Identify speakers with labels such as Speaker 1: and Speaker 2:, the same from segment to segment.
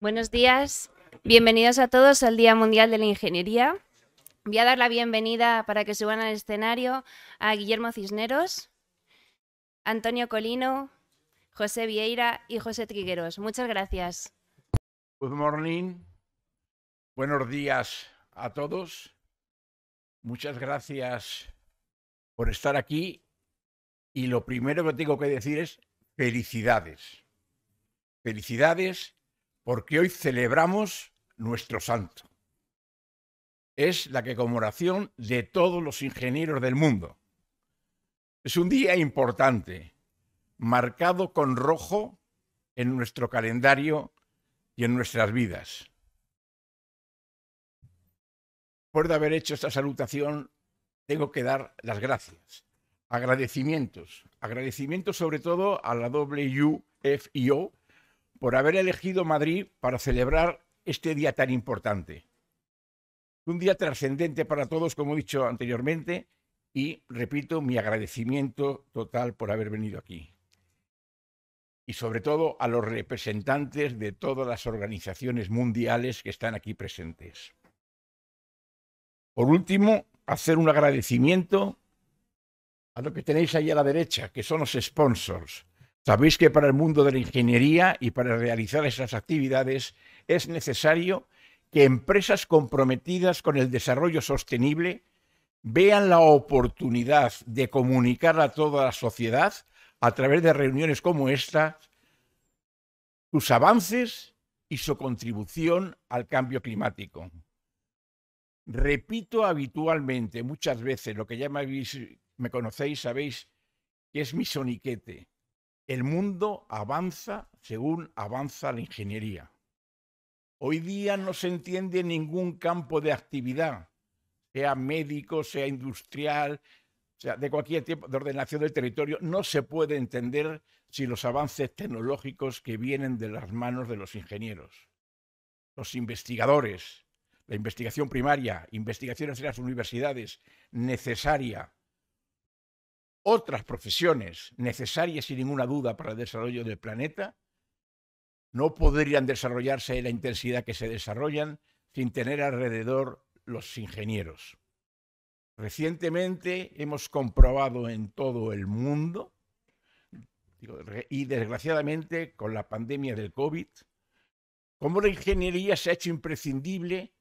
Speaker 1: Buenos días, bienvenidos a todos al Día Mundial de la Ingeniería. Voy a dar la bienvenida para que suban al escenario a Guillermo Cisneros, Antonio Colino, José Vieira y José Trigueros. Muchas gracias.
Speaker 2: Good morning. Buenos días a todos. Muchas gracias por estar aquí. Y lo primero que tengo que decir es felicidades. Felicidades porque hoy celebramos nuestro santo. Es la conmemoración de todos los ingenieros del mundo. Es un día importante, marcado con rojo en nuestro calendario y en nuestras vidas. Después de haber hecho esta salutación, tengo que dar las gracias. Agradecimientos sobre todo a la WFIO por haber elegido Madrid para celebrar este día tan importante. Un día trascendente para todos, como he dicho anteriormente, y repito mi agradecimiento total por haber venido aquí. Y sobre todo a los representantes de todas las organizaciones mundiales que están aquí presentes. Por último, hacer un agradecimiento a lo que tenéis ahí a la derecha, que son los sponsors. Sabéis que para el mundo de la ingeniería y para realizar esas actividades es necesario que empresas comprometidas con el desarrollo sostenible vean la oportunidad de comunicar a toda la sociedad a través de reuniones como esta sus avances y su contribución al cambio climático. Repito habitualmente, muchas veces, lo que ya me conocéis, sabéis que es mi soniquete. El mundo avanza según avanza la ingeniería. Hoy día no se entiende ningún campo de actividad, sea médico, sea industrial, sea de cualquier tipo de ordenación del territorio, no se puede entender sin los avances tecnológicos que vienen de las manos de los ingenieros, los investigadores, la investigación primaria, investigaciones en las universidades, necesaria. Otras profesiones necesarias sin ninguna duda para el desarrollo del planeta no podrían desarrollarse en la intensidad que se desarrollan sin tener alrededor los ingenieros. Recientemente hemos comprobado en todo el mundo, y desgraciadamente con la pandemia del COVID, cómo la ingeniería se ha hecho imprescindible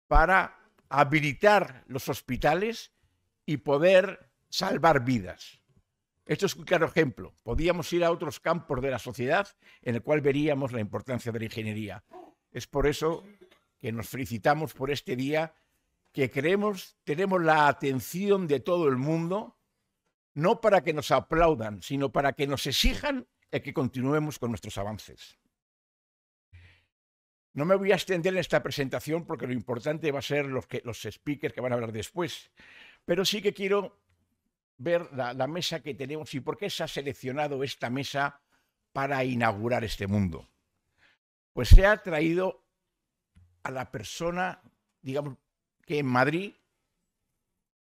Speaker 2: para habilitar los hospitales y poder salvar vidas. Esto es un claro ejemplo. Podíamos ir a otros campos de la sociedad en el cual veríamos la importancia de la ingeniería. Es por eso que nos felicitamos por este día, que tenemos la atención de todo el mundo, no para que nos aplaudan, sino para que nos exijan el que continuemos con nuestros avances. No me voy a extender en esta presentación porque lo importante va a ser los speakers que van a hablar después, pero sí que quiero ver la mesa que tenemos y por qué se ha seleccionado esta mesa para inaugurar este mundo. Pues se ha traído a la persona, digamos, que en Madrid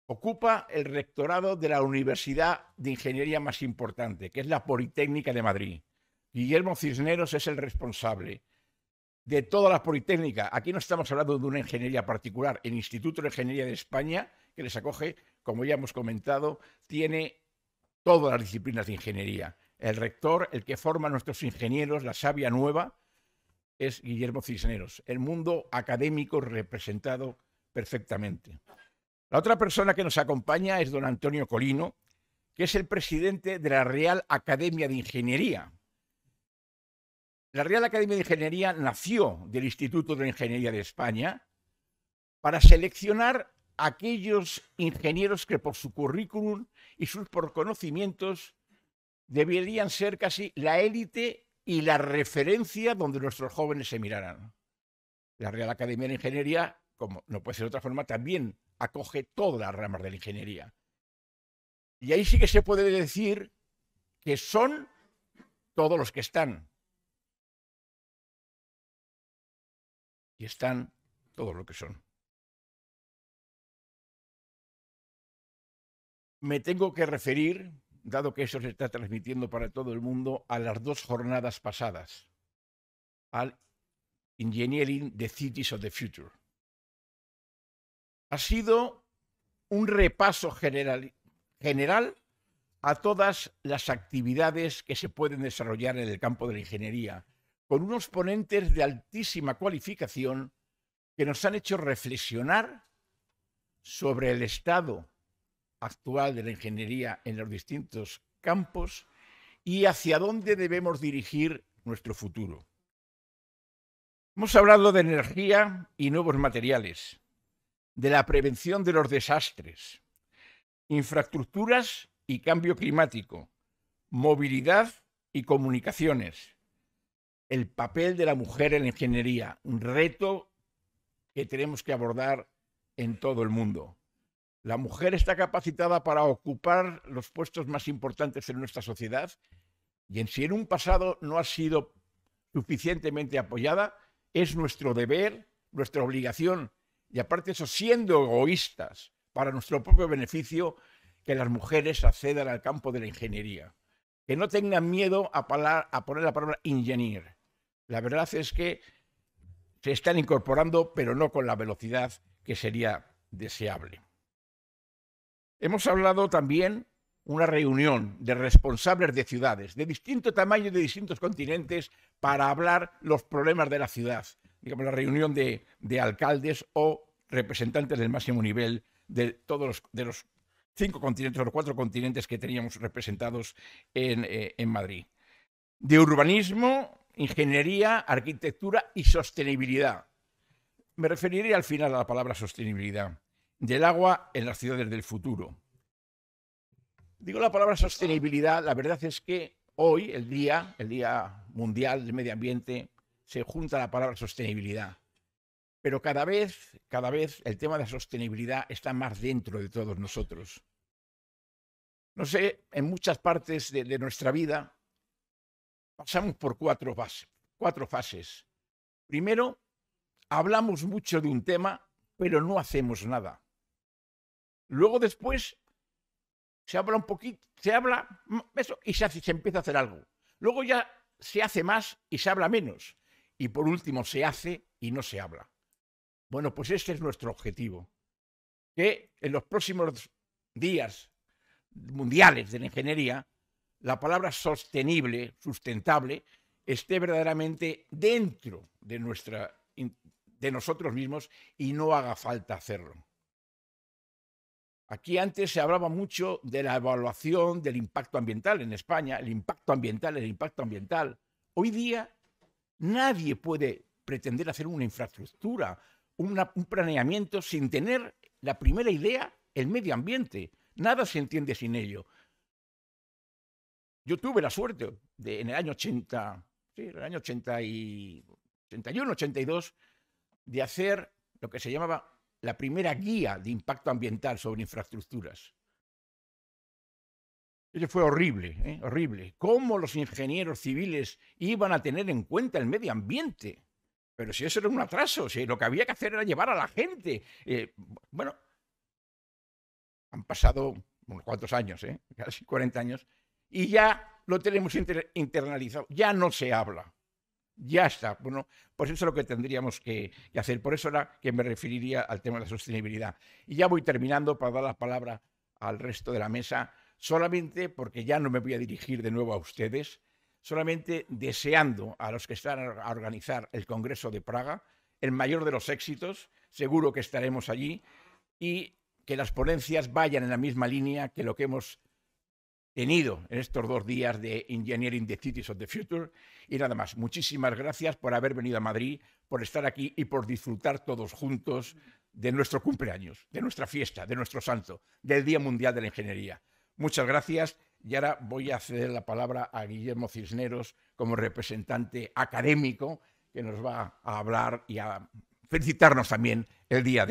Speaker 2: ocupa el rectorado de la Universidad de Ingeniería más importante, que es la Politécnica de Madrid. Guillermo Cisneros es el responsable de todas las politécnicas. Aquí no estamos hablando de una ingeniería particular. El Instituto de Ingeniería de España, que les acoge, como ya hemos comentado, tiene todas las disciplinas de ingeniería. El rector, el que forma a nuestros ingenieros, la savia nueva, es Guillermo Cisneros. El mundo académico representado perfectamente. La otra persona que nos acompaña es don Antonio Colino, que es el presidente de la Real Academia de Ingeniería. La Real Academia de Ingeniería nació del Instituto de Ingeniería de España para seleccionar a aquellos ingenieros que por su currículum y sus conocimientos deberían ser casi la élite y la referencia donde nuestros jóvenes se miraran. La Real Academia de Ingeniería, como no puede ser de otra forma, también acoge todas las ramas de la ingeniería. Y ahí sí que se puede decir que son todos los que están. Y están todos los que son. Me tengo que referir, dado que eso se está transmitiendo para todo el mundo, a las dos jornadas pasadas, al Engineering the Cities of the Future. Ha sido un repaso general a todas las actividades que se pueden desarrollar en el campo de la ingeniería, con unos ponentes de altísima cualificación que nos han hecho reflexionar sobre el estado actual de la ingeniería en los distintos campos y hacia dónde debemos dirigir nuestro futuro. Hemos hablado de energía y nuevos materiales, de la prevención de los desastres, infraestructuras y cambio climático, movilidad y comunicaciones, el papel de la mujer en la ingeniería, un reto que tenemos que abordar en todo el mundo. La mujer está capacitada para ocupar los puestos más importantes en nuestra sociedad y si en un pasado no ha sido suficientemente apoyada, es nuestro deber, nuestra obligación, y aparte eso, siendo egoístas para nuestro propio beneficio, que las mujeres accedan al campo de la ingeniería. Que no tengan miedo a poner la palabra engineer. La verdad es que se están incorporando, pero no con la velocidad que sería deseable. Hemos hablado también una reunión de responsables de ciudades, de distinto tamaño y de distintos continentes, para hablar los problemas de la ciudad. Digamos, la reunión de alcaldes o representantes del máximo nivel de todos los 5 continentes o los 4 continentes que teníamos representados en Madrid. De urbanismo, ingeniería, arquitectura y sostenibilidad. Me referiré al final a la palabra sostenibilidad. Del agua en las ciudades del futuro. Digo la palabra sostenibilidad, la verdad es que hoy, el Día Mundial del Medio Ambiente, se junta la palabra sostenibilidad. Pero cada vez el tema de la sostenibilidad está más dentro de todos nosotros. No sé, en muchas partes de nuestra vida pasamos por cuatro fases. Primero, hablamos mucho de un tema, pero no hacemos nada. Luego después se habla un poquito, se habla eso y se empieza a hacer algo. Luego ya se hace más y se habla menos. Y por último se hace y no se habla. Bueno, pues este es nuestro objetivo. Que en los próximos días mundiales de la ingeniería, la palabra sostenible, sustentable, esté verdaderamente dentro de nosotros mismos y no haga falta hacerlo. Aquí antes se hablaba mucho de la evaluación del impacto ambiental en España, el impacto ambiental. Hoy día nadie puede pretender hacer una infraestructura, un planeamiento sin tener la primera idea, el medio ambiente. Nada se entiende sin ello. Yo tuve la suerte de, en el año 81, 82, de hacer lo que se llamaba la primera guía de impacto ambiental sobre infraestructuras. Eso fue horrible, horrible. ¿Cómo los ingenieros civiles iban a tener en cuenta el medio ambiente? Pero si eso era un atraso, si lo que había que hacer era llevar a la gente. Bueno, han pasado unos cuantos años, casi 40 años, y ya lo tenemos internalizado, ya no se habla. Ya está. Bueno, pues eso es lo que tendríamos que hacer. Por eso era que me referiría al tema de la sostenibilidad. Y ya voy terminando para dar la palabra al resto de la mesa, solamente porque ya no me voy a dirigir de nuevo a ustedes, solamente deseando a los que están a organizar el Congreso de Praga el mayor de los éxitos, seguro que estaremos allí, y que las ponencias vayan en la misma línea que lo que hemos tenido en estos 2 días de Engineering the Cities of the Future. Y nada más, muchísimas gracias por haber venido a Madrid, por estar aquí y por disfrutar todos juntos de nuestro cumpleaños, de nuestra fiesta, de nuestro santo, del Día Mundial de la Ingeniería. Muchas gracias y ahora voy a ceder la palabra a Guillermo Cisneros como representante académico que nos va a hablar y a felicitarnos también el Día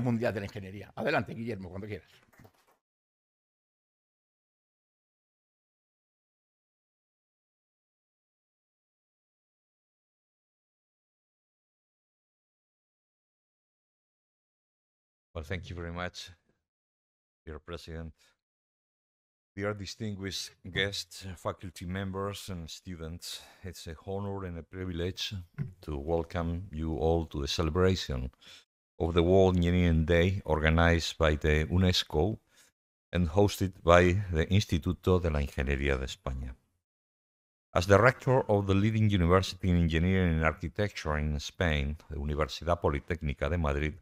Speaker 2: Mundial de la Ingeniería. Adelante, Guillermo, cuando quieras.
Speaker 3: Well, thank you very much, dear President. Dear distinguished guests, faculty members, and students, it's a honor and a privilege to welcome you all to the celebration of the World Engineering Day organized by the UNESCO and hosted by the Instituto de la Ingeniería de España. As director of the leading university in engineering and architecture in Spain, the Universidad Politécnica de Madrid,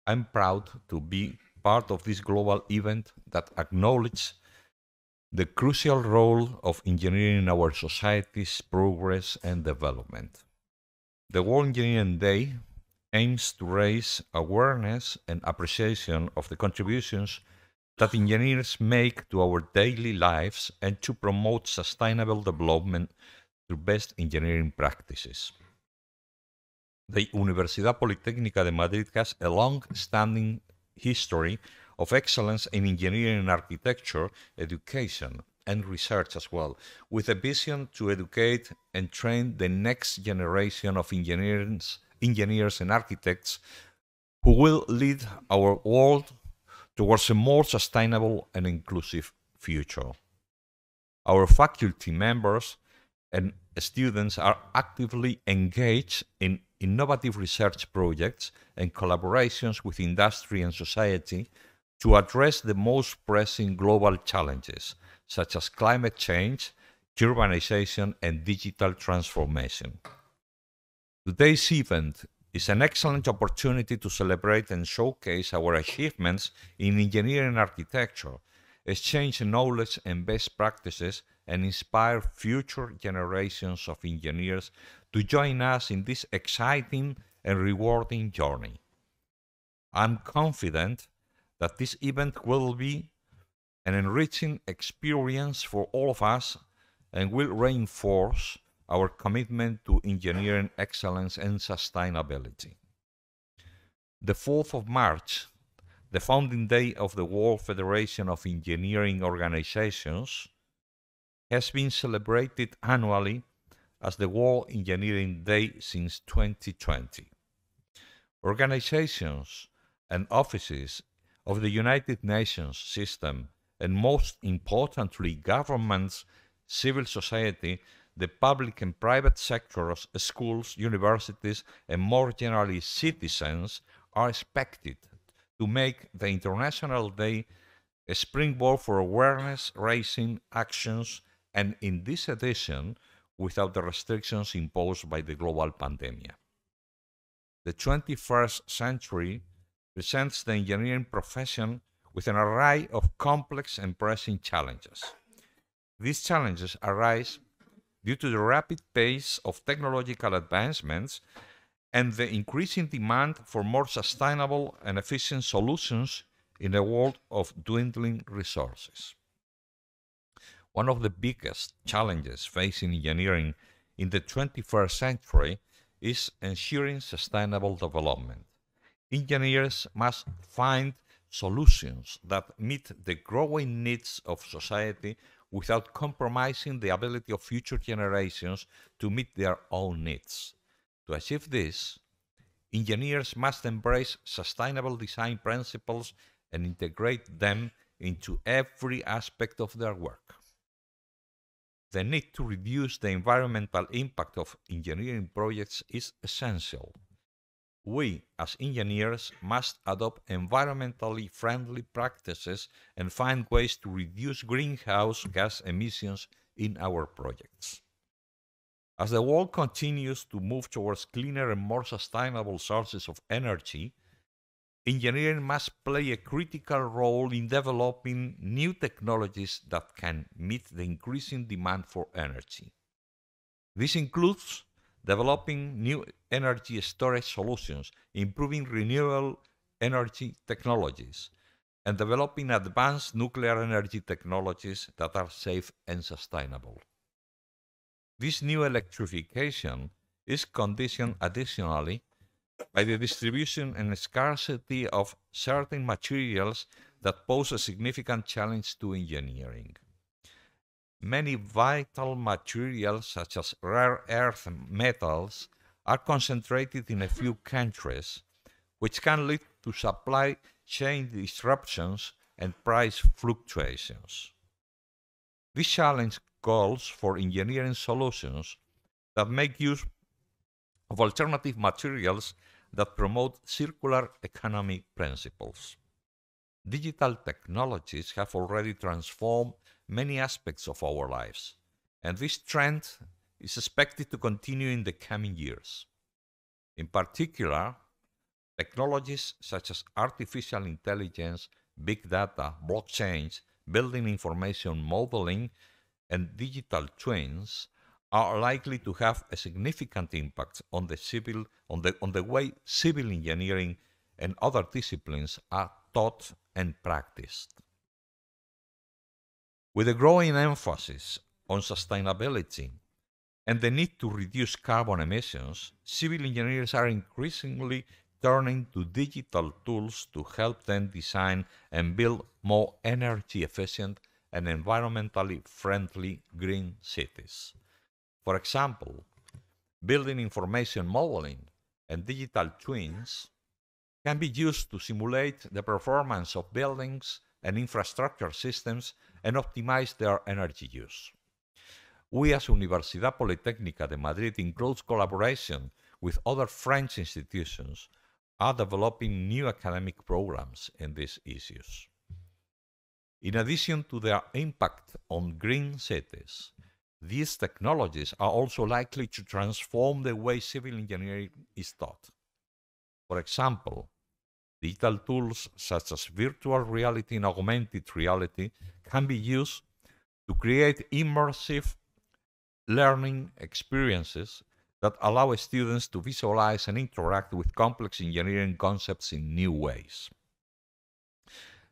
Speaker 3: I'm proud to be part of this global event that acknowledges the crucial role of engineering in our society's progress and development. The World Engineering Day aims to raise awareness and appreciation of the contributions that engineers make to our daily lives and to promote sustainable development through best engineering practices. The Universidad Politécnica de Madrid has a long-standing history of excellence in engineering and architecture, education, and research as well, with a vision to educate and train the next generation of engineers and architects who will lead our world towards a more sustainable and inclusive future. Our faculty members and students are actively engaged in innovative research projects and collaborations with industry and society to address the most pressing global challenges, such as climate change, urbanization, and digital transformation. Today's event is an excellent opportunity to celebrate and showcase our achievements in engineering and architecture, exchange knowledge and best practices, and inspire future generations of engineers to join us in this exciting and rewarding journey. I'm confident that this event will be an enriching experience for all of us and will reinforce our commitment to engineering excellence and sustainability. The 4th of March, the founding day of the World Federation of Engineering Organizations, has been celebrated annually as the World Engineering Day since 2020. Organizations and offices of the United Nations system, and most importantly, governments, civil society, the public and private sectors, schools, universities, and more generally citizens are expected to make the International Day a springboard for awareness-raising actions, and in this edition, without the restrictions imposed by the global pandemic. The 21st century presents the engineering profession with an array of complex and pressing challenges. These challenges arise due to the rapid pace of technological advancements and the increasing demand for more sustainable and efficient solutions in a world of dwindling resources. One of the biggest challenges facing engineering in the 21st century is ensuring sustainable development. Engineers must find solutions that meet the growing needs of society without compromising the ability of future generations to meet their own needs. To achieve this, engineers must embrace sustainable design principles and integrate them into every aspect of their work. The need to reduce the environmental impact of engineering projects is essential. We, as engineers, must adopt environmentally friendly practices and find ways to reduce greenhouse gas emissions in our projects. As the world continues to move towards cleaner and more sustainable sources of energy, engineering must play a critical role in developing new technologies that can meet the increasing demand for energy. This includes developing new energy storage solutions, improving renewable energy technologies, and developing advanced nuclear energy technologies that are safe and sustainable. This new electrification is conditioned additionally by the distribution and scarcity of certain materials that pose a significant challenge to engineering. Many vital materials, such as rare earth metals, are concentrated in a few countries, which can lead to supply chain disruptions and price fluctuations. This challenge calls for engineering solutions that make use of alternative materials that promote circular economy principles. Digital technologies have already transformed many aspects of our lives, and this trend is expected to continue in the coming years. In particular, technologies such as artificial intelligence, big data, blockchains, building information modeling, and digital twins are likely to have a significant impact on the way civil engineering and other disciplines are taught and practiced. With a growing emphasis on sustainability and the need to reduce carbon emissions, civil engineers are increasingly turning to digital tools to help them design and build more energy efficient and environmentally friendly green cities. For example, building information modeling and digital twins can be used to simulate the performance of buildings and infrastructure systems and optimize their energy use. We as Universidad Politécnica de Madrid, in close collaboration with other French institutions, are developing new academic programs in these issues. In addition to their impact on green cities, these technologies are also likely to transform the way civil engineering is taught. For example, digital tools such as virtual reality and augmented reality can be used to create immersive learning experiences that allow students to visualize and interact with complex engineering concepts in new ways.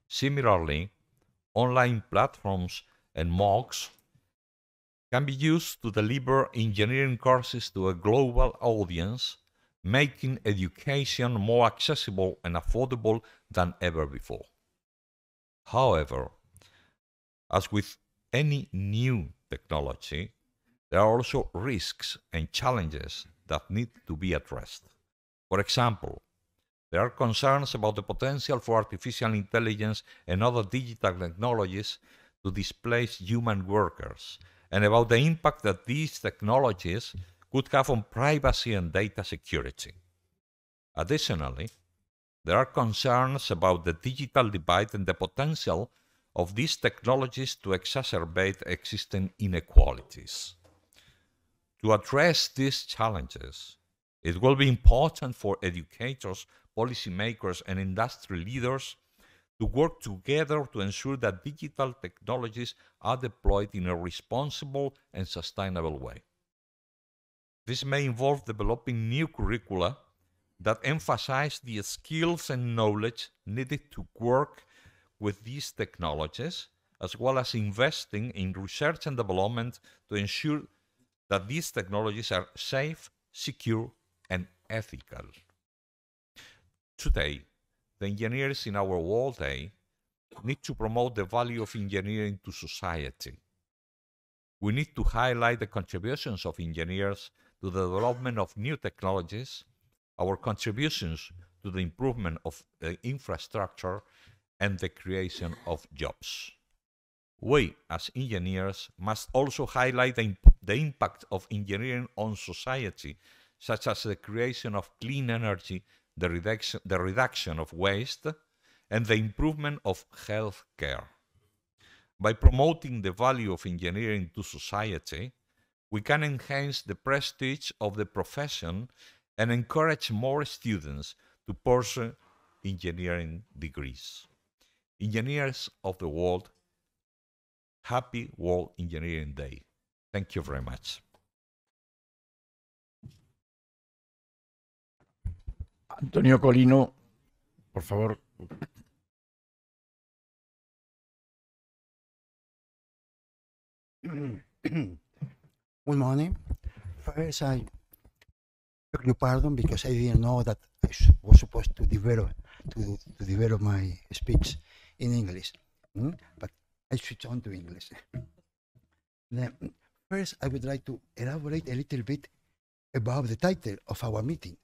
Speaker 3: Similarly, online platforms and MOOCs can be used to deliver engineering courses to a global audience, making education more accessible and affordable than ever before. However, as with any new technology, there are also risks and challenges that need to be addressed. For example, there are concerns about the potential for artificial intelligence and other digital technologies to displace human workers, and about the impact that these technologies could have on privacy and data security. Additionally, there are concerns about the digital divide and the potential of these technologies to exacerbate existing inequalities. To address these challenges, it will be important for educators, policymakers, and industry leaders to work together to ensure that digital technologies are deployed in a responsible and sustainable way. This may involve developing new curricula that emphasize the skills and knowledge needed to work with these technologies, as well as investing in research and development to ensure that these technologies are safe, secure, and ethical. Today, the engineers in our world day need to promote the value of engineering to society. We need to highlight the contributions of engineers to the development of new technologies, our contributions to the improvement of the infrastructure, and the creation of jobs. We, as engineers, must also highlight the impact of engineering on society, such as the creation of clean energy, the reduction of waste, and the improvement of health care. By promoting the value of engineering to society, we can enhance the prestige of the profession and encourage more students to pursue engineering degrees. Engineers of the world, happy World Engineering Day. Thank you very much.
Speaker 2: Antonio Colino, por favor.
Speaker 4: Good morning. First, I beg your pardon because I didn't know that I was supposed to develop my speech in English, but I switch on to English. Then, first, I would like to elaborate a little bit about the title of our meeting,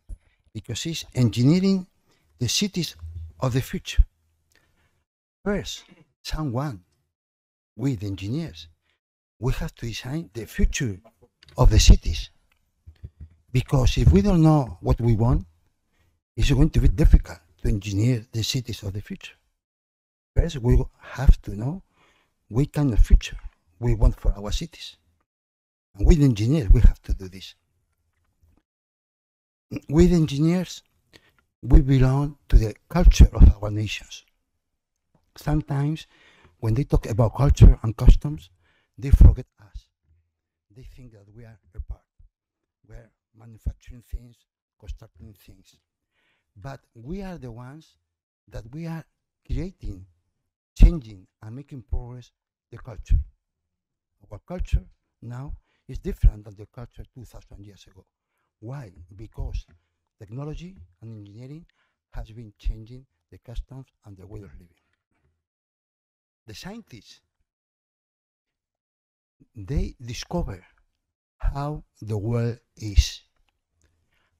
Speaker 4: because it's Engineering the Cities of the Future. First, someone, we the engineers, we have to design the future of the cities. Because if we don't know what we want, it's going to be difficult to engineer the cities of the future. First, we have to know what kind of future we want for our cities. And with engineers, we have to do this. With engineers, we belong to the culture of our nations. Sometimes, when they talk about culture and customs, they forget us. They think that we are a part. We're manufacturing things, constructing things. But we are the ones that we are creating, changing, and making progress the culture. Our culture now is different than the culture 2,000 years ago. Why? Because technology and engineering has been changing the customs and the way of living. The scientists, they discover how the world is.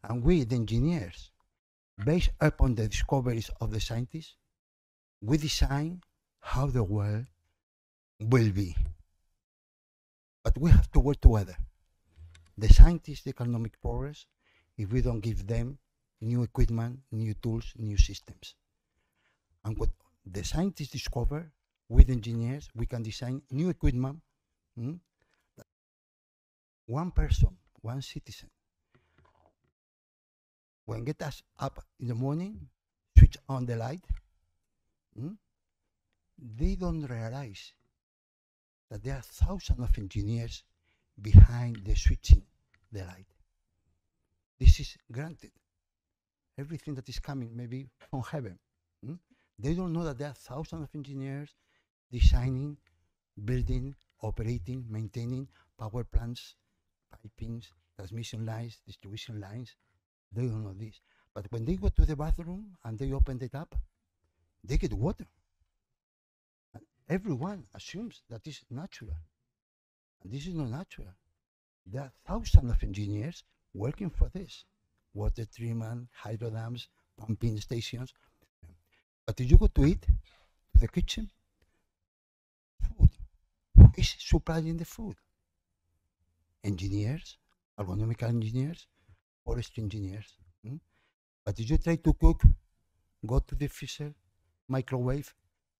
Speaker 4: And we, the engineers, based upon the discoveries of the scientists, we design how the world will be. But we have to work together. The scientists, they cannot make progress if we don't give them new equipment, new tools, new systems. And what the scientists discover, with engineers, we can design new equipment. One person, one citizen, when get us up in the morning, switch on the light, they don't realize that there are thousands of engineers behind the switching the light. This is granted. Everything that is coming maybe from heaven. They don't know that there are thousands of engineers designing, building, operating, maintaining power plants, pipings, transmission lines, distribution lines. They don't know this. But when they go to the bathroom and they open the tap, they get water. And everyone assumes that is natural. And this is not natural. There are thousands of engineers working for this. Water treatment, hydro dams, pumping stations. But if you go to eat, to the kitchen, food. Who is supplying the food? Engineers, ergonomical engineers, forestry engineers. But if you try to cook, go to the freezer, microwave,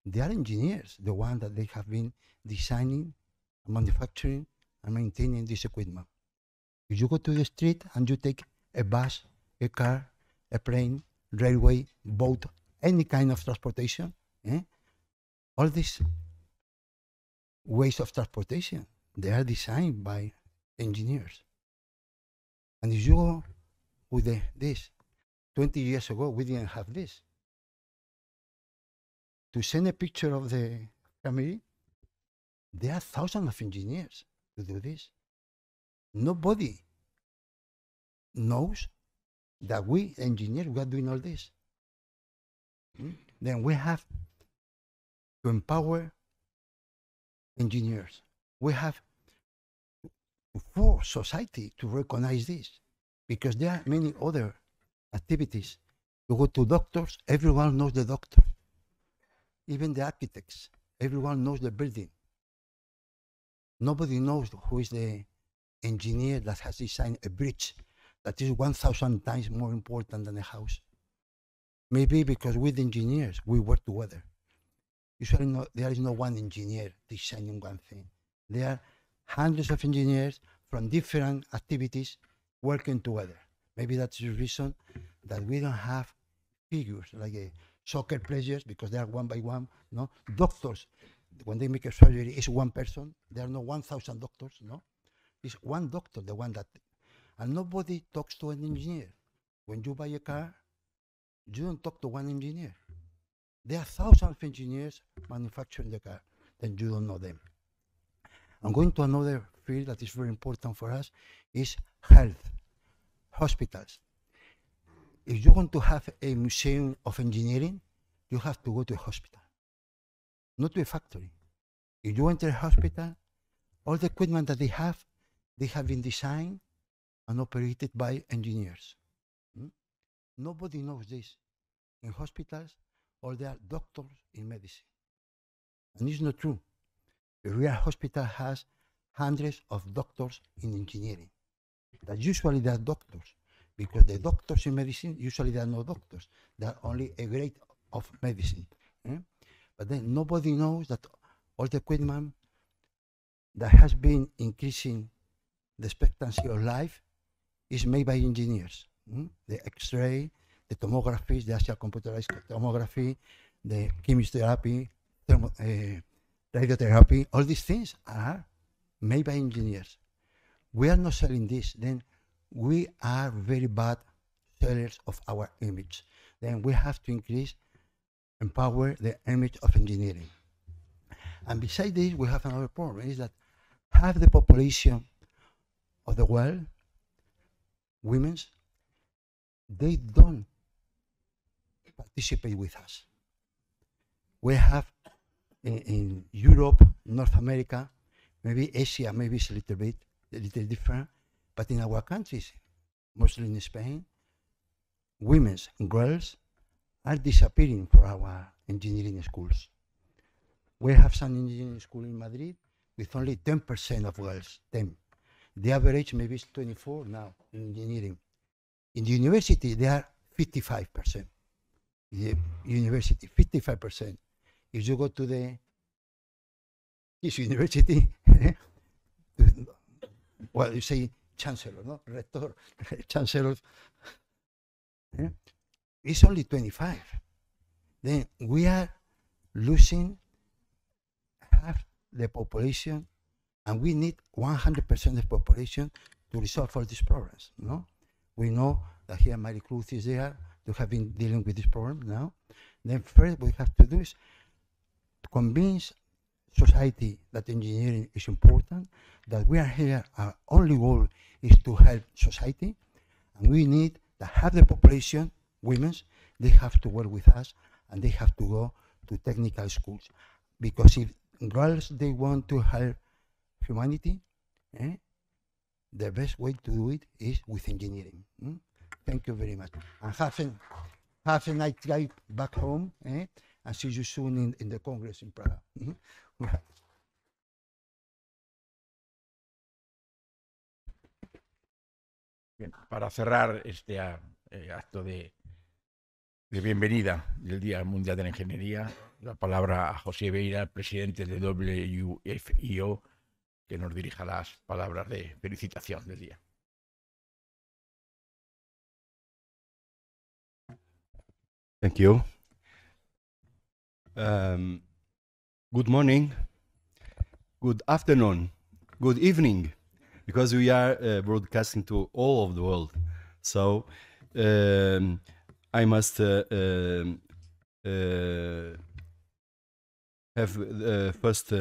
Speaker 4: they are engineers, the ones that they have been designing, manufacturing, and maintaining this equipment. If you go to the street and you take a bus, a car, a plane, railway, boat, any kind of transportation, all these ways of transportation, they are designed by engineers. And if you go with this, 20 years ago, we didn't have this. To send a picture of the family, there are thousands of engineers to do this. Nobody knows that we engineers, we are doing all this. Then we have to empower engineers. We have to force society to recognize this, because there are many other activities. You go to doctors, everyone knows the doctor. Even the architects, everyone knows the building. Nobody knows who is the engineer that has designed a bridge that is 1,000 times more important than a house. Maybe because with engineers, we work together. Usually there is no one engineer designing one thing. There are hundreds of engineers from different activities working together. Maybe that's the reason that we don't have figures like soccer players, because they are one by one. No, doctors, when they make a surgery, it's one person. There are no 1,000 doctors. No, it's one doctor, the one that, and nobody talks to an engineer. When you buy a car, you don't talk to one engineer. There are thousands of engineers manufacturing the car, then you don't know them. I'm going to another field that is very important for us, is health, hospitals. If you want to have a museum of engineering, you have to go to a hospital, not to a factory. If you enter a hospital, all the equipment that they have been designed and operated by engineers. Nobody knows this. In hospitals, or there are doctors in medicine. And it's not true. The real hospital has hundreds of doctors in engineering. That usually they are doctors, because the doctors in medicine usually they are not doctors. They are only a grade of medicine. But then nobody knows that all the equipment that has been increasing the expectancy of life is made by engineers. The X-ray, the tomography, the axial computerized tomography, the chemotherapy, radiotherapy, all these things are made by engineers. We are not selling this, then we are very bad sellers of our image. Then we have to empower the image of engineering. And besides this, we have another problem, is that half the population of the world, women, they don't participate with us. We have in Europe, North America, maybe Asia, maybe it's a little different, but in our countries, mostly in Spain, women and girls are disappearing from our engineering schools. We have some engineering school in Madrid with only 10% of girls, 10. The average maybe is 24 now in engineering. In the university, they are 55%. The university, 55%. If you go to the university, well, you say chancellor, no? Rector, chancellor. It's only 25. Then we are losing half the population, and we need 100% of the population to resolve all these problems. No, we know that here Maricruz is there to have been dealing with this problem now. Then first we have to do is to convince society that engineering is important, that we are here, our only goal is to help society, and we need to have the population, women, they have to work with us, and they have to go to technical schools. Because if girls, they want to help humanity, the best way to do it is with engineering. Thank you very much. And have a nice drive back home, and see you soon in the Congress in Praga.
Speaker 2: Bien, para cerrar este acto de bienvenida del Día Mundial de la Ingeniería, la palabra a José Beira, presidente de WFIO, que nos dirija las palabras de felicitación del día.
Speaker 5: Thank you. Good morning, good afternoon, good evening, because we are broadcasting to all of the world. So I must have first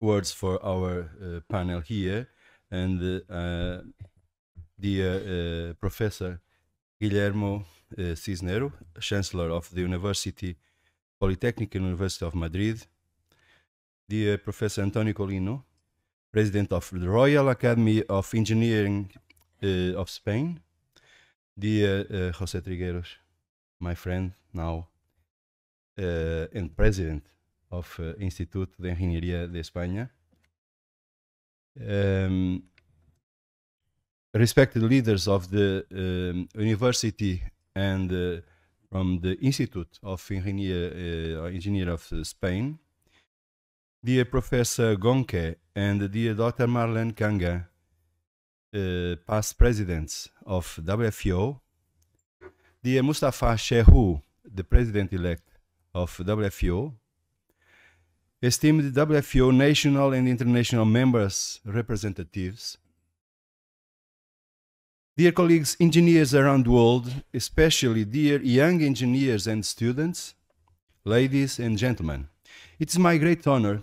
Speaker 5: words for our panel here, and dear Professor Guillermo Cisnero, Chancellor of the Polytechnic University of Madrid, dear Professor Antonio Colino, President of the Royal Academy of Engineering of Spain, dear José Trigueros, my friend now, and President of Instituto de Ingeniería de España, respected leaders of the university and from the Institute of Engineer of Spain, dear Professor Gonke and dear Dr. Marlene Kanga, past presidents of WFO, dear Mustafa Shehu, the president-elect of WFO, esteemed WFO national and international members, representatives, dear colleagues, engineers around the world, especially dear young engineers and students, ladies and gentlemen, it is my great honor,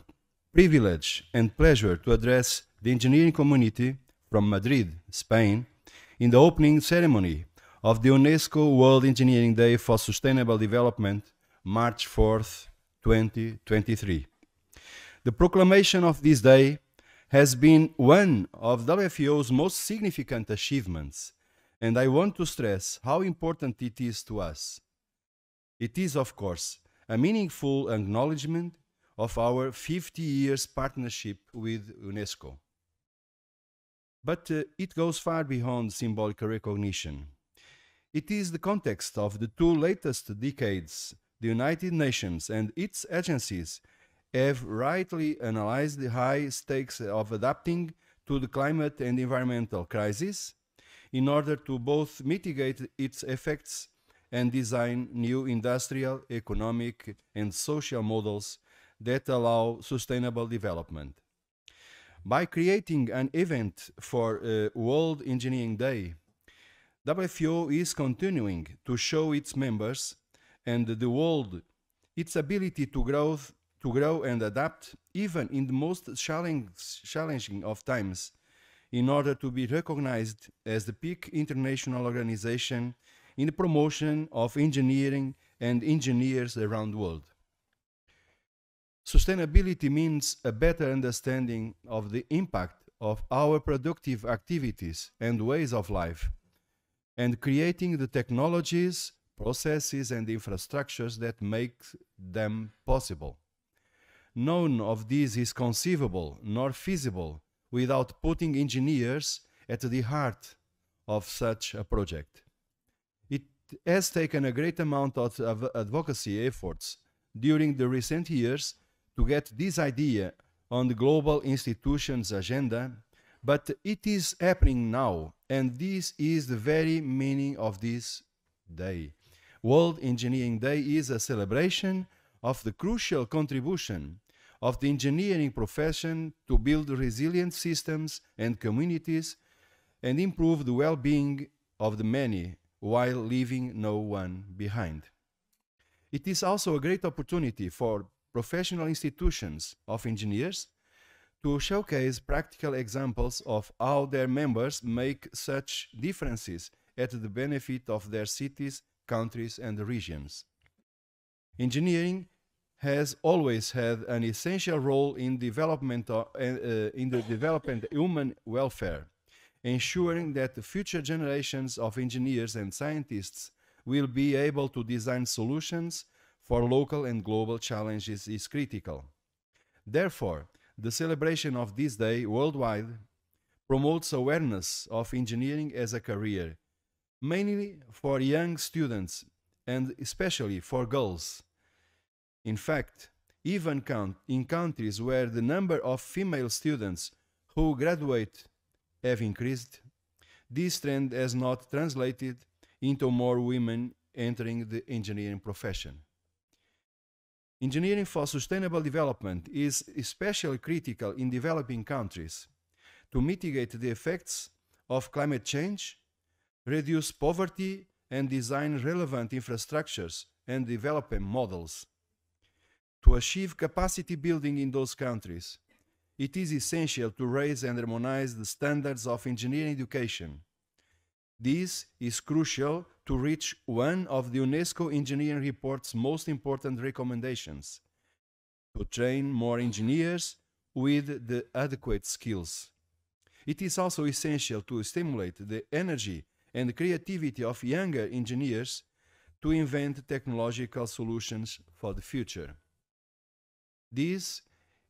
Speaker 5: privilege, and pleasure to address the engineering community from Madrid, Spain, in the opening ceremony of the UNESCO World Engineering Day for Sustainable Development, March 4th, 2023. The proclamation of this day has been one of WFO's most significant achievements, and I want to stress how important it is to us. It is, of course, a meaningful acknowledgement of our 50 years partnership with UNESCO. But it goes far beyond symbolic recognition. It is the context of the two latest decades. The United Nations and its agencies have rightly analyzed the high stakes of adapting to the climate and environmental crisis in order to both mitigate its effects and design new industrial, economic, and social models that allow sustainable development. By creating an event for World Engineering Day, WFO is continuing to show its members and the world its ability to grow and adapt even in the most challenging of times in order to be recognized as the peak international organization in the promotion of engineering and engineers around the world. Sustainability means a better understanding of the impact of our productive activities and ways of life, and creating the technologies, processes, and infrastructures that make them possible. None of this is conceivable nor feasible without putting engineers at the heart of such a project. It has taken a great amount of advocacy efforts during the recent years to get this idea on the global institutions' agenda, but it is happening now, and this is the very meaning of this day. World Engineering Day is a celebration of the crucial contribution of the engineering profession to build resilient systems and communities and improve the well-being of the many while leaving no one behind. It is also a great opportunity for professional institutions of engineers to showcase practical examples of how their members make such differences at the benefit of their cities, countries, and regions. Engineering has always had an essential role in the development of human welfare, ensuring that the future generations of engineers and scientists will be able to design solutions for local and global challenges is critical. Therefore, the celebration of this day worldwide promotes awareness of engineering as a career, mainly for young students and especially for girls. In fact, even in countries where the number of female students who graduate have increased, this trend has not translated into more women entering the engineering profession. Engineering for sustainable development is especially critical in developing countries to mitigate the effects of climate change, reduce poverty, and design relevant infrastructures and development models. To achieve capacity building in those countries, it is essential to raise and harmonize the standards of engineering education. This is crucial to reach one of the UNESCO Engineering Report's most important recommendations: to train more engineers with the adequate skills. It is also essential to stimulate the energy and creativity of younger engineers to invent technological solutions for the future. This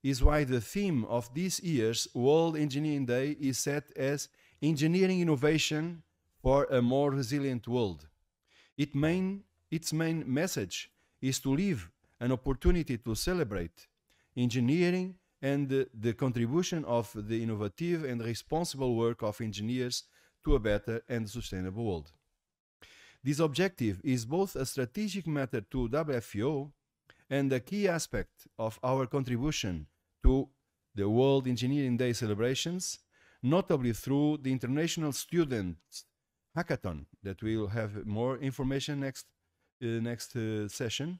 Speaker 5: is why the theme of this year's World Engineering Day is set as Engineering Innovation for a More Resilient World. Its main message is to leave an opportunity to celebrate engineering and the contribution of the innovative and responsible work of engineers to a better and sustainable world. This objective is both a strategic matter to WFO and a key aspect of our contribution to the World Engineering Day celebrations, notably through the International Students Hackathon, that we will have more information next session.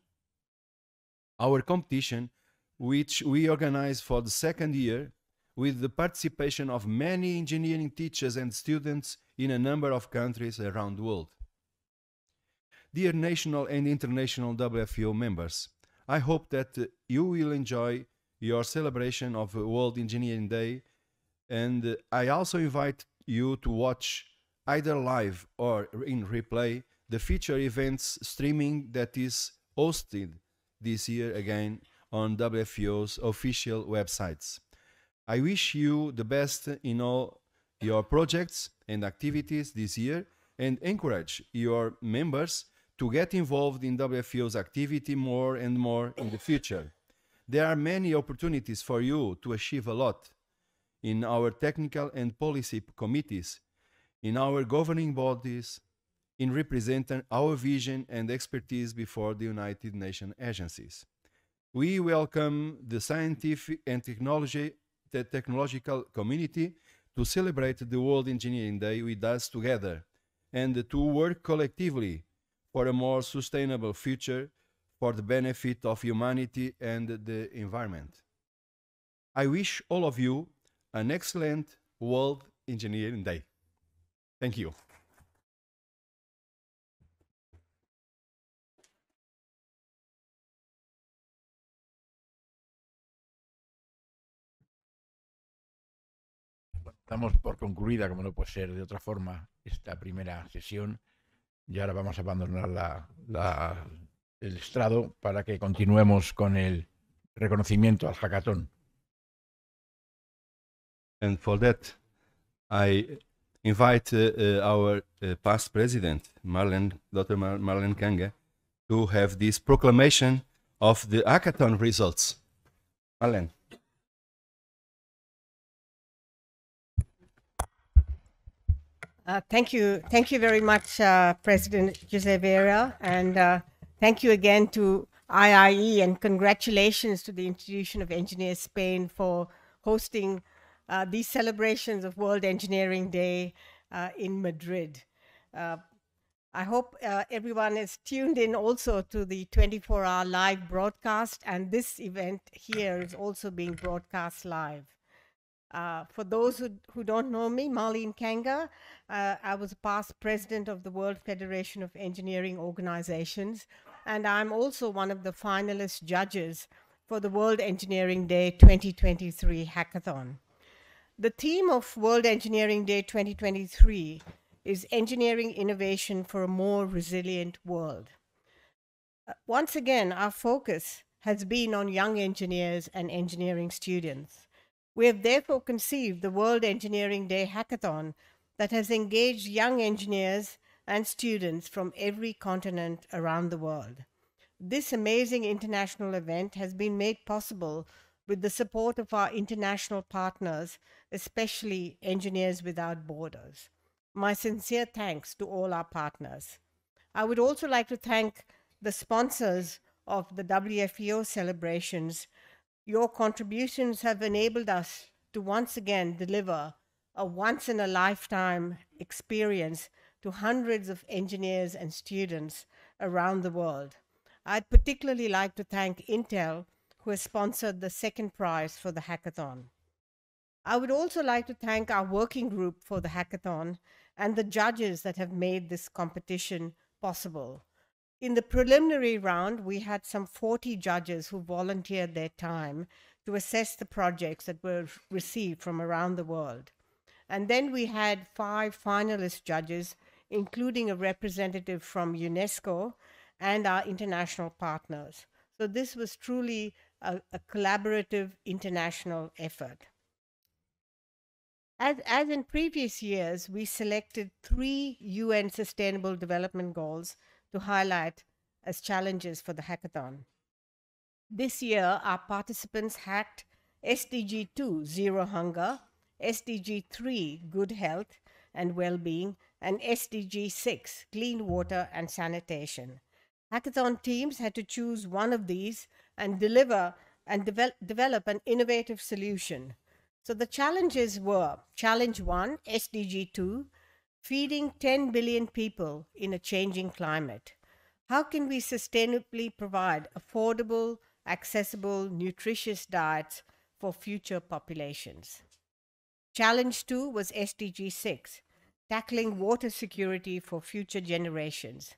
Speaker 5: Our competition, which we organize for the second year, with the participation of many engineering teachers and students in a number of countries around the world. Dear national and international WFO members, I hope that you will enjoy your celebration of World Engineering Day, and I also invite you to watch either live or in replay the feature events streaming that is hosted this year again on WFEO's official websites. I wish you the best in all your projects and activities this year and encourage your members to get involved in WFEO's activity more and more in the future. There are many opportunities for you to achieve a lot in our technical and policy committees, in our governing bodies, in representing our vision and expertise before the United Nations agencies. We welcome the scientific and technological community to celebrate the World Engineering Day with us together and to work collectively for a more sustainable future for the benefit of humanity and the environment. I wish all of you an excellent World Engineering Day. Thank you.
Speaker 2: Damos por concluida, como no puede ser de otra forma, esta primera sesión y ahora vamos a abandonar el estrado para que continuemos con el reconocimiento al hackathon.
Speaker 5: And for that, I invite our past president, Dr. Marlene Kange, to have this proclamation of the hackathon results. Marlene.
Speaker 6: Thank you very much, President Jose Vera, and thank you again to IIE, and congratulations to the Institution of Engineers Spain for hosting these celebrations of World Engineering Day in Madrid. I hope everyone is tuned in also to the 24-hour live broadcast, and this event here is also being broadcast live. For those who don't know me, Marlene Kanga, I was a past president of the World Federation of Engineering Organizations, and I'm also one of the finalist judges for the World Engineering Day 2023 Hackathon. The theme of World Engineering Day 2023 is Engineering Innovation for a More Resilient World. Once again, our focus has been on young engineers and engineering students. We have therefore conceived the World Engineering Day Hackathon that has engaged young engineers and students from every continent around the world. This amazing international event has been made possible with the support of our international partners, especially Engineers Without Borders. My sincere thanks to all our partners. I would also like to thank the sponsors of the WFEO celebrations. Your contributions have enabled us to once again deliver a once-in-a-lifetime experience to hundreds of engineers and students around the world. I'd particularly like to thank Intel, who has sponsored the second prize for the hackathon. I would also like to thank our working group for the hackathon and the judges that have made this competition possible. In the preliminary round, we had some 40 judges who volunteered their time to assess the projects that were received from around the world. And then we had 5 finalist judges, including a representative from UNESCO and our international partners. So this was truly a collaborative international effort. As in previous years, we selected 3 UN Sustainable Development Goals to highlight as challenges for the hackathon. This year, our participants hacked SDG 2, Zero Hunger, SDG 3, Good Health and Well-being, and SDG 6, Clean Water and Sanitation. Hackathon teams had to choose one of these and develop an innovative solution. So the challenges were: Challenge 1, SDG 2, feeding 10 billion people in a changing climate. How can we sustainably provide affordable, accessible, nutritious diets for future populations? Challenge 2 was SDG 6, tackling water security for future generations.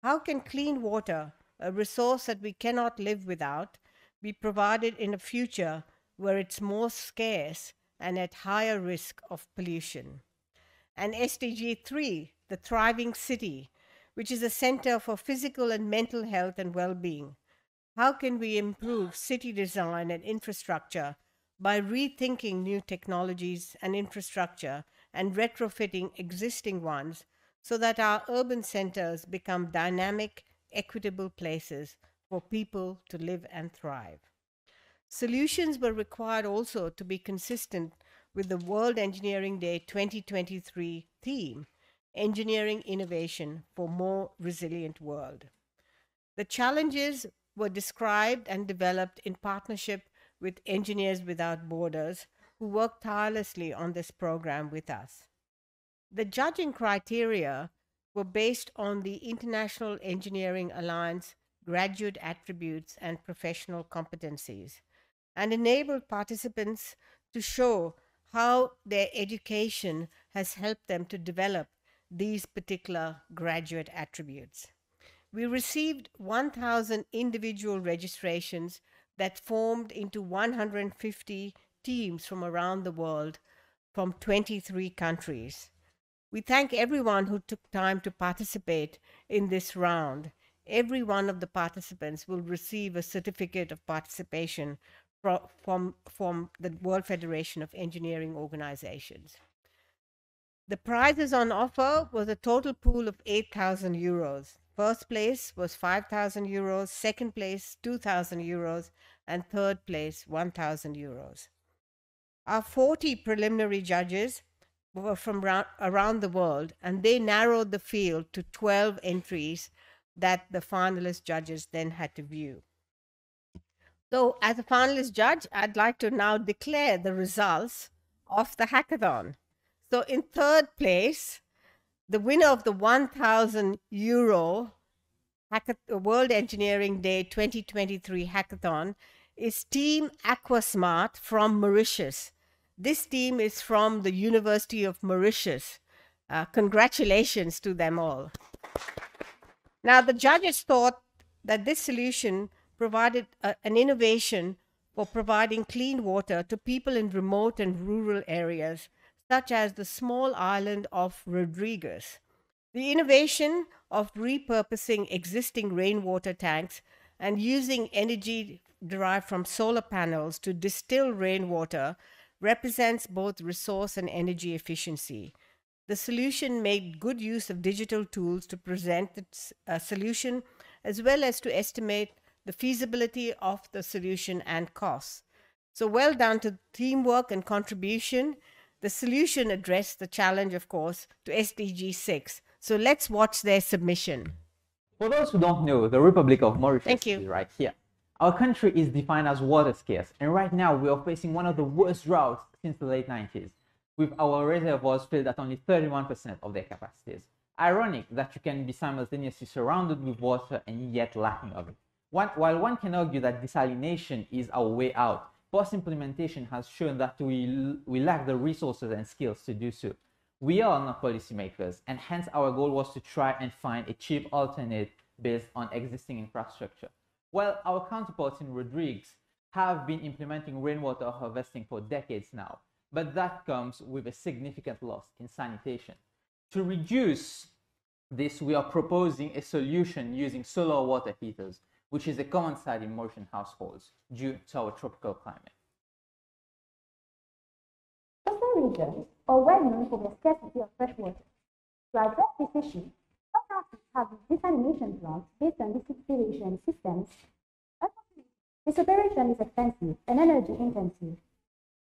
Speaker 6: How can clean water, a resource that we cannot live without, be provided in a future where it's more scarce and at higher risk of pollution? And SDG 3, the thriving city, which is a center for physical and mental health and well-being. how can we improve city design and infrastructure by rethinking new technologies and infrastructure and retrofitting existing ones so that our urban centers become dynamic, equitable places for people to live and thrive. Solutions were required also to be consistent with the World Engineering Day 2023 theme, Engineering Innovation for More Resilient World. The challenges were described and developed in partnership with Engineers Without Borders, who worked tirelessly on this program with us. The judging criteria were based on the International Engineering Alliance graduate attributes and professional competencies, and enabled participants to show how their education has helped them to develop these particular graduate attributes. We received 1,000 individual registrations that formed into 150 teams from around the world from 23 countries. We thank everyone who took time to participate in this round. Every one of the participants will receive a certificate of participation from the World Federation of Engineering Organizations. The prizes on offer was a total pool of 8,000 euros. First place was 5,000 euros, second place 2,000 euros, and third place 1,000 euros. Our 40 preliminary judges were from around the world, and they narrowed the field to 12 entries that the finalist judges then had to view. So as a finalist judge, I'd like to now declare the results of the hackathon. So in third place, the winner of the 1,000 euro World Engineering Day 2023 hackathon is Team Aquasmart from Mauritius. This team is from the University of Mauritius. Congratulations to them all. Now, the judges thought that this solution provided an innovation for providing clean water to people in remote and rural areas, such as the small island of Rodriguez. The innovation of repurposing existing rainwater tanks and using energy derived from solar panels to distill rainwater represents both resource and energy efficiency. The solution made good use of digital tools to present its solution, as well as to estimate the feasibility of the solution and costs. So well done to teamwork and contribution. The solution addressed the challenge, of course, to SDG 6. So let's watch their submission.
Speaker 7: For those who don't know, the Republic of Mauritius is right here. Our country is defined as water scarce, and right now we are facing one of the worst droughts since the late 90s, with our reservoirs filled at only 31% of their capacities. Ironic that you can be simultaneously surrounded with water and yet lacking of it. While one can argue that desalination is our way out, post-implementation has shown that we lack the resources and skills to do so. We are not policymakers, and hence our goal was to try and find a cheap alternate based on existing infrastructure. While our counterparts in Rodrigues have been implementing rainwater harvesting for decades now, but that comes with a significant loss in sanitation. To reduce this, we are proposing a solution using solar water heaters, which is a common sight in Mauritian households due to our tropical climate.
Speaker 8: Coastal regions are well known for their scarcity of fresh water. To address this issue, some countries have desalination plants based on desalination systems. Unfortunately, this operation is expensive and energy intensive.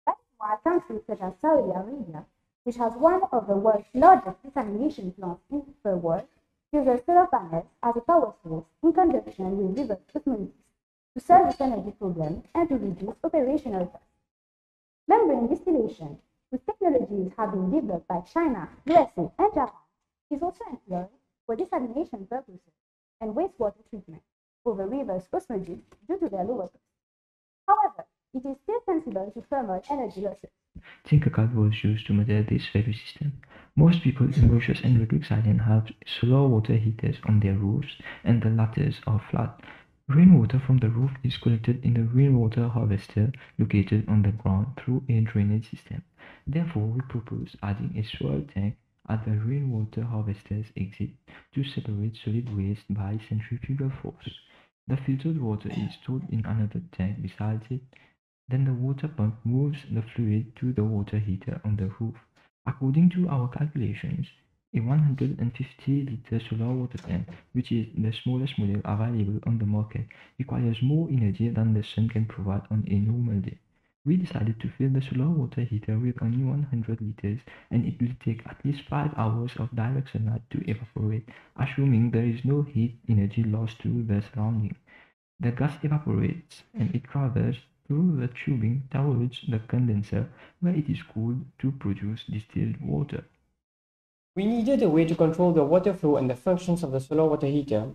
Speaker 8: That is why countries such as Saudi Arabia, which has one of the world's largest desalination plants in the world, uses solar panels as a power source in conjunction with river osmosis to solve this energy problem and to reduce operational costs. Membrane distillation, whose technologies have been developed by China, USA, and Japan, is also employed for desalination purposes and wastewater treatment over rivers osmosis due to their lower cost. However, it is still sensible to thermal energy losses.
Speaker 9: Tinkercad was used to model this value system. Most people in Mauritius and Rodrigues Island have solar water heaters on their roofs, and the latter are flat. Rainwater from the roof is collected in the rainwater harvester located on the ground through a drainage system. Therefore, we propose adding a soil tank at the rainwater harvester's exit to separate solid waste by centrifugal force. The filtered water is stored in another tank beside it. Then the water pump moves the fluid to the water heater on the roof. According to our calculations, a 150-liter solar water tank, which is the smallest model available on the market, requires more energy than the sun can provide on a normal day. We decided to fill the solar water heater with only 100 liters, and it will take at least 5 hours of direct sunlight to evaporate, assuming there is no heat energy lost to the surrounding. The gas evaporates and it travels through the tubing towards the condenser, where it is cooled to produce distilled water.
Speaker 10: We needed a way to control the water flow and the functions of the solar water heater.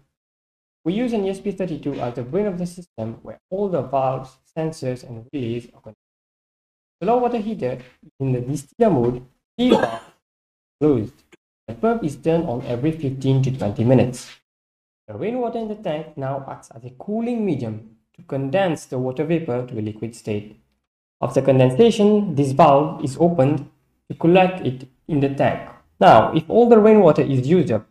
Speaker 10: We use an ESP32 as the brain of the system, where all the valves, sensors, and relays are connected. The solar water heater is in the distiller mode. These valves are closed. The pump is turned on every 15 to 20 minutes. The rainwater in the tank now acts as a cooling medium to condense the water vapor to a liquid state. After condensation, this valve is opened to collect it in the tank. Now, if all the rainwater is used up,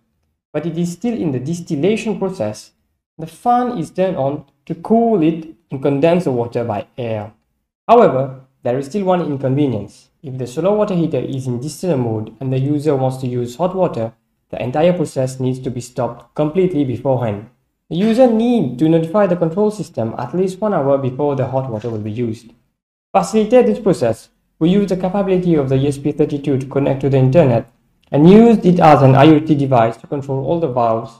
Speaker 10: but it is still in the distillation process, the fan is turned on to cool it and condense the water by air. However, there is still one inconvenience. If the solar water heater is in distiller mode and the user wants to use hot water, the entire process needs to be stopped completely beforehand. The user needs to notify the control system at least 1 hour before the hot water will be used. To facilitate this process, we use the capability of the ESP32 to connect to the internet and used it as an IoT device to control all the valves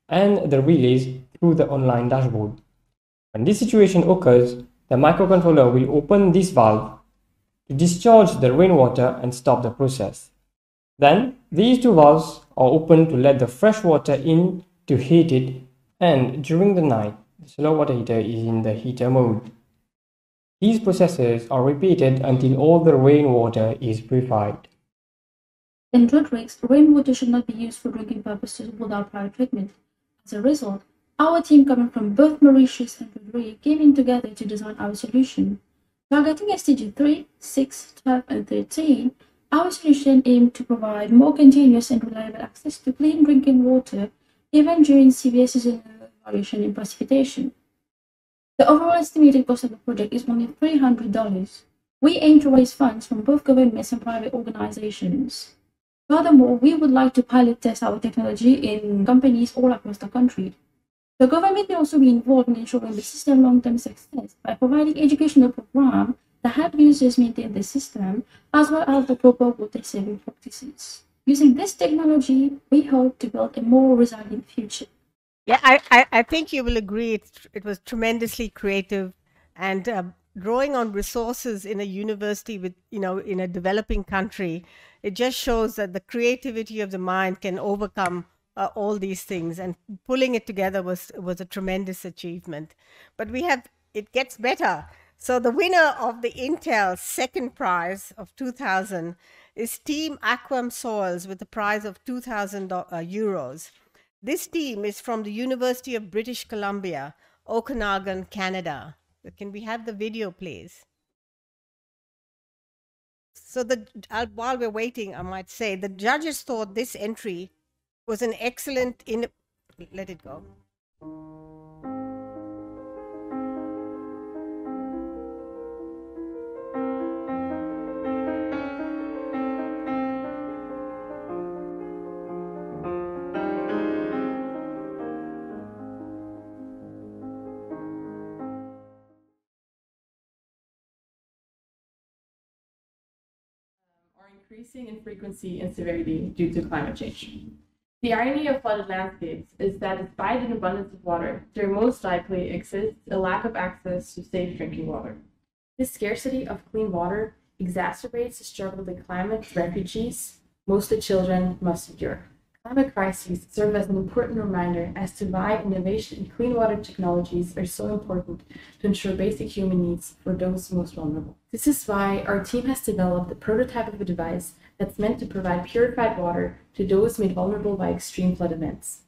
Speaker 10: and the relays through the online dashboard. When this situation occurs, the microcontroller will open this valve to discharge the rainwater and stop the process. Then, these two valves are open to let the fresh water in to heat it, and during the night, the solar water heater is in the heater mode. These processes are repeated until all the rainwater is purified.
Speaker 11: In Rodrigues, rainwater should not be used for drinking purposes without prior treatment. As a result, our team coming from both Mauritius and Rodrigues came in together to design our solution. Targeting SDG 3, 6, 12, and 13, our solution aimed to provide more continuous and reliable access to clean drinking water even during severe seasonal variation in precipitation. The overall estimated cost of the project is only $300. We aim to raise funds from both governments and private organizations. Furthermore, we would like to pilot test our technology in companies all across the country. The government may also be involved in ensuring the system long-term success by providing educational programs that help users maintain the system, as well as the proper water-saving practices. Using this technology, we hope to build a more resilient future.
Speaker 6: Yeah, I think you will agree it was tremendously creative, and drawing on resources in a university with, in a developing country, it just shows that the creativity of the mind can overcome all these things, and pulling it together was a tremendous achievement. But it gets better. So the winner of the Intel second prize of 2000 is Team Aquam Soils with a prize of 2,000 euros. This team is from the University of British Columbia, Okanagan, Canada. Can we have the video, please? So while we're waiting, I might say, the judges thought this entry was an excellent... Let it go.
Speaker 12: Increasing in frequency and severity due to climate change. The irony of flooded landscapes is that despite an abundance of water, there most likely exists a lack of access to safe drinking water. This scarcity of clean water exacerbates the struggle that climate refugees, mostly children, must endure. Climate crises serve as an important reminder as to why innovation in clean water technologies are so important to ensure basic human needs for those most vulnerable. This is why our team has developed a prototype of a device that's meant to provide purified water to those made vulnerable by extreme flood events.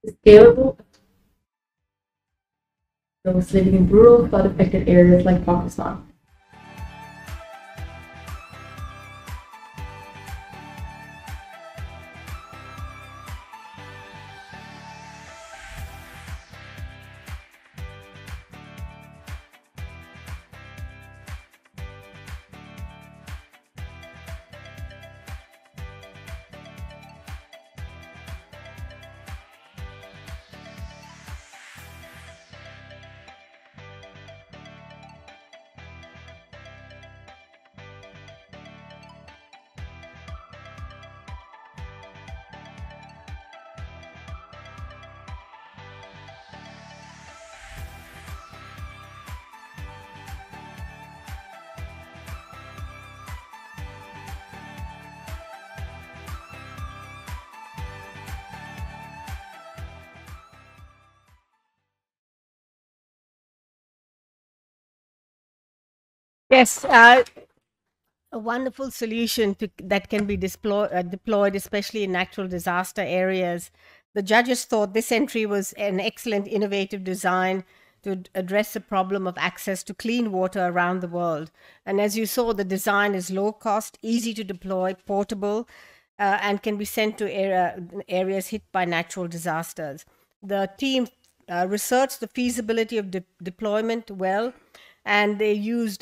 Speaker 12: scalable those living in rural, flood-affected areas like Pakistan.
Speaker 6: Yes, a wonderful solution that can be deployed, especially in natural disaster areas. The judges thought this entry was an excellent innovative design to address the problem of access to clean water around the world. And as you saw, the design is low cost, easy to deploy, portable, and can be sent to areas hit by natural disasters. The team researched the feasibility of deployment well, and they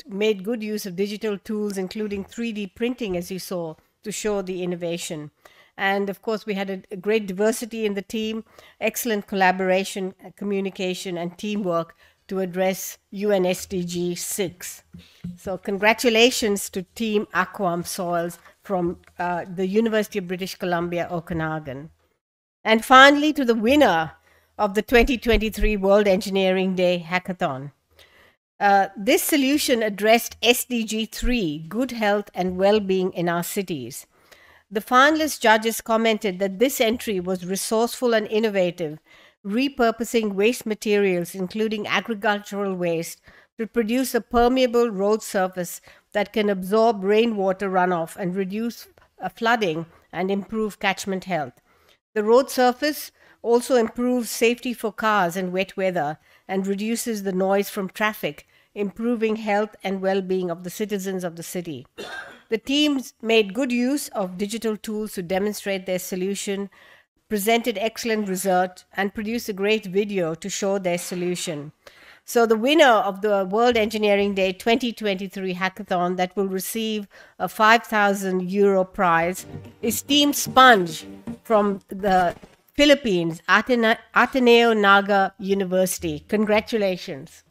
Speaker 6: made good use of digital tools, including 3D printing, as you saw, to show the innovation. And of course, we had a great diversity in the team, excellent collaboration, communication, and teamwork to address UN SDG 6. So congratulations to Team Aquam Soils from the University of British Columbia, Okanagan. And finally, to the winner of the 2023 World Engineering Day Hackathon. This solution addressed SDG 3, good health and well-being in our cities. The finalist judges commented that this entry was resourceful and innovative, repurposing waste materials, including agricultural waste, to produce a permeable road surface that can absorb rainwater runoff and reduce flooding and improve catchment health. The road surface also improves safety for cars in wet weather and reduces the noise from traffic, improving health and well-being of the citizens of the city. The teams made good use of digital tools to demonstrate their solution, presented excellent research, and produced a great video to show their solution. So the winner of the World Engineering Day 2023 Hackathon that will receive a €5,000 prize is Team Sponge from the Philippines, Ateneo Naga University. Congratulations.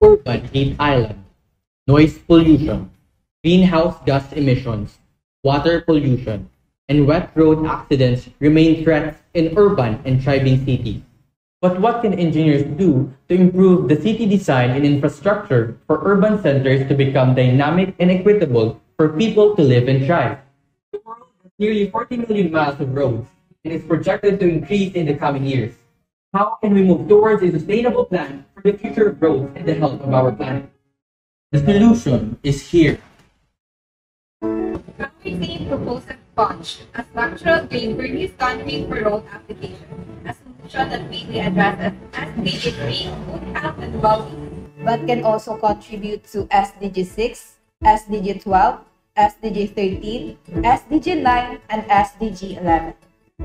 Speaker 13: Urban heat island, noise pollution, greenhouse gas emissions, water pollution, and wet road accidents remain threats in urban and thriving cities. But what can engineers do to improve the city design and infrastructure for urban centers to become dynamic and equitable for people to live and thrive? The world has nearly 40 million miles of roads and is projected to increase in the coming years. How can we move towards a sustainable plan for the future of roads and the health of our planet? The solution is here.
Speaker 14: Team proposed a sponge, a structural green previous country for road application, a solution that mainly addresses SDG 3, good health and well-being, but can also contribute to SDG 6, SDG 12, SDG 13, SDG 9, and SDG 11.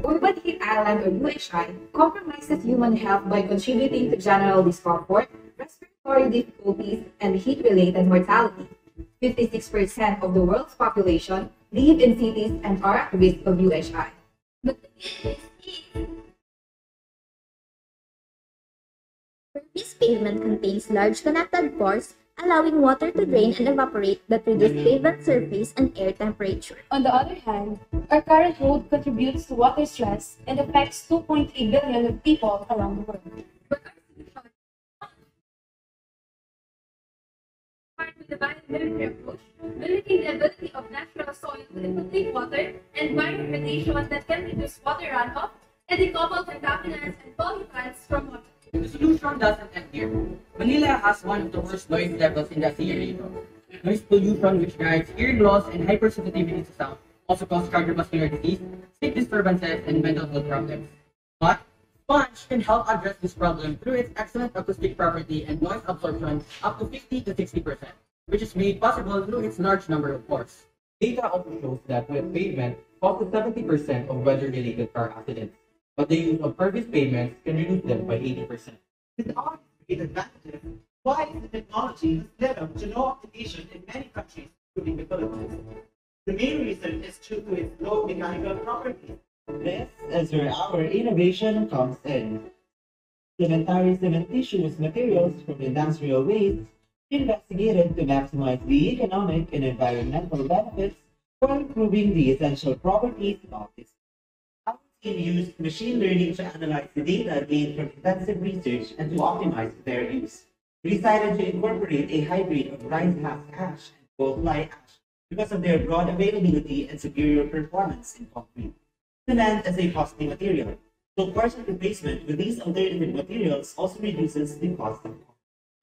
Speaker 14: Urban heat island, or UHI, compromises human health by contributing to general discomfort, respiratory difficulties, and heat-related mortality. 56% of the world's population live in cities and are at risk of UHI. But
Speaker 15: this pavement contains large connected pores, allowing water to drain and evaporate that reduce pavement surface and air temperature.
Speaker 16: On the other hand, our current road contributes to water stress and affects 2.3 billion of people around the world.
Speaker 14: with the biodiversity approach, limiting the ability of natural soil to infiltrate water and bioremediation that can reduce water runoff and decouple contaminants and pollutants from water.
Speaker 13: The solution doesn't end here. Manila has one of the worst noise levels in the city region. Noise pollution, which drives hearing loss and hypersensitivity to sound, also cause cardiovascular disease, sleep disturbances, and mental health problems. But sponge can help address this problem through its excellent acoustic property and noise absorption up to 50 to 60%, which is made possible through its large number of pores. Data also shows that wet pavement causes 70% of weather-related car accidents, but the use of pervious pavements can reduce them by 80%.
Speaker 17: With all these advantages, why is the technology has led up to no application in many countries, including the Philippines? The main reason is due to its low mechanical properties.
Speaker 18: This is where our innovation comes in. Cementary cementitious materials from industrial waste investigated to maximize the economic and environmental benefits while improving the essential properties of this. Our team used machine learning to analyze the data gained from intensive research and to optimize their use. We decided to incorporate a hybrid of rice husk ash and coal fly ash because of their broad availability and superior performance in concrete. Cement is a costly material, so partial replacement with these alternative materials also reduces the cost of concrete.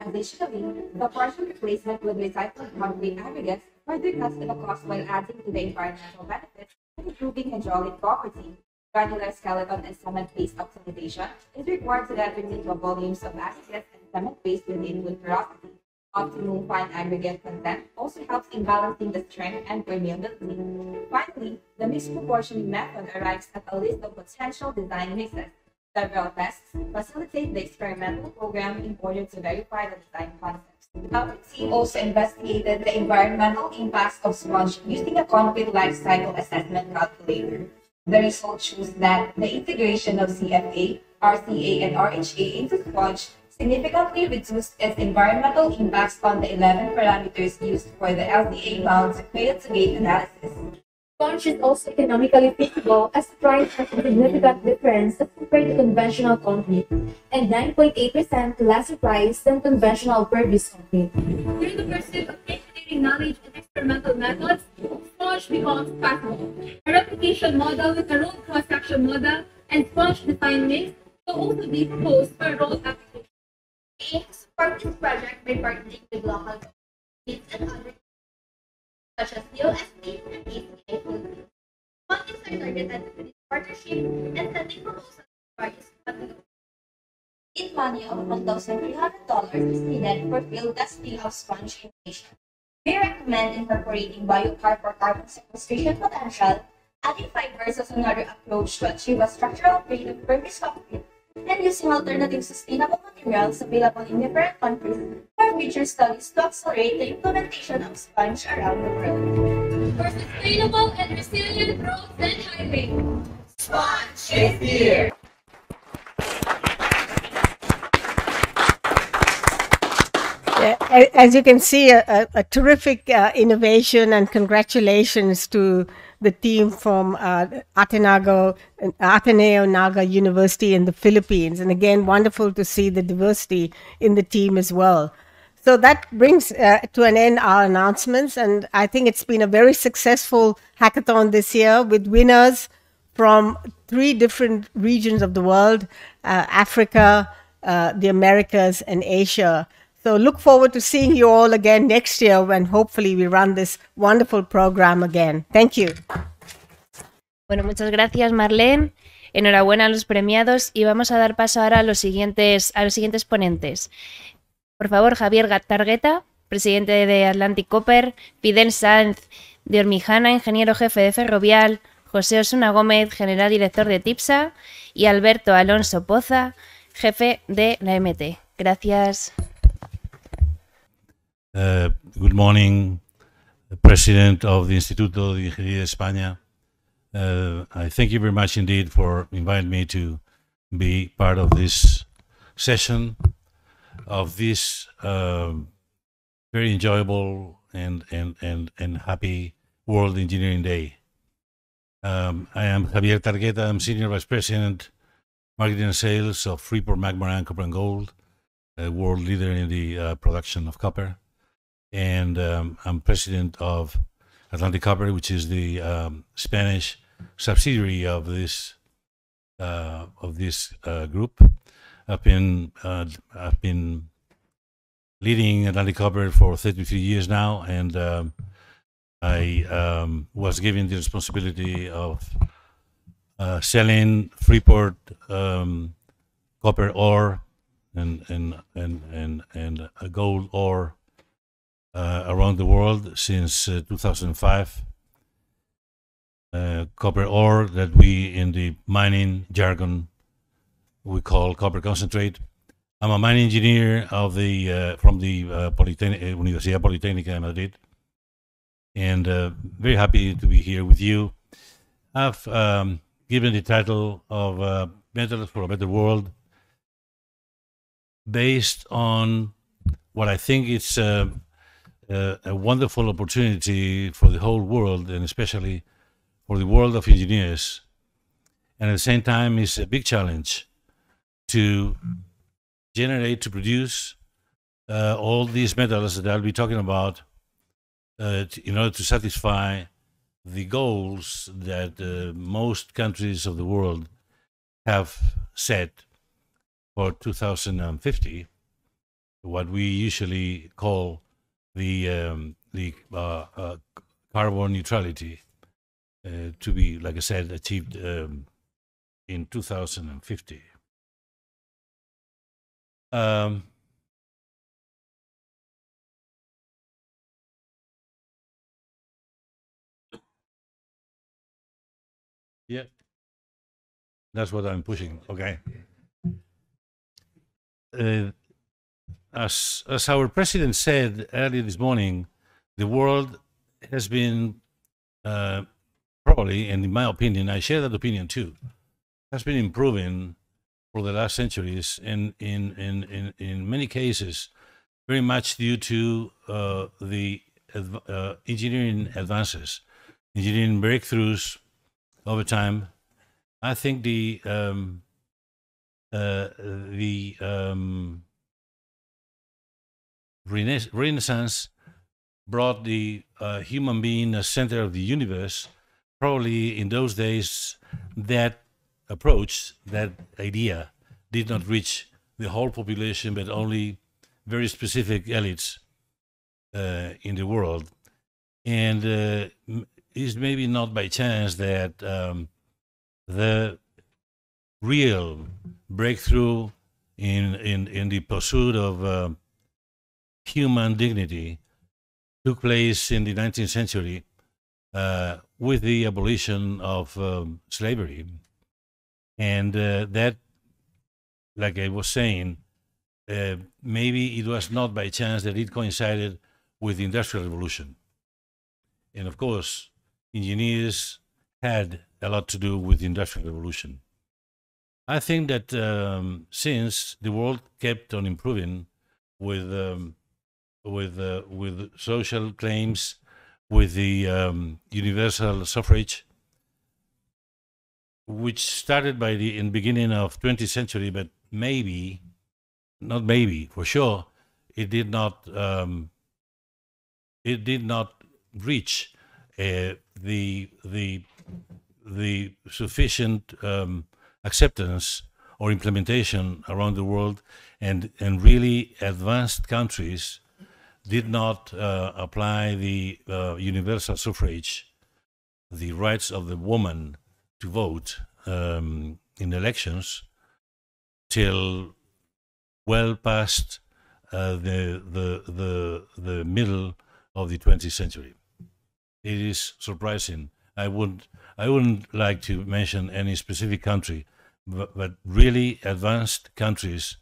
Speaker 14: Additionally, the partial replacement with recycled concrete aggregates further cuts the cost while adding to the environmental benefits and improving hydraulic property. Granular skeleton and cement-based oxidation is required to determine the volumes of aggregates and cement-based with input porosity. Optimum fine aggregate content also helps in balancing the strength and permeability. Finally, the mixed proportioning method arrives at a list of potential design mixes. Several tests facilitate the experimental program in order to verify the design concepts. Our team also investigated the environmental impacts of sponge using a concrete life cycle assessment calculator. The result shows that the integration of CFA, RCA, and RHA into sponge significantly reduced its environmental impacts on the 11 parameters used for the LCA-bound cradle-to-gate analysis.
Speaker 16: Sponge is also economically feasible as the price has a significant difference as compared to conventional concrete, and 9.8% lesser price than conventional pervious concrete. Through the pursuit of engineering knowledge and experimental methods, sponge becomes possible. A replication model with a rolled cross-section model and sponge design mix will also be proposed for rolled application.
Speaker 15: We support this project by partnering with local governments and other such as USD and ACA. Fundings are targeted to this partnership and sending proposals to various countries. In money of $1,300 is needed for field testing of sponge innovation. We recommend incorporating biochar for carbon sequestration potential, adding fibers as another approach to achieve a structural grade of pervious concrete, and using alternative sustainable materials available in different countries for future studies to accelerate the implementation of sponge around the world.
Speaker 16: For sustainable and resilient roads and highways,
Speaker 15: Sponge is here!
Speaker 6: As you can see, a terrific innovation, and congratulations to the team from Ateneo Naga University in the Philippines. And again, wonderful to see the diversity in the team as well. So that brings to an end our announcements. And I think it's been a very successful hackathon this year with winners from 3 different regions of the world, Africa, the Americas, and Asia. So look forward to seeing you all again next year when hopefully we run this wonderful program again. Thank you.
Speaker 1: Bueno, muchas gracias, Marlene. Enhorabuena a los premiados y vamos a dar paso ahora a los siguientes ponentes. Por favor, Javier Targueta, presidente de Atlantic Copper, Fidel Sáenz de Ormijana, ingeniero jefe de Ferrovial, José Osuna Gómez, general director de TIPSA, y Alberto Alonso Poza, jefe de la MT. Gracias.
Speaker 19: Good morning, President of the Instituto de Ingeniería de España. I thank you very much indeed for inviting me to be part of this session of this very enjoyable and happy World Engineering Day. I am Javier Targueta. I'm Senior Vice President, Marketing and Sales of Freeport-McMoRan Copper and Gold, a world leader in the production of copper. And I'm president of Atlantic Copper, which is the Spanish subsidiary of this group. I've been leading Atlantic Copper for 33 years now, and I was given the responsibility of selling Freeport copper ore and gold ore around the world since 2005. Copper ore that we, in the mining jargon, we call copper concentrate. I'm a mining engineer of the from the Universidad Politécnica de Madrid, and very happy to be here with you. I've given the title of Metals for a Better World based on what I think is a wonderful opportunity for the whole world, and especially for the world of engineers. And at the same time, it's a big challenge to generate, to produce all these metals that I'll be talking about in order to satisfy the goals that most countries of the world have set for 2050, what we usually call the carbon neutrality, to be, like I said, achieved in 2050. Yeah, that's what I'm pushing. Okay. As our president said earlier this morning, the world has been probably, and in my opinion, I share that opinion too, has been improving for the last centuries, and in many cases, very much due to the engineering advances, engineering breakthroughs over time. I think the Renaissance brought the human being as center of the universe. Probably in those days, that approach, that idea, did not reach the whole population, but only very specific elites in the world. And it's maybe not by chance that the real breakthrough in the pursuit of human dignity took place in the 19th century with the abolition of slavery. And that, like I was saying, maybe it was not by chance that it coincided with the Industrial Revolution. And of course, engineers had a lot to do with the Industrial Revolution. I think that since the world kept on improving with social claims, with the universal suffrage, which started by in beginning of 20th century, but maybe, not maybe, for sure, it did not reach the sufficient acceptance or implementation around the world, and really advanced countries did not apply the universal suffrage, the rights of the woman to vote in elections, till well past the middle of the 20th century. It is surprising. I wouldn't like to mention any specific country, but really advanced countries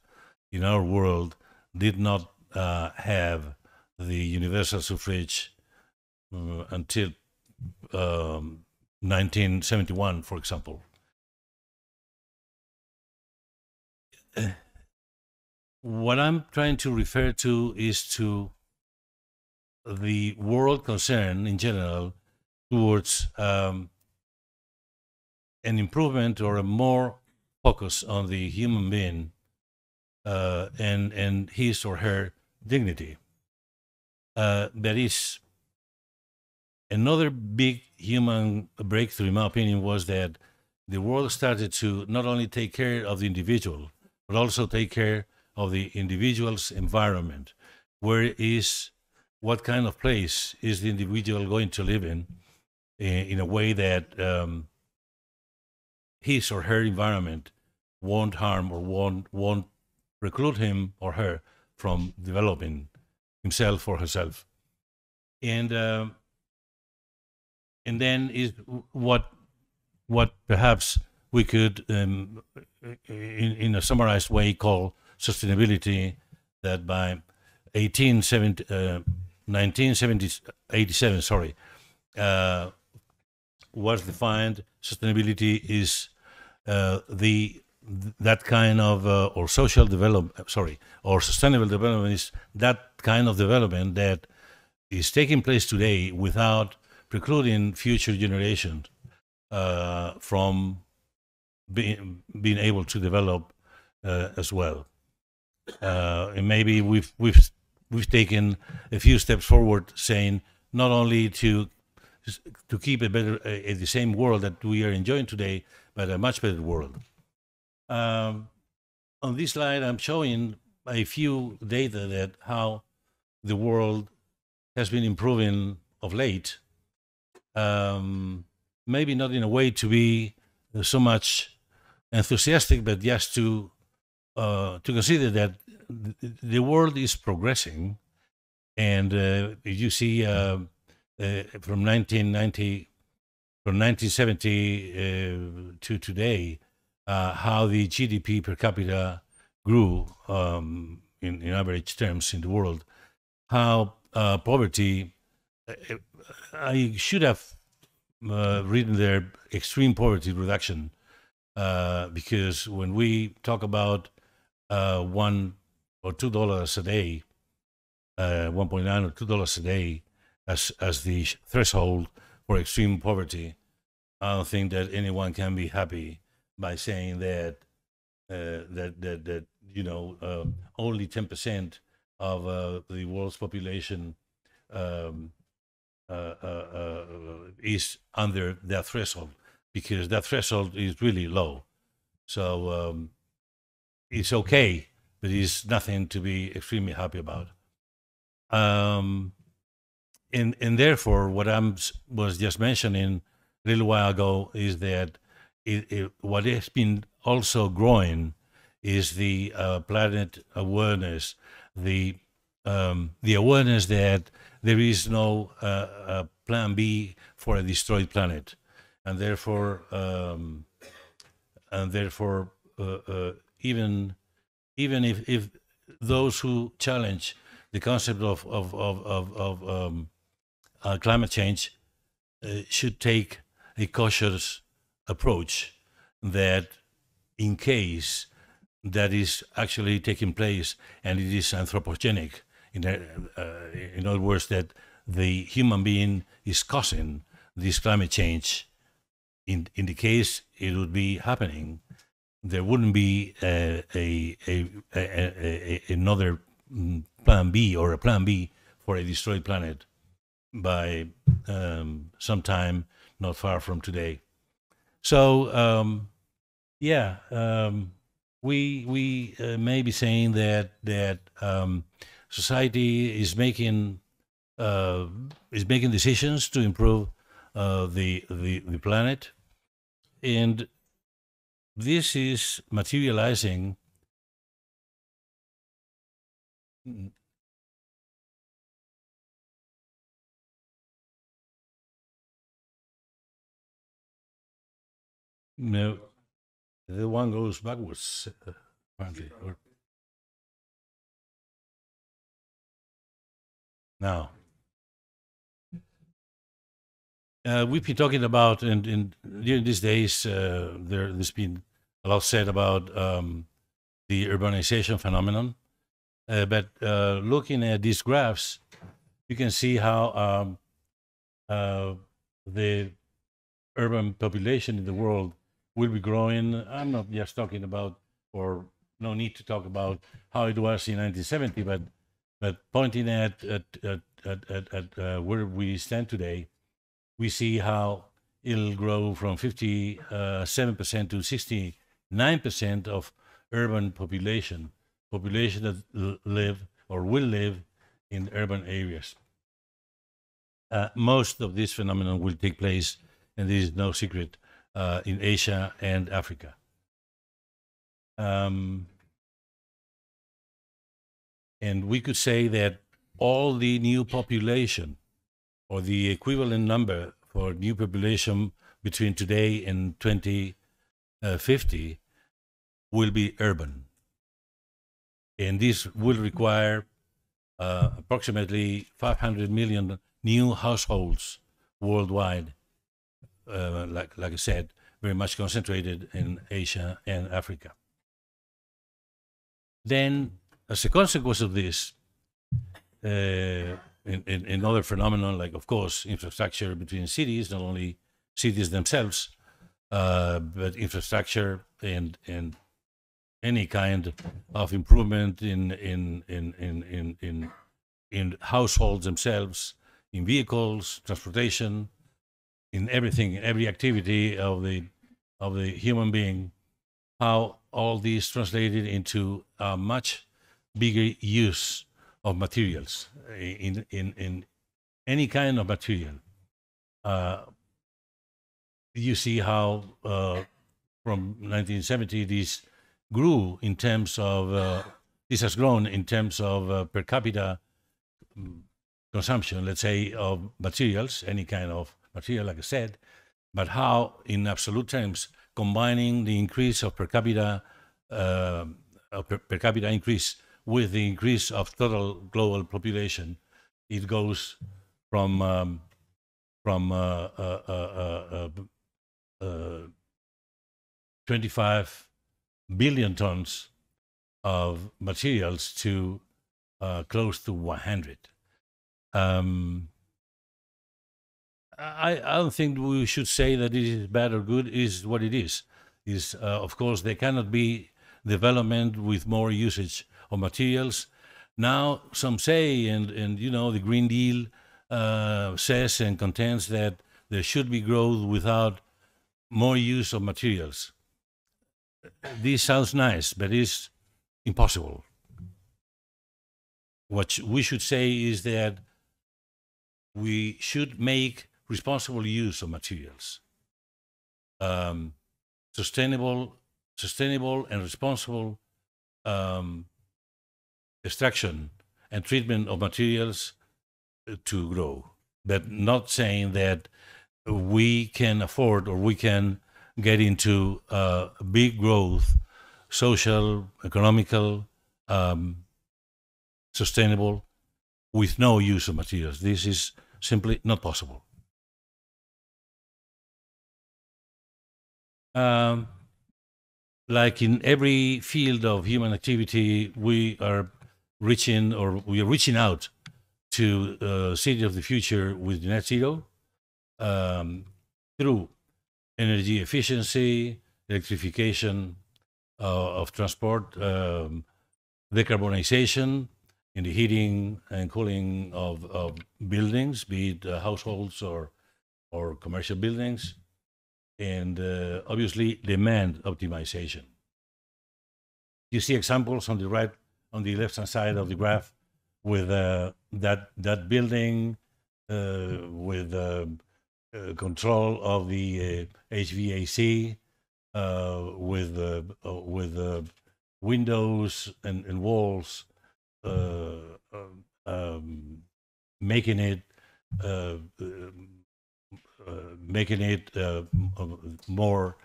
Speaker 19: in our world did not have the universal suffrage until 1971, for example. What I'm trying to refer to is to the world concern in general towards an improvement or a more focus on the human being and his or her dignity. That is another big human breakthrough, in my opinion, was that the world started to not only take care of the individual, but also take care of the individual's environment, where is what kind of place is the individual going to live in a way that his or her environment won't harm or won't preclude him or her from developing himself or herself. And then is what perhaps we could, in a summarized way, call sustainability, that by 1987, sorry, was defined. Sustainability is that kind of or social development, sorry, or sustainable development is that kind of development that is taking place today without precluding future generations from being able to develop as well. And maybe we've taken a few steps forward, saying not only to keep a better, the same world that we are enjoying today, but a much better world. On this slide, I'm showing a few data that how the world has been improving of late. Maybe not in a way to be so much enthusiastic, but just to consider that the world is progressing. And you see from 1970 to today, how the GDP per capita grew in average terms in the world, how poverty, I should have written there extreme poverty reduction, because when we talk about $1 or $2 a day, 1.9 or $2 a day as the threshold for extreme poverty, I don't think that anyone can be happy by saying that that you know only 10% of the world's population is under that threshold, because that threshold is really low. So it's okay, but it's nothing to be extremely happy about. And therefore, what I was just mentioning a little while ago is that what has been also growing is the planet awareness, the awareness that there is no plan B for a destroyed planet, and therefore even if those who challenge the concept of climate change should take a cautious approach, that in case that is actually taking place and it is anthropogenic, in other words, that the human being is causing this climate change, in the case it would be happening, there wouldn't be another plan B or a plan B for a destroyed planet by sometime not far from today. So we may be saying that society is making decisions to improve the planet, and this is materializing no, the one goes backwards, apparently. Now, we've been talking about, and during these days, there's been a lot said about the urbanization phenomenon. But looking at these graphs, you can see how the urban population in the world will be growing. I'm not just talking about, or no need to talk about how it was in 1970, but pointing at where we stand today, we see how it'll grow from 57% to 69% of urban population that live or will live in urban areas. most of this phenomenon will take place, and this is no secret, in Asia and Africa. And we could say that all the new population, or the equivalent number for new population between today and 2050, will be urban. And this will require approximately 500 million new households worldwide, like I said, very much concentrated in Asia and Africa. Then, as a consequence of this, in other phenomena, like, of course, infrastructure between cities, not only cities themselves, but infrastructure and any kind of improvement in households themselves, in vehicles, transportation, in everything, in every activity of the human being, how all these translated into a much bigger use of materials in any kind of material. You see how from 1970 this grew in terms of this has grown in terms of per capita consumption, let's say, of materials, any kind of material, like I said, but how, in absolute terms, combining the increase of per capita increase with the increase of total global population, it goes from 25 billion tons of materials to close to 100. I don't think we should say that it is bad or good. It is what it is. Of course, there cannot be development with more usage of materials. Now, some say, and you know, the Green Deal says and contends that there should be growth without more use of materials. This sounds nice, but it's impossible. What we should say is that we should make responsible use of materials. Sustainable and responsible extraction and treatment of materials to grow, but not saying that we can afford or we can get into big growth, social, economical, sustainable, with no use of materials. This is simply not possible. Like in every field of human activity, we are reaching out to city of the future with net zero through energy efficiency, electrification of transport, decarbonization in the heating and cooling of buildings, be it households or commercial buildings, and obviously demand optimization. You see examples on the left-hand side of the graph with that building with control of the HVAC, with windows and walls, making it more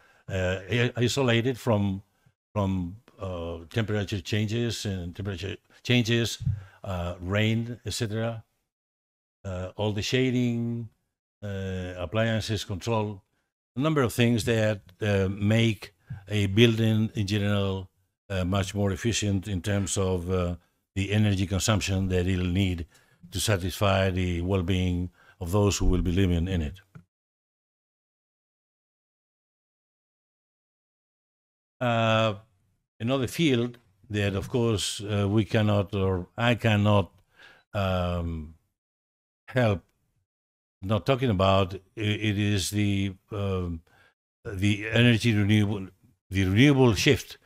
Speaker 19: isolated from temperature changes rain, etc. All the shading, appliances control, a number of things that make a building in general much more efficient in terms of the energy consumption that it'll need to satisfy the well-being of those who will be living in it. Another field that, of course, we cannot, or I cannot help not talking about, it is the energy renewable shift,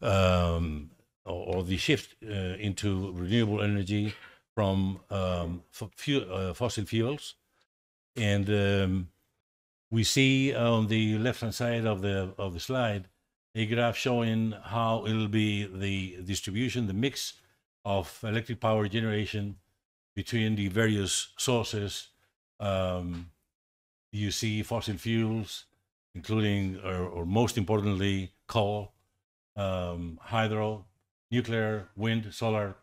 Speaker 19: or the shift into renewable energy from fossil fuels, And we see on the left-hand side of the slide a graph showing how it'll be the distribution, the mix of electric power generation between the various sources. You see fossil fuels, including, or most importantly, coal, hydro, nuclear, wind, solar,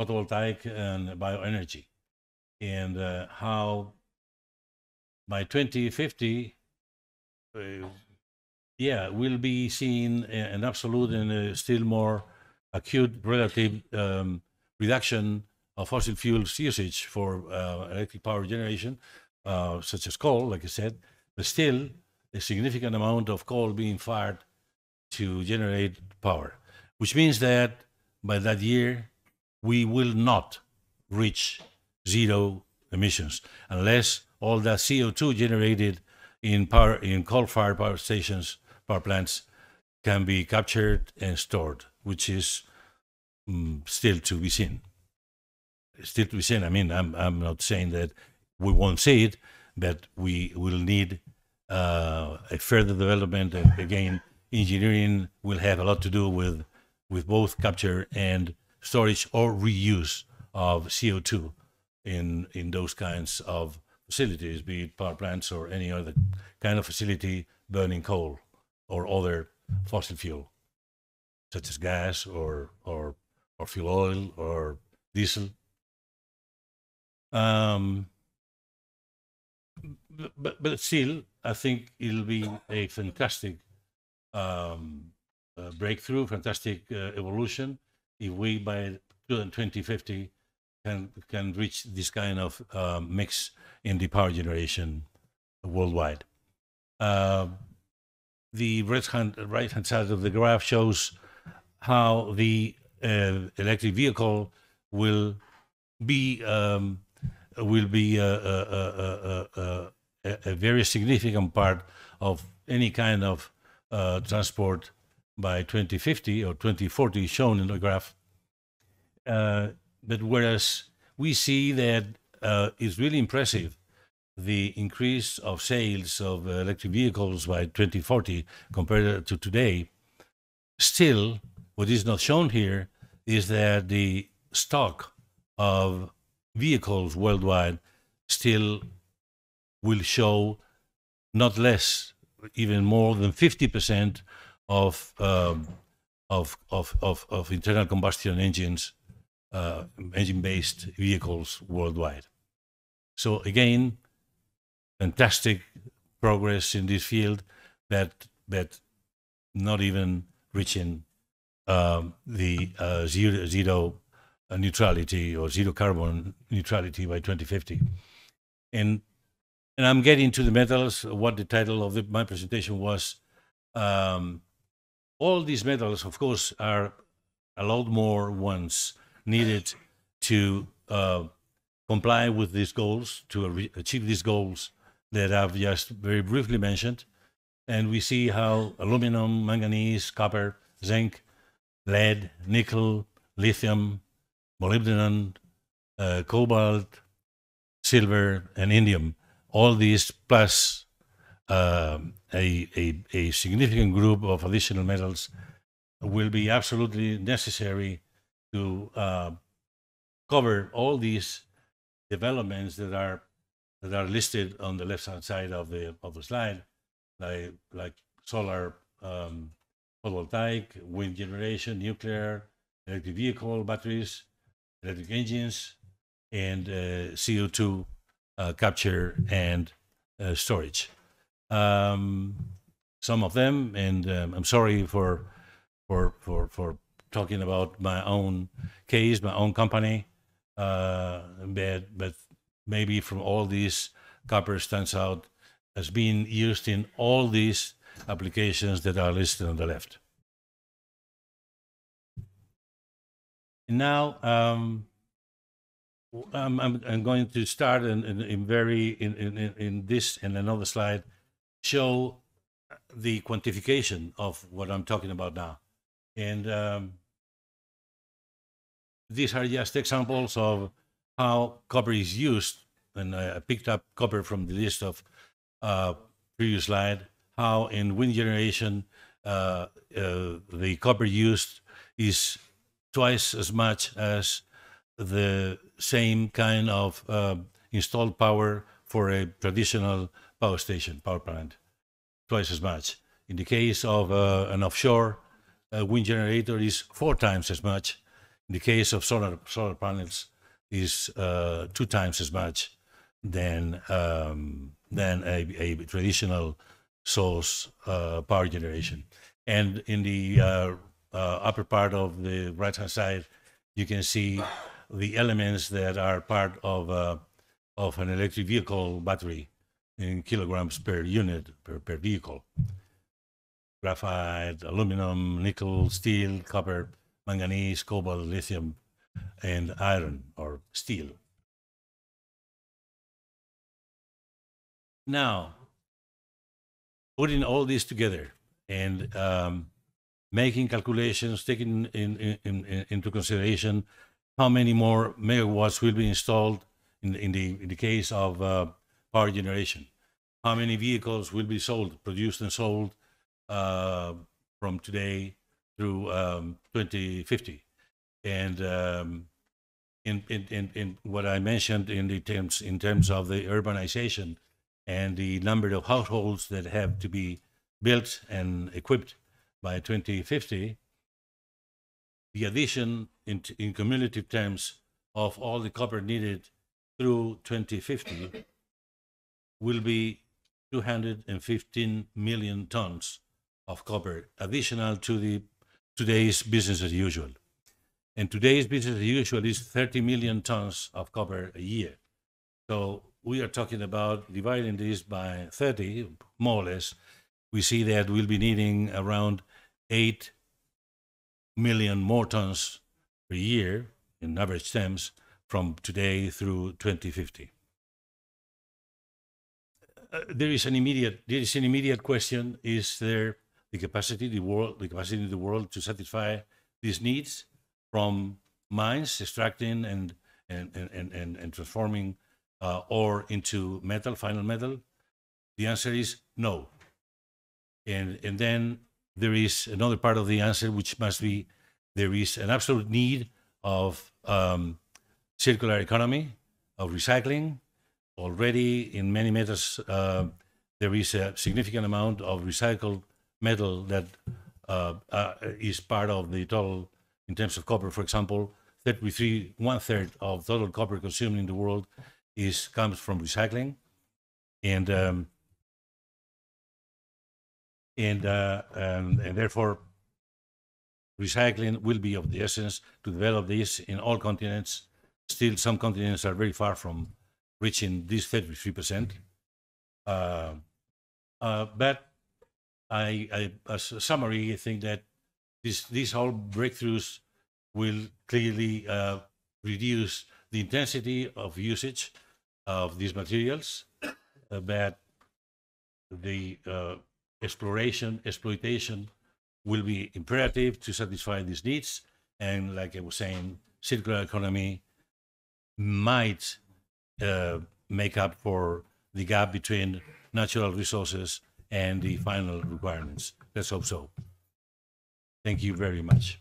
Speaker 19: photovoltaic, and bioenergy. And how by 2050, we'll be seeing an absolute and a still more acute relative reduction of fossil fuels usage for electric power generation, such as coal, like I said, but still a significant amount of coal being fired to generate power, which means that by that year, we will not reach zero emissions unless all that CO2 generated in coal-fired power stations, power plants, can be captured and stored, which is still to be seen. Still to be seen. I mean, I'm not saying that we won't see it, but we will need a further development. And again, engineering will have a lot to do with both capture and storage or reuse of CO2 in those kinds of facilities, be it power plants or any other kind of facility burning coal or other fossil fuel, such as gas or fuel oil or diesel. But still, I think it'll be a fantastic breakthrough, fantastic evolution if we by 2050 can reach this kind of mix in the power generation worldwide. The right-hand side of the graph shows how the electric vehicle will be a very significant part of any kind of transport by 2050 or 2040, shown in the graph. But whereas we see that it's really impressive, the increase of sales of electric vehicles by 2040 compared to today, still, what is not shown here is that the stock of vehicles worldwide still will show not less, even more than 50% of internal combustion engines, engine-based vehicles worldwide. So again, fantastic progress in this field, but not even reaching the zero neutrality or zero carbon neutrality by 2050. And I'm getting to the metals. What the title of my presentation was. All these metals, of course, are a lot more ones needed to comply with these goals, to achieve these goals that I've just very briefly mentioned. And we see how aluminum, manganese, copper, zinc, lead, nickel, lithium, molybdenum, cobalt, silver, and indium, all these plus a significant group of additional metals will be absolutely necessary to cover all these developments that are listed on the left-hand side of the slide, like solar, photovoltaic, wind generation, nuclear, electric vehicle batteries, electric engines, and CO2 capture and storage. Some of them, and I'm sorry for talking about my own case, my own company, but maybe from all these, copper stands out as being used in all these applications that are listed on the left. And now I'm going to start in this and another slide, show the quantification of what I'm talking about now. And these are just examples of how copper is used and I picked up copper from the list of previous slide, how in wind generation the copper used is twice as much as the same kind of installed power for a traditional power station, power plant, twice as much. In the case of an offshore wind generator is 4 times as much. In the case of solar panels is 2 times as much than a traditional source power generation. And in the upper part of the right-hand side, you can see the elements that are part of an electric vehicle battery in kilograms per unit, per vehicle. Graphite, aluminum, nickel, steel, copper, manganese, cobalt, lithium, and iron or steel. Now, putting all this together and making calculations, taking into consideration how many more megawatts will be installed in the case of power generation, how many vehicles will be sold, produced and sold from today through 2050, and in what I mentioned in terms of the urbanization and the number of households that have to be built and equipped by 2050, the addition in cumulative terms of all the copper needed through 2050 will be 215 million tons of copper, additional to today's business as usual. And today's business as usual is 30 million tons of copper a year. So we are talking about dividing this by 30, more or less. We see that we'll be needing around 8 million more tons per year in average terms from today through 2050. There is an immediate question: is there the capacity in the world to satisfy these needs from mines extracting and transforming ore into metal, final metal? The answer is no. And then there is another part of the answer, which must be there is an absolute need of circular economy, of recycling. Already in many metals, there is a significant amount of recycled metal that is part of the total. In terms of copper, for example, 1/3 of total copper consumed in the world comes from recycling, and therefore recycling will be of the essence to develop this in all continents. Still, some continents are very far from reaching this 33%. But as a summary, I think that these whole breakthroughs will clearly reduce the intensity of usage of these materials, but the exploitation will be imperative to satisfy these needs. And like I was saying, circular economy might make up for the gap between natural resources and the final requirements. Let's hope so. Thank you very much.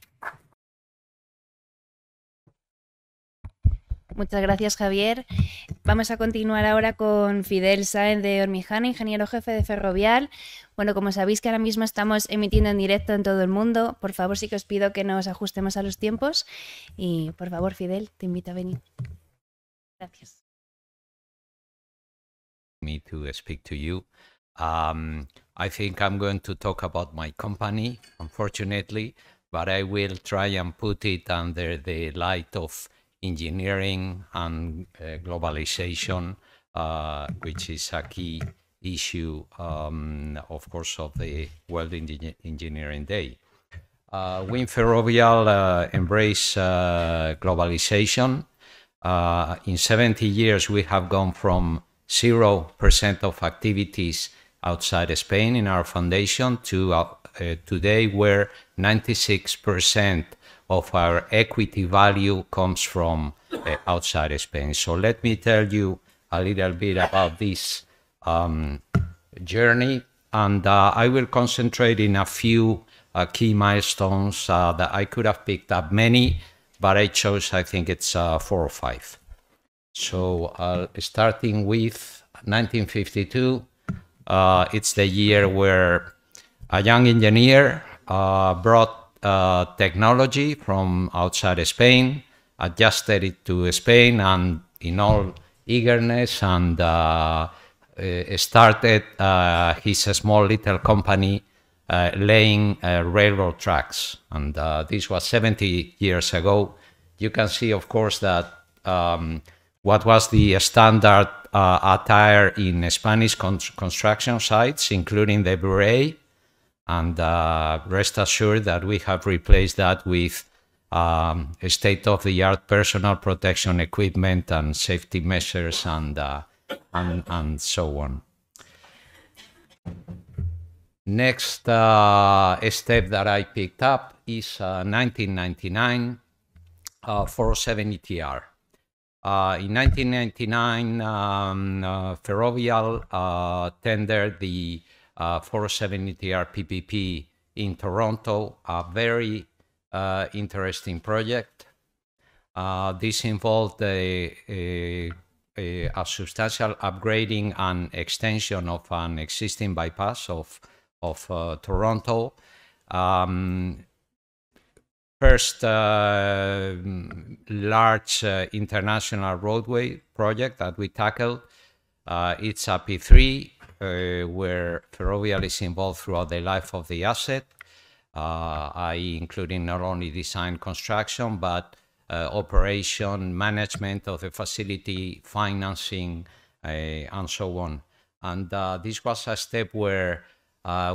Speaker 1: Muchas gracias, Javier. Vamos a continuar ahora con Fidel Sáenz de Hormijana, ingeniero jefe de Ferrovial. Bueno, como sabéis que ahora mismo estamos emitiendo en directo en todo el mundo, por favor sí que os pido que nos ajustemos a los tiempos. Y por favor, Fidel, te invito a venir. Gracias.
Speaker 20: Me to speak to you. I think I'm going to talk about my company, unfortunately, but I will try and put it under the light of engineering and globalization, which is a key issue, of course, of the World Engineering Day. We in Ferrovial embrace globalization. In 70 years, we have gone from 0% of activities outside Spain in our foundation to today, where 96% of our equity value comes from outside Spain. So let me tell you a little bit about this journey. And I will concentrate in a few key milestones that I could have picked up many, but I chose, I think it's 4 or 5. So starting with 1952, it's the year where a young engineer brought technology from outside Spain, adjusted it to Spain, and in all eagerness, and started his small little company laying railroad tracks. And this was 70 years ago. You can see, of course, that what was the standard attire in Spanish construction sites, including the beret, and rest assured that we have replaced that with state-of-the-art personal protection equipment and safety measures and so on. Next step that I picked up is 1999 407 ETR. In 1999, Ferrovial tendered the 407 ETR PPP in Toronto, a very interesting project. This involved a substantial upgrading and extension of an existing bypass of Toronto. First large international roadway project that we tackled. It's a P3 where Ferrovial is involved throughout the life of the asset, including not only design, construction, but operation, management of the facility, financing, and so on. And this was a step where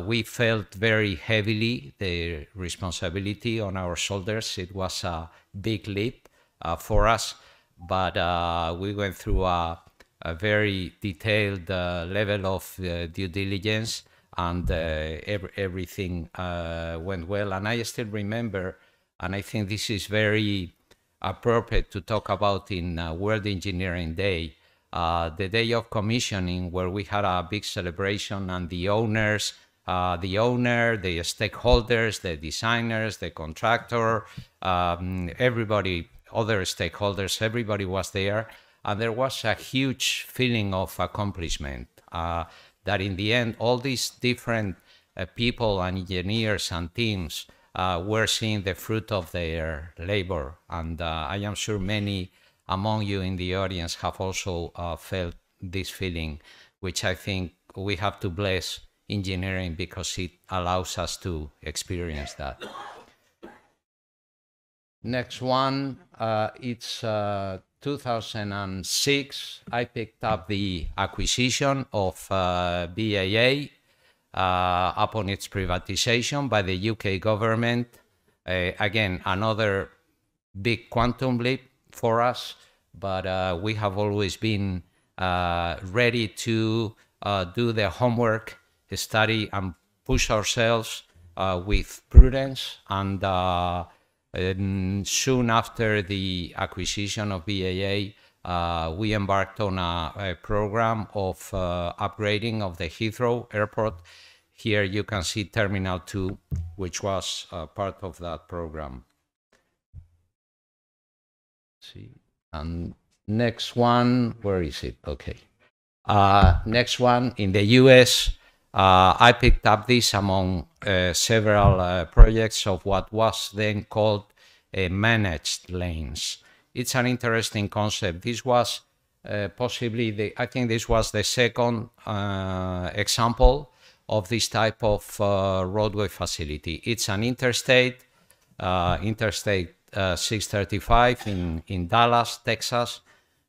Speaker 20: we felt very heavily the responsibility on our shoulders. It was a big leap for us, but we went through a very detailed level of due diligence, and everything went well. And I still remember, and I think this is very appropriate to talk about in World Engineering Day, the day of commissioning, where we had a big celebration, and the owners, the stakeholders, the designers, the contractor, everybody, other stakeholders, everybody was there. And there was a huge feeling of accomplishment, that in the end, all these different people and engineers and teams were seeing the fruit of their labor. And I am sure many among you in the audience have also felt this feeling, which I think we have to bless engineering because it allows us to experience that. Next one, it's 2006. I picked up the acquisition of BAA upon its privatization by the UK government. Again, another big quantum leap for us, but we have always been ready to do the homework, study, and push ourselves with prudence. And soon after the acquisition of BAA, we embarked on a program of upgrading of the Heathrow Airport. Here you can see Terminal 2, which was part of that program. See, and next one, where is it? Okay. Next one, in the US, I picked up this among several projects of what was then called managed lanes. It's an interesting concept. This was possibly, I think this was the second example of this type of roadway facility. It's an interstate, Interstate 635 in Dallas, Texas.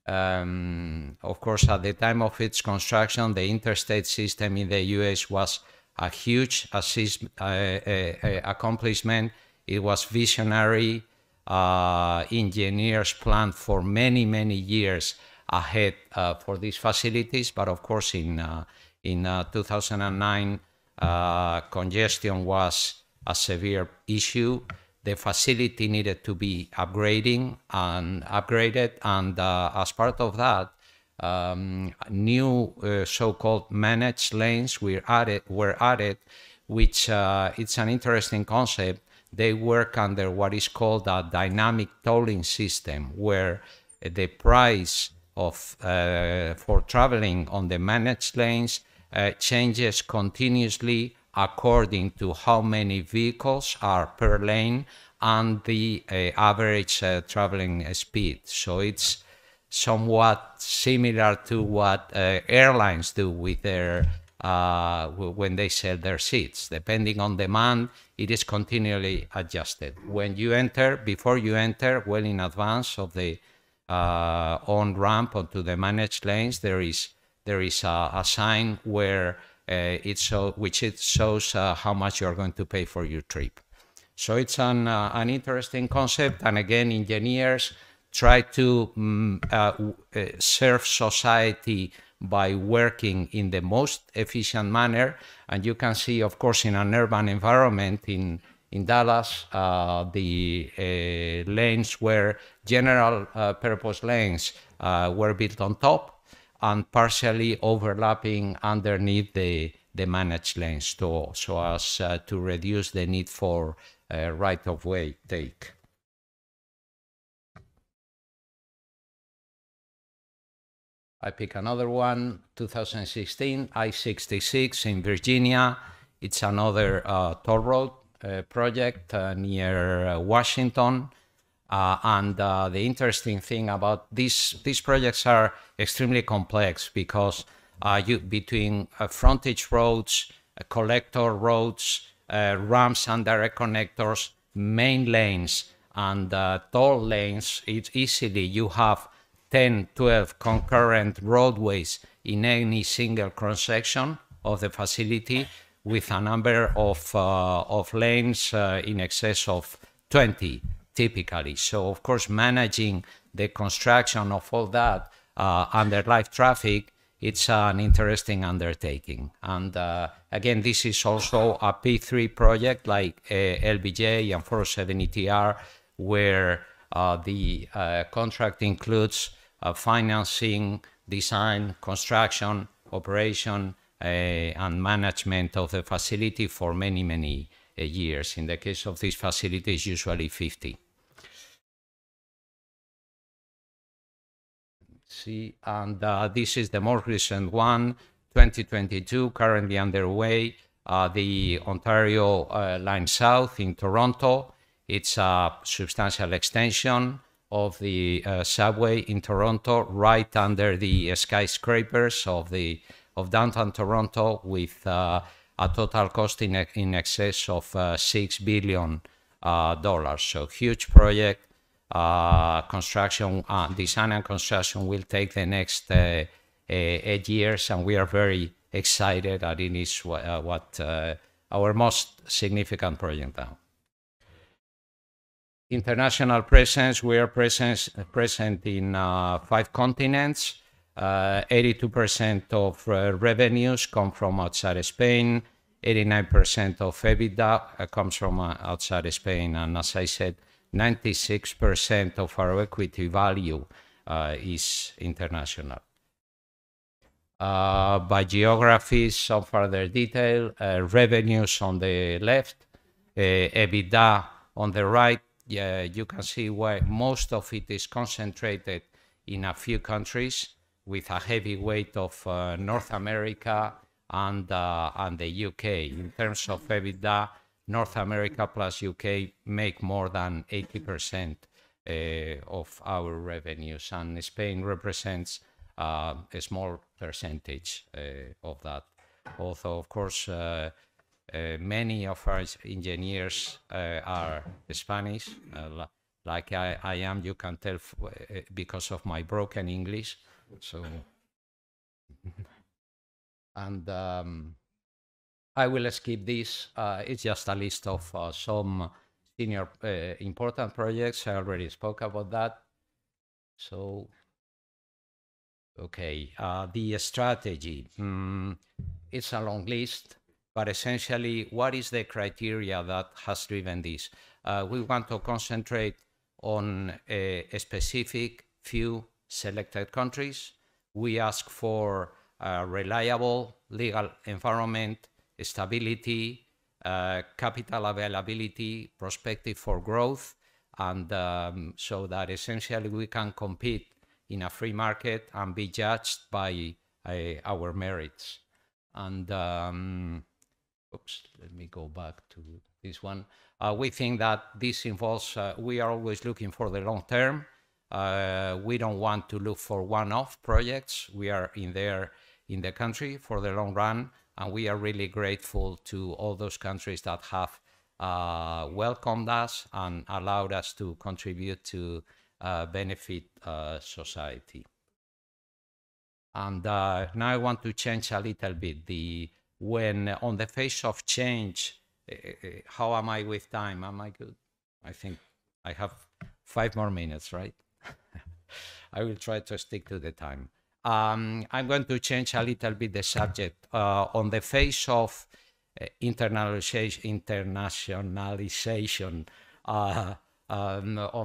Speaker 20: Of course, at the time of its construction, the interstate system in the US was a huge accomplishment. It was visionary. Engineers planned for many, many years ahead for these facilities. But of course, in 2009, congestion was a severe issue. The facility needed to be upgraded, and as part of that, new so-called managed lanes were added, which it's an interesting concept. They work under what is called a dynamic tolling system, where the price of for traveling on the managed lanes changes continuously according to how many vehicles are per lane and the average traveling speed. So it's somewhat similar to what airlines do with their when they sell their seats. Depending on demand, it is continually adjusted. When you enter, before you enter, well in advance of the on-ramp onto the managed lanes, there is a sign where it shows how much you're going to pay for your trip. So it's an interesting concept, and again, engineers try to serve society by working in the most efficient manner. And you can see, of course, in an urban environment in Dallas, the lanes were general purpose lanes were built on top and partially overlapping underneath the managed lanes so as to reduce the need for right-of-way take. I pick another one, 2016, I-66 in Virginia. It's another toll road project near Washington. And the interesting thing about these projects are extremely complex because between frontage roads, collector roads, ramps and direct connectors, main lanes, and toll lanes, it's easily you have 10, 12 concurrent roadways in any single cross-section of the facility with a number of lanes in excess of 20 typically. So of course managing the construction of all that under live traffic, it's an interesting undertaking. And again, this is also a P3 project like LBJ and 407 ETR, where the contract includes financing, design, construction, operation, and management of the facility for many, many years. In the case of this facility, it's usually 50. See, and this is the more recent one, 2022, currently underway, the Ontario Line South in Toronto. It's a substantial extension of the subway in Toronto, right under the skyscrapers of downtown Toronto, with a total cost in excess of $6 billion. So huge project. Construction, design and construction will take the next 8 years, and we are very excited that it is what our most significant project now. International presence, we are present in 5 continents. 82% of revenues come from outside Spain. 89% of EBITDA comes from outside Spain. And as I said, 96% of our equity value is international. By geographies, some further detail, revenues on the left, EBITDA on the right. You can see why most of it is concentrated in a few countries, with a heavy weight of North America and the UK. In terms of EBITDA, North America plus UK make more than 80% of our revenues, and Spain represents a small percentage of that. Although, of course, many of our engineers are Spanish, like I am, you can tell because of my broken English. So, and I will skip this. It's just a list of some senior important projects. I already spoke about that. So, okay, the strategy. It's a long list, but essentially, what is the criteria that has driven this? We want to concentrate on a specific few selected countries. We ask for a reliable legal environment, stability, capital availability, perspective for growth, and so that essentially we can compete in a free market and be judged by our merits. And oops, let me go back to this one. We think that this involves, we are always looking for the long term. We don't want to look for one-off projects. We are in the country for the long run, and we are really grateful to all those countries that have welcomed us and allowed us to contribute to benefit society. And now I want to change a little bit. When on the face of change, how am I with time? Am I good? I think I have 5 more minutes, right? I will try to stick to the time. I'm going to change a little bit the subject. On the face of internationalization, on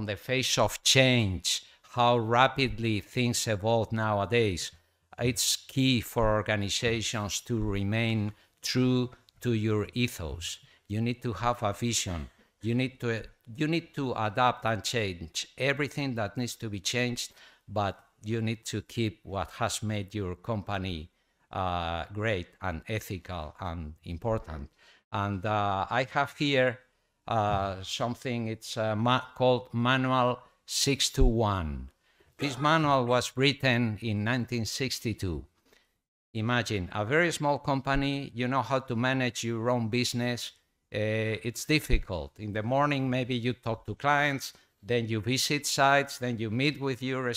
Speaker 20: the face of change, how rapidly things evolve nowadays, it's key for organizations to remain true to your ethos. You need to have a vision. You need to adapt and change everything that needs to be changed, but you need to keep what has made your company great and ethical and important. And I have here something, it's called Manual 621. This manual was written in 1962. Imagine a very small company, you know how to manage your own business. It's difficult. In the morning, maybe you talk to clients, then you visit sites, then you meet with your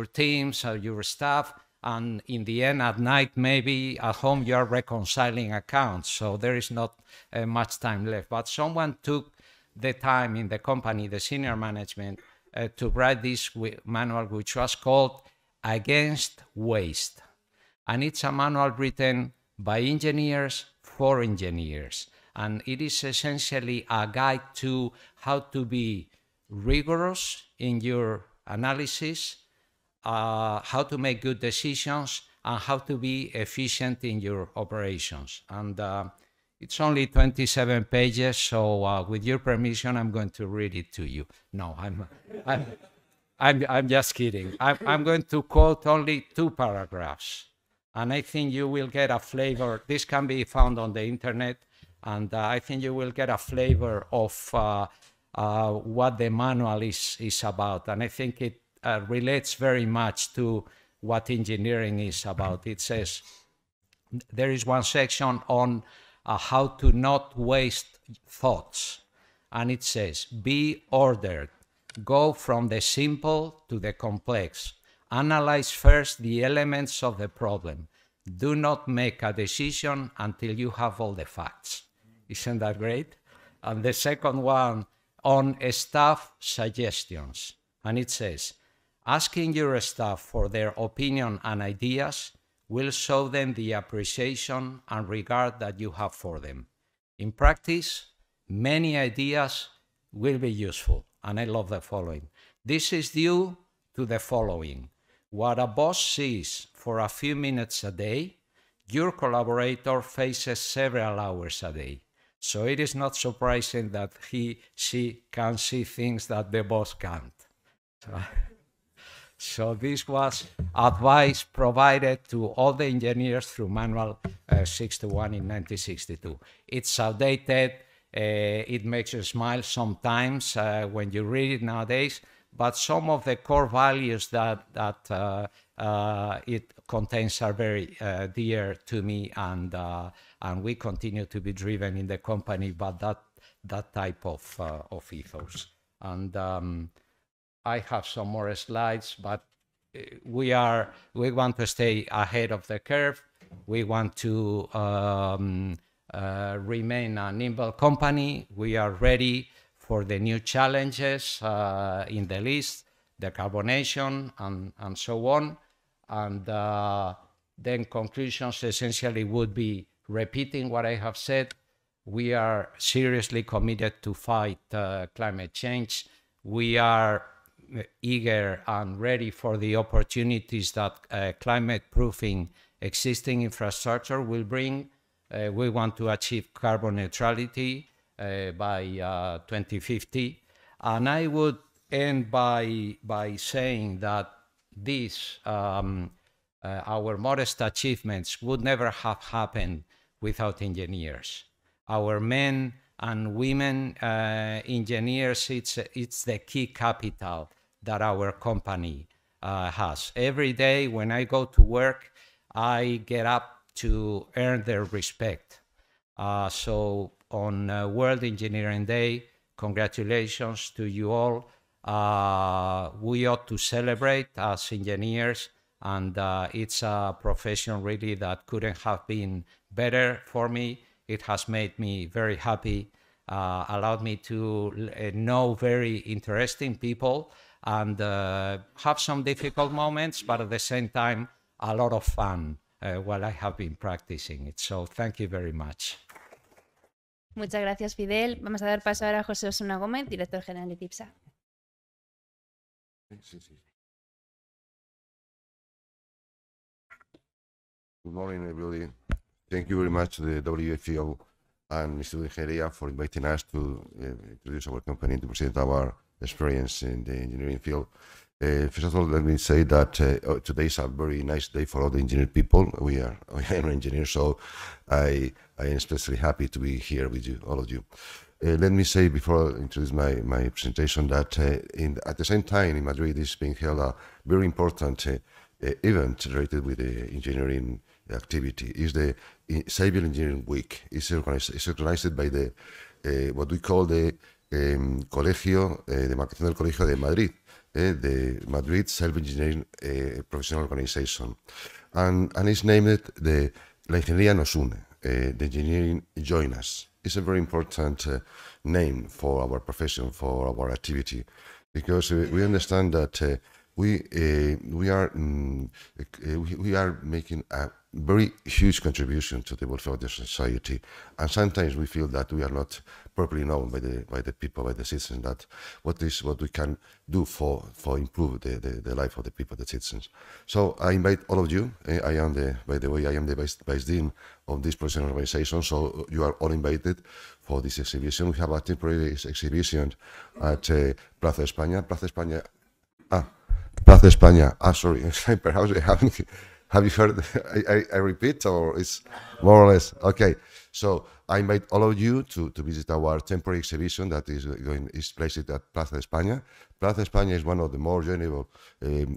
Speaker 20: teams or your staff, and in the end, at night, maybe at home, you are reconciling accounts. So there is not much time left. But someone took the time in the company, the senior management, to write this manual, which was called Against Waste. And it's a manual written by engineers for engineers. And it is essentially a guide to how to be rigorous in your analysis, how to make good decisions, and how to be efficient in your operations. And it's only 27 pages, so with your permission, I'm going to read it to you. No, I'm just kidding. I'm going to quote only 2 paragraphs, and I think you will get a flavor. This can be found on the internet, and I think you will get a flavor of what the manual is about. And I think it relates very much to what engineering is about. It says, there is one section on how to not waste thoughts. And it says, be ordered, go from the simple to the complex. Analyze first the elements of the problem. Do not make a decision until you have all the facts. Isn't that great? And the second one on staff suggestions. And it says, asking your staff for their opinion and ideas will show them the appreciation and regard that you have for them. In practice, many ideas will be useful. And I love the following. This is due to the following. What a boss sees for a few minutes a day, your collaborator faces several hours a day. So it is not surprising that she can see things that the boss can't. So this was advice provided to all the engineers through Manual 621 in 1962. It's outdated. It makes you smile sometimes when you read it nowadays, but some of the core values that it contains are very dear to me, and we continue to be driven in the company by that type of ethos. And I have some more slides, but we want to stay ahead of the curve. We want to remain a nimble company. We are ready for the new challenges in the list, decarbonation, and so on. And then conclusions essentially would be repeating what I have said. We are seriously committed to fight climate change. We are eager and ready for the opportunities that climate proofing existing infrastructure will bring. We want to achieve carbon neutrality by 2050. And I would end by saying that these, our modest achievements would never have happened without engineers. Our men and women engineers, it's the key capital that our company has. Every day when I go to work, I get up to earn their respect. So on World Engineering Day, congratulations to you all. We ought to celebrate as engineers, and it's a profession really that couldn't have been better for me. It has made me very happy, allowed me to know very interesting people and have some difficult moments, but at the same time, a lot of fun while I have been practicing it. So thank you very much.
Speaker 1: Muchas gracias, Fidel. Vamos a dar paso ahora a José Osuna Gómez, director general de TIPSA.
Speaker 21: Good morning, everybody. Thank you very much to the WFO and Mr. Ingeniería for inviting us to introduce our company, to present our experience in the engineering field. First of all, let me say that today is a very nice day for all the engineering people. We are engineers, so I am especially happy to be here with you, all of you. Let me say before I introduce my presentation that at the same time in Madrid is being held a very important event related with the engineering activity. Is the Civil Engineering Week. It's organized by the what we call the Colegio de Marcación del Colegio de Madrid, the Madrid Civil Engineering Professional Organization, and it's named the La Ingeniería nos une, the engineering join us. It's a very important name for our profession, for our activity, because we understand that we are making a very huge contribution to the welfare of the society, and sometimes we feel that we are not properly known by the people, by the citizens, that what we can do for improve the life of the people, the citizens. So I invite all of you. By the way, I am the vice dean of this professional organization, so you are all invited for this exhibition. We have a temporary exhibition at Plaza España. Plaza España. Sorry, perhaps we haven't. Have you heard? I repeat, or it's more or less okay. So I invite all of you to visit our temporary exhibition that is placed at Plaza España. Plaza España is one of the more general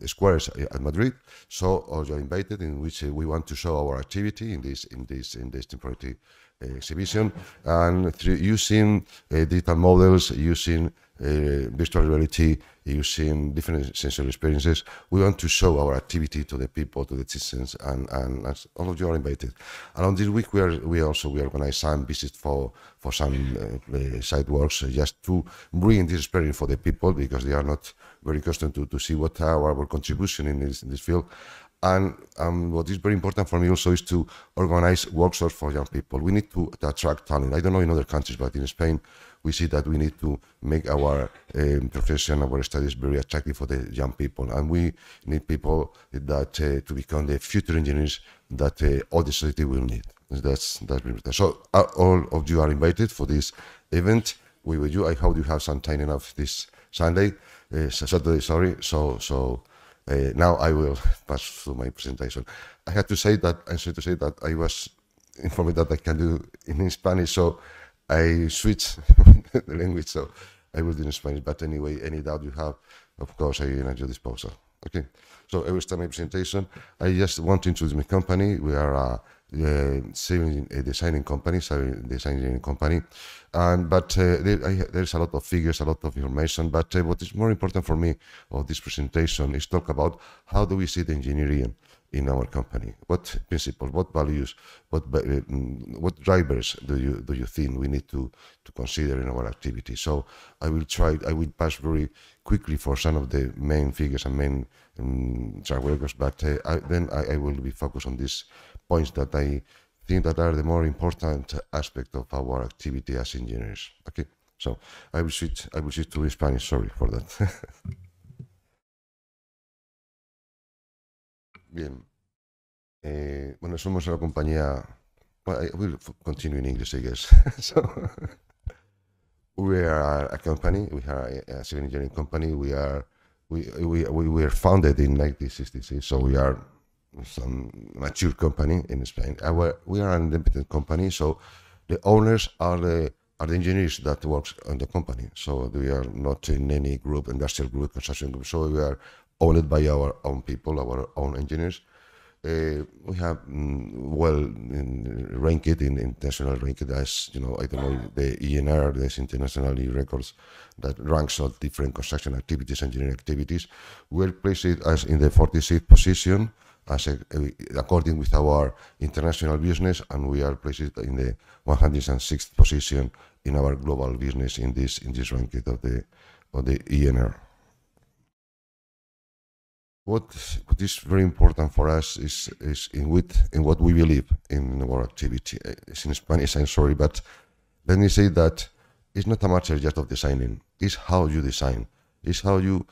Speaker 21: squares at Madrid. So all you are invited, in which we want to show our activity in this temporary exhibition, and through using digital models, using virtual reality, using different sensory experiences, we want to show our activity to the people, to the citizens, and as all of you are invited. And on this week, we organize some visits for some site works, just to bring this experience for the people, because they are not very accustomed to see what our contribution in this field. And what is very important for me also is to organize workshops for young people. We need to attract talent. I don't know in other countries, but in Spain, we see that we need to make our profession, our studies very attractive for the young people. And we need people that to become the future engineers that all the society will need. That's very important. So all of you are invited for this event. We with you. I hope you have some time enough this Saturday. So now I will pass through my presentation. I have to say that I was informed that I can do in Spanish, so I switched the language, so I will do in Spanish. But anyway, any doubt you have, of course, I am at your disposal. Okay, so I will start my presentation. I just want to introduce my company. We are a civil designing company, but there's a lot of figures, a lot of information. But what is more important for me of this presentation is talk about how do we see the engineering in our company? What principles, what values, what drivers do you think we need to consider in our activity? So I will pass very quickly for some of the main figures and main drivers, but then I will be focused on these points that I think that are the more important aspect of our activity as engineers. Okay, so I will switch to Spanish. Sorry for that. Bien. Bueno, somos una compañía. Well, I will continue in English, I guess. So, we are a company. We are a civil engineering company. We were founded in 1966. So we are some mature company in Spain. We are an independent company. So the owners are the engineers that works on the company. So we are not in any group, industrial group, construction group. So we are owned by our own people, our own engineers. We have ranked in international ranked as I don't know, the ENR, there's internationally records that ranks all different construction activities, engineering activities. We're placed as in the 46th position according with our international business, and we are placed in the 106th position in our global business in this ranking of the ENR. What is very important for us is in what we believe in our activity. It's in Spanish, I'm sorry, but let me say that it's not a matter just of designing. It's how you design. It's how you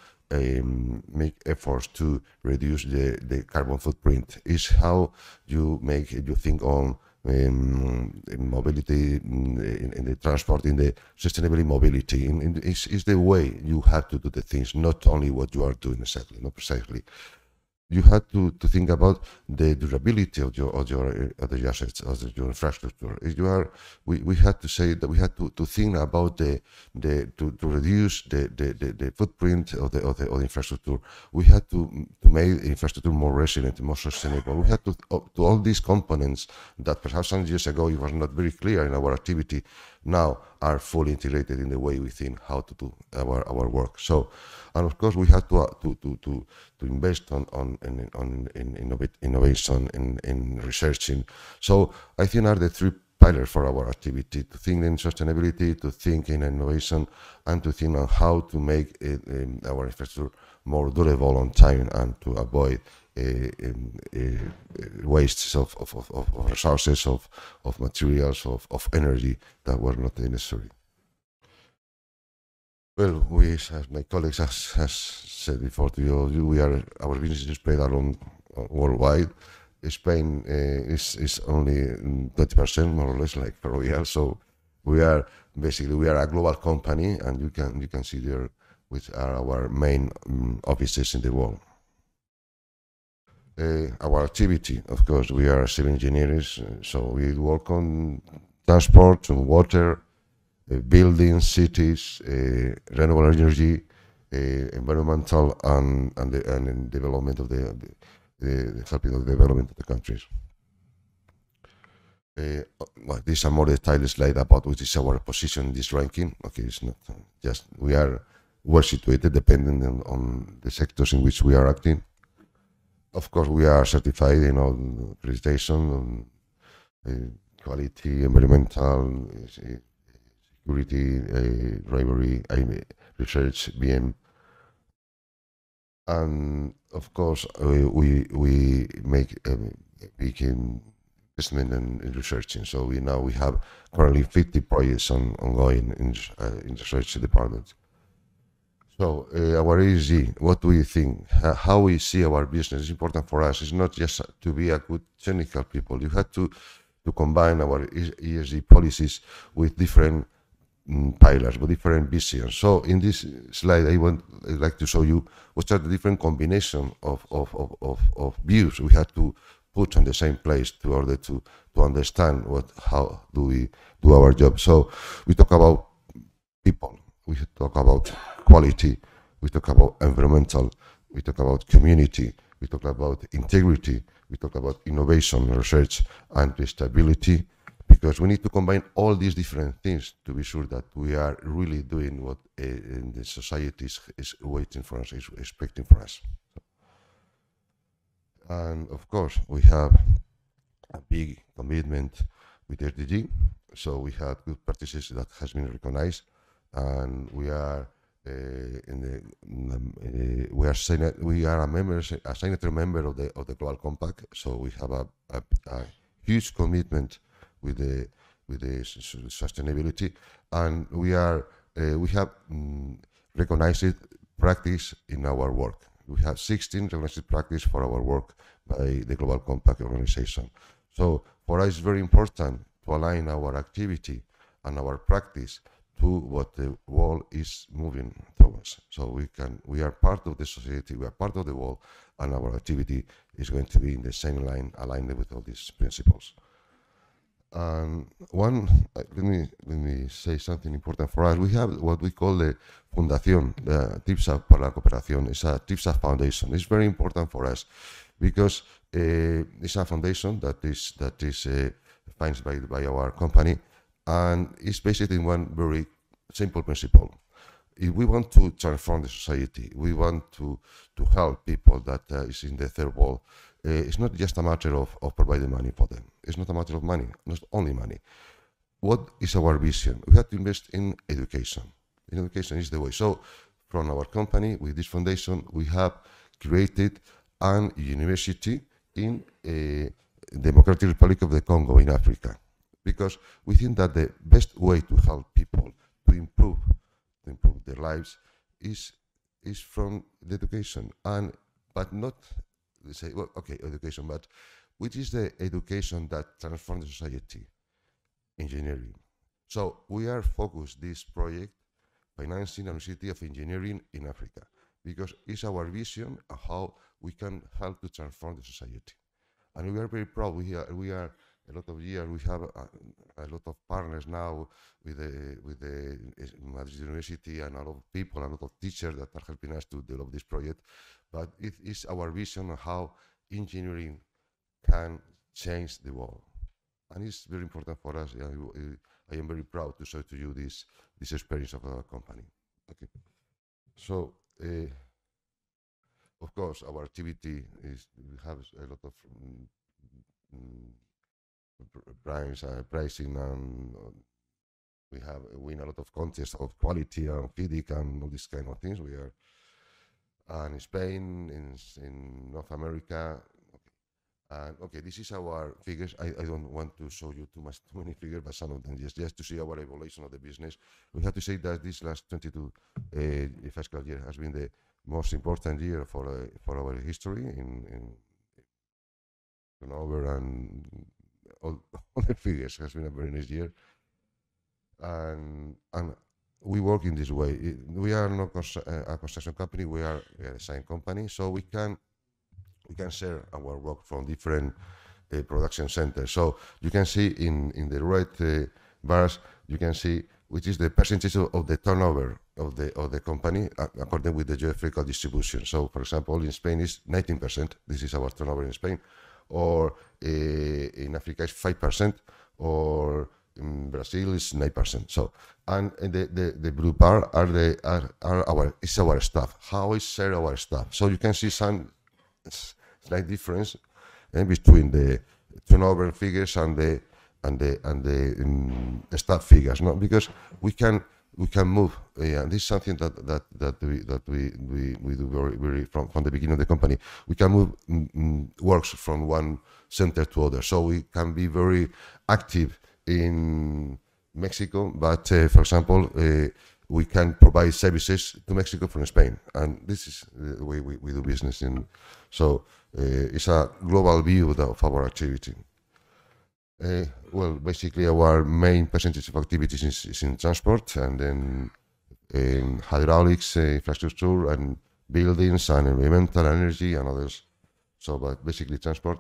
Speaker 21: make efforts to reduce the carbon footprint. It's how you think on mobility in the transport, in the sustainable mobility. It's the way you have to do the things, not only what you are doing exactly, not precisely. You have to think about the durability of your assets, of your infrastructure. We had to say that we had to think about to reduce the footprint of the infrastructure. We had to make infrastructure more resilient, more sustainable. We had to all these components that perhaps some years ago it was not very clear in our activity, now are fully integrated in the way we think how to do our work. So, and of course we have to invest in innovation, in researching. So I think are the three pillars for our activity: to think in sustainability, to think in innovation, and to think on how to make our infrastructure more durable on time and to avoid wastes of resources, of materials, of energy that were not necessary. Well, as my colleagues has said before to you, our business is spread around worldwide. Spain is only 20% more or less like Ferrovial, so we are a global company, and you can see there which are our main offices in the world. Our activity, of course, we are civil engineers, so we work on transport, on water, buildings, cities, renewable energy, environmental, and development of helping the development of the countries. Well, these are more detailed slide about which is our position in this ranking. Okay, it's not just we are well situated depending on the sectors in which we are acting. Of course, we are certified in all accreditation, quality, environmental, security, library, research, BM, and of course we make a big investment in researching. So we have currently 50 projects ongoing in the research department. So our ESG, what do we think? How we see our business is important for us. It's not just to be a good technical people. You have to combine our ESG policies with different pillars, with different visions. So in this slide, I'd like to show you what are the different combination of views we have to put on the same place in order to understand how do we do our job. So we talk about people, we talk about quality, we talk about environmental, we talk about community, we talk about integrity, we talk about innovation, research, and stability, because we need to combine all these different things to be sure that we are really doing what the society is waiting for us, is expecting for us. And of course, we have a big commitment with SDG, so we have good practices that has been recognized, and we are we are a signatory member of the Global Compact, so we have a huge commitment with the sustainability, and we have recognized practice in our work, We have 16 recognized practice for our work by the Global Compact Organization. So for us, it's very important to align our activity and our practice to what the world is moving towards. So we are part of the society, we are part of the world, and our activity is going to be in the same line, aligned with all these principles. Let me say something important for us. We have what we call the Fundación, the TIPSA para la Cooperación. It's a TIPSA foundation. It's very important for us because it's a foundation that is financed by our company, and it's based in one very simple principle. If we want to transform the society, we want to help people that is in the third world. It's not just a matter of providing money for them. It's not a matter of money, not only money. What is our vision? We have to invest in education. Education is the way. So from our company, with this foundation, we have created an university in Democratic Republic of the Congo in Africa, because we think that the best way to help people to improve their lives is from the education, but not say, well, okay, education, but which is the education that transforms the society? Engineering. So we are focused this project financing a University of Engineering in Africa, because it's our vision of how we can help to transform the society. And we are very proud. We are a lot of years. We have a lot of partners now with the Madrid University, and a lot of people, a lot of teachers that are helping us to develop this project. But it is our vision of how engineering can change the world, and it's very important for us. I am very proud to show to you this experience of our company. Okay, so of course our activity is, we have a lot of pricing, and we have win a lot of contests of quality and FIDIC and all these kind of things. We are in Spain, in North America. And okay, this is our figures. I don't want to show you too many figures, but some of them just to see our evolution of the business. We have to say that this last 22 fiscal year has been the most important year for our history in turnover, and all the figures. Has been a very nice year, and we work in this way. We are not a construction company. We are a design company, so we can share our work from different production centers. So you can see in the red bars, you can see which is the percentage of the turnover of the company according with the geographical distribution. So, for example, in Spain is 19%. This is our turnover in Spain, or in Africa is 5%, or in Brazil is 9%. So, and the blue bar is our staff. How is share our staff? So you can see some slight difference between the turnover figures and the staff figures, no? Because we can move. And this is something that we do very from the beginning of the company. We can move works from one center to other, so we can be very active in Mexico. But for example, we can provide services to Mexico from Spain, and this is the way we do business. So it's a global view of our activity. Well, basically our main percentage of activities is in transport, and then in hydraulics, infrastructure, and buildings, and environmental, energy, and others. So, but basically transport.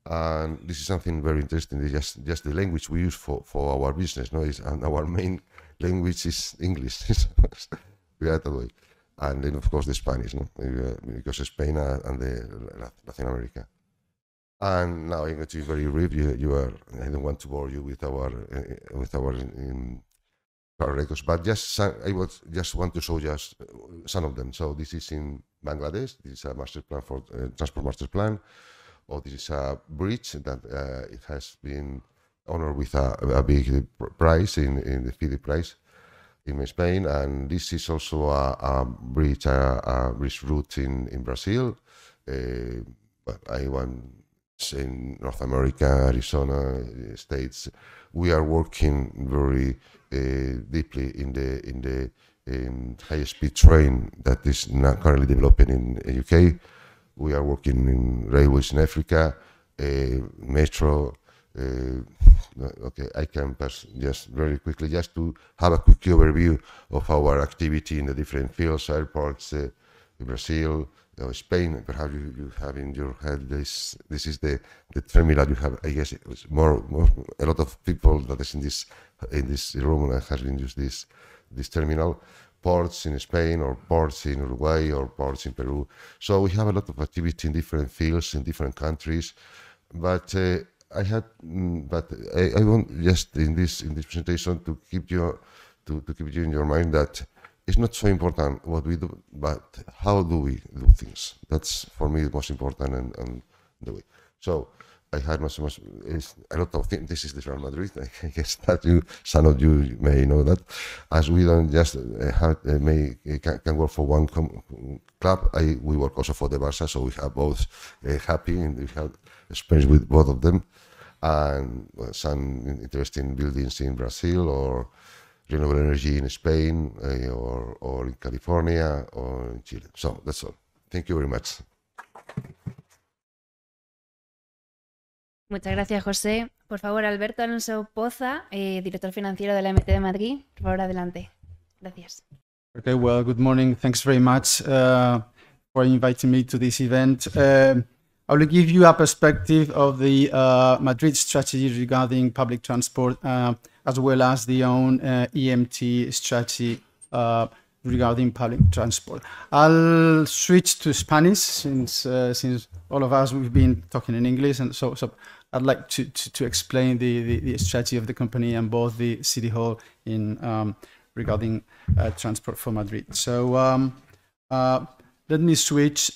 Speaker 21: And this is something very interesting. It's just the language we use for our business, no? And our main language is English. We are that way. And then of course the Spanish, no? Because Spain and the Latin America. And now I'm going to be very brief. I don't want to bore you with our records, but I just want to show just some of them. So this is in Bangladesh. This is a master plan for transport master plan. Or this is a bridge that it has been honored with a big prize in the FIDE prize in Spain. And this is also a bridge route in Brazil. But I want in North America, Arizona, States, we are working very deeply in high-speed train that is now currently developing in UK. We are working in railways in Africa, metro. Okay, I can pass just very quickly, just to have a quick overview of our activity in the different fields, airports, Brazil, Spain. Perhaps you have in your head this is the terminal you have. I guess it was more a lot of people that is in this room has been used this terminal. Ports in Spain, or ports in Uruguay, or ports in Peru. So we have a lot of activity in different fields in different countries. But I want just in this presentation to keep you in your mind that it's not so important what we do, but how do we do things. That's for me the most important and the way. So I had a lot of things. This is the Real Madrid. I guess that some of you may know that. As we don't just can work for one club, we work also for the Barça. So we have both happy, and we have experience with both of them, and some interesting buildings in Brazil, or renewable energy in Spain, or in California, or in Chile. So that's all. Thank you very much.
Speaker 1: Muchas gracias, José. Por favor, Alberto Alonso Poza, director financiero de la MT de Madrid. Por favor, adelante. Gracias.
Speaker 3: Okay, well, good morning. Thanks very much for inviting me to this event. I will give you a perspective of the Madrid strategy regarding public transport, as well as the own EMT strategy regarding public transport. I'll switch to Spanish since all of us we've been talking in English, and so I'd like to explain the strategy of the company and both the City Hall in regarding transport for Madrid. So let me switch.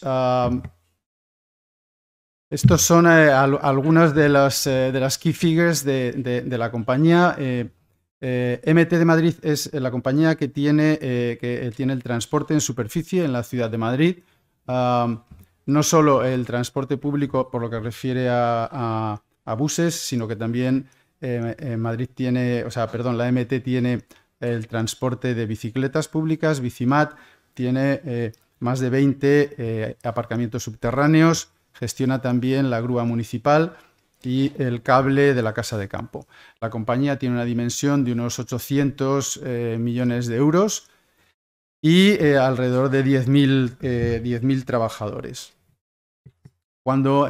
Speaker 3: Estos son algunas de las key figures de la compañía. MT de Madrid es la compañía que tiene el transporte en superficie en la ciudad de Madrid. No solo el transporte público por lo que refiere a buses, sino que también Madrid tiene, la MT tiene el transporte de bicicletas públicas, Bicimat, tiene más de 20 aparcamientos subterráneos, gestiona también la grúa municipal y el cable de la casa de campo. La compañía tiene una dimensión de unos 800 millones de euros y alrededor de 10.000 trabajadores. Cuando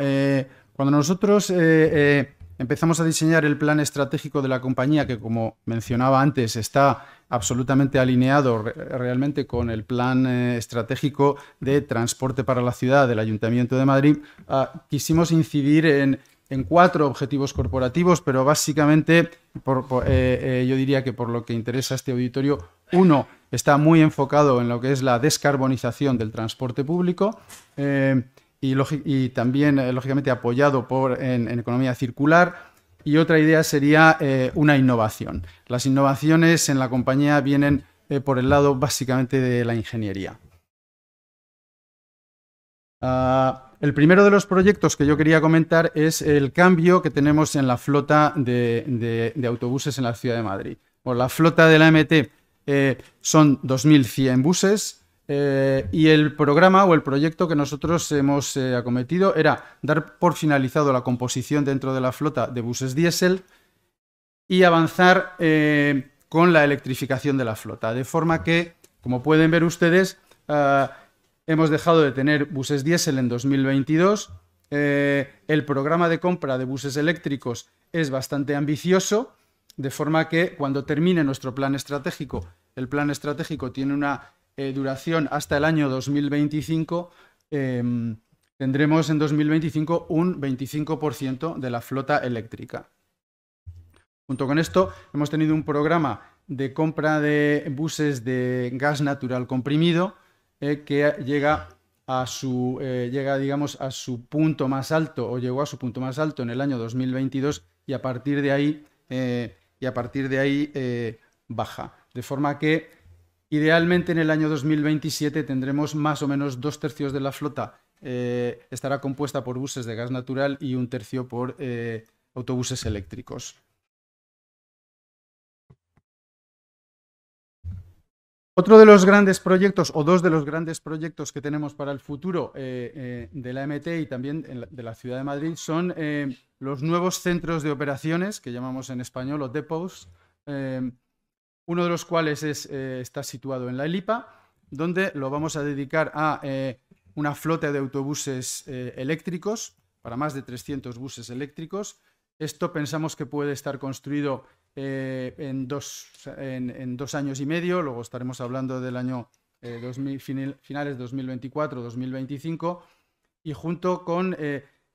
Speaker 3: nosotros empezamos a diseñar el plan estratégico de la compañía, que como mencionaba antes está absolutamente alineado realmente con el plan estratégico de transporte para la ciudad del Ayuntamiento de Madrid, quisimos incidir en 4 objetivos corporativos, pero básicamente yo diría que por lo que interesa a este auditorio, uno está muy enfocado en lo que es la descarbonización del transporte público, y también, lógicamente, apoyado en economía circular. Y otra idea sería una innovación. Las innovaciones en la compañía vienen por el lado, básicamente, de la ingeniería. El primero de los proyectos que yo quería comentar es el cambio que tenemos en la flota de autobuses en la ciudad de Madrid. Bueno, la flota de la MT son 2.100 buses. Y el programa o el proyecto que nosotros hemos acometido era dar por finalizado la composición dentro de la flota de buses diésel y avanzar con la electrificación de la flota. De forma que, como pueden ver ustedes, hemos dejado de tener buses diésel en 2022. El programa de compra de buses eléctricos es bastante ambicioso, de forma que cuando termine nuestro plan estratégico, el plan estratégico tiene una duración hasta el año 2025, tendremos en 2025 un 25% de la flota eléctrica. Junto con esto, hemos tenido un programa de compra de buses de gas natural comprimido que llega a su punto más alto, o llegó a su punto más alto en el año 2022, y a partir de ahí baja. De forma que idealmente en el año 2027 tendremos más o menos 2/3 de la flota estará compuesta por buses de gas natural y 1/3 por autobuses eléctricos. Otro de los grandes proyectos, o dos de los grandes proyectos que tenemos para el futuro de la MT y también de la Ciudad de Madrid son los nuevos centros de operaciones, que llamamos en español, o depots, uno de los cuales está situado en la Elipa, donde lo vamos a dedicar a una flota de autobuses eléctricos, para más de 300 buses eléctricos. Esto pensamos que puede estar construido en 2 años y medio, luego estaremos hablando del año finales 2024-2025, y junto con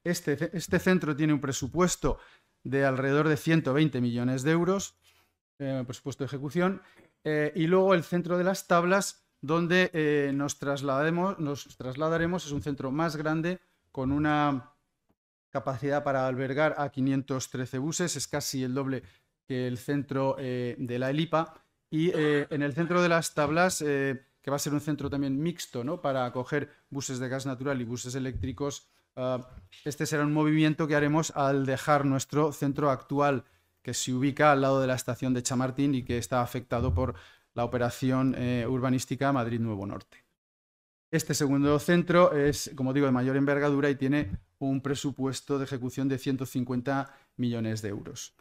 Speaker 3: este centro tiene un presupuesto de alrededor de 120 millones de euros, presupuesto de ejecución, y luego el centro de las tablas, donde nos trasladaremos, es un centro más grande con una capacidad para albergar a 513 buses, es casi el doble que el centro de la Elipa, y en el centro de las tablas, que va a ser un centro también mixto, ¿no?, para acoger buses de gas natural y buses eléctricos, este será un movimiento que haremos al dejar nuestro centro actual, que se ubica al lado de la estación de Chamartín y que está afectado por la operación urbanística Madrid Nuevo Norte. Este segundo centro es, como digo, de mayor envergadura y tiene un presupuesto de ejecución de 150 millones de euros.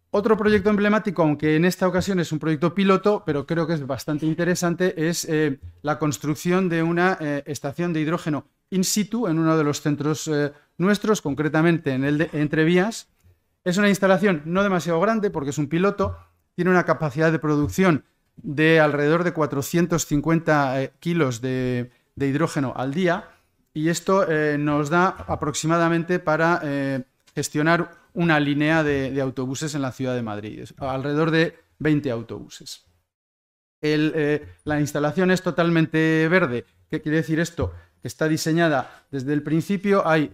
Speaker 3: Otro proyecto emblemático, aunque en esta ocasión es un proyecto piloto, pero creo que es bastante interesante, es la construcción de una estación de hidrógeno in situ en uno de los centros nuestros, concretamente en el de Entrevías. Es una instalación no demasiado grande porque es un piloto, tiene una capacidad de producción de alrededor de 450 kilos de hidrógeno al día, y esto nos da aproximadamente para gestionar una línea de autobuses en la ciudad de Madrid, alrededor de 20 autobuses. La instalación es totalmente verde. ¿Qué quiere decir esto? Que está diseñada desde el principio. Hay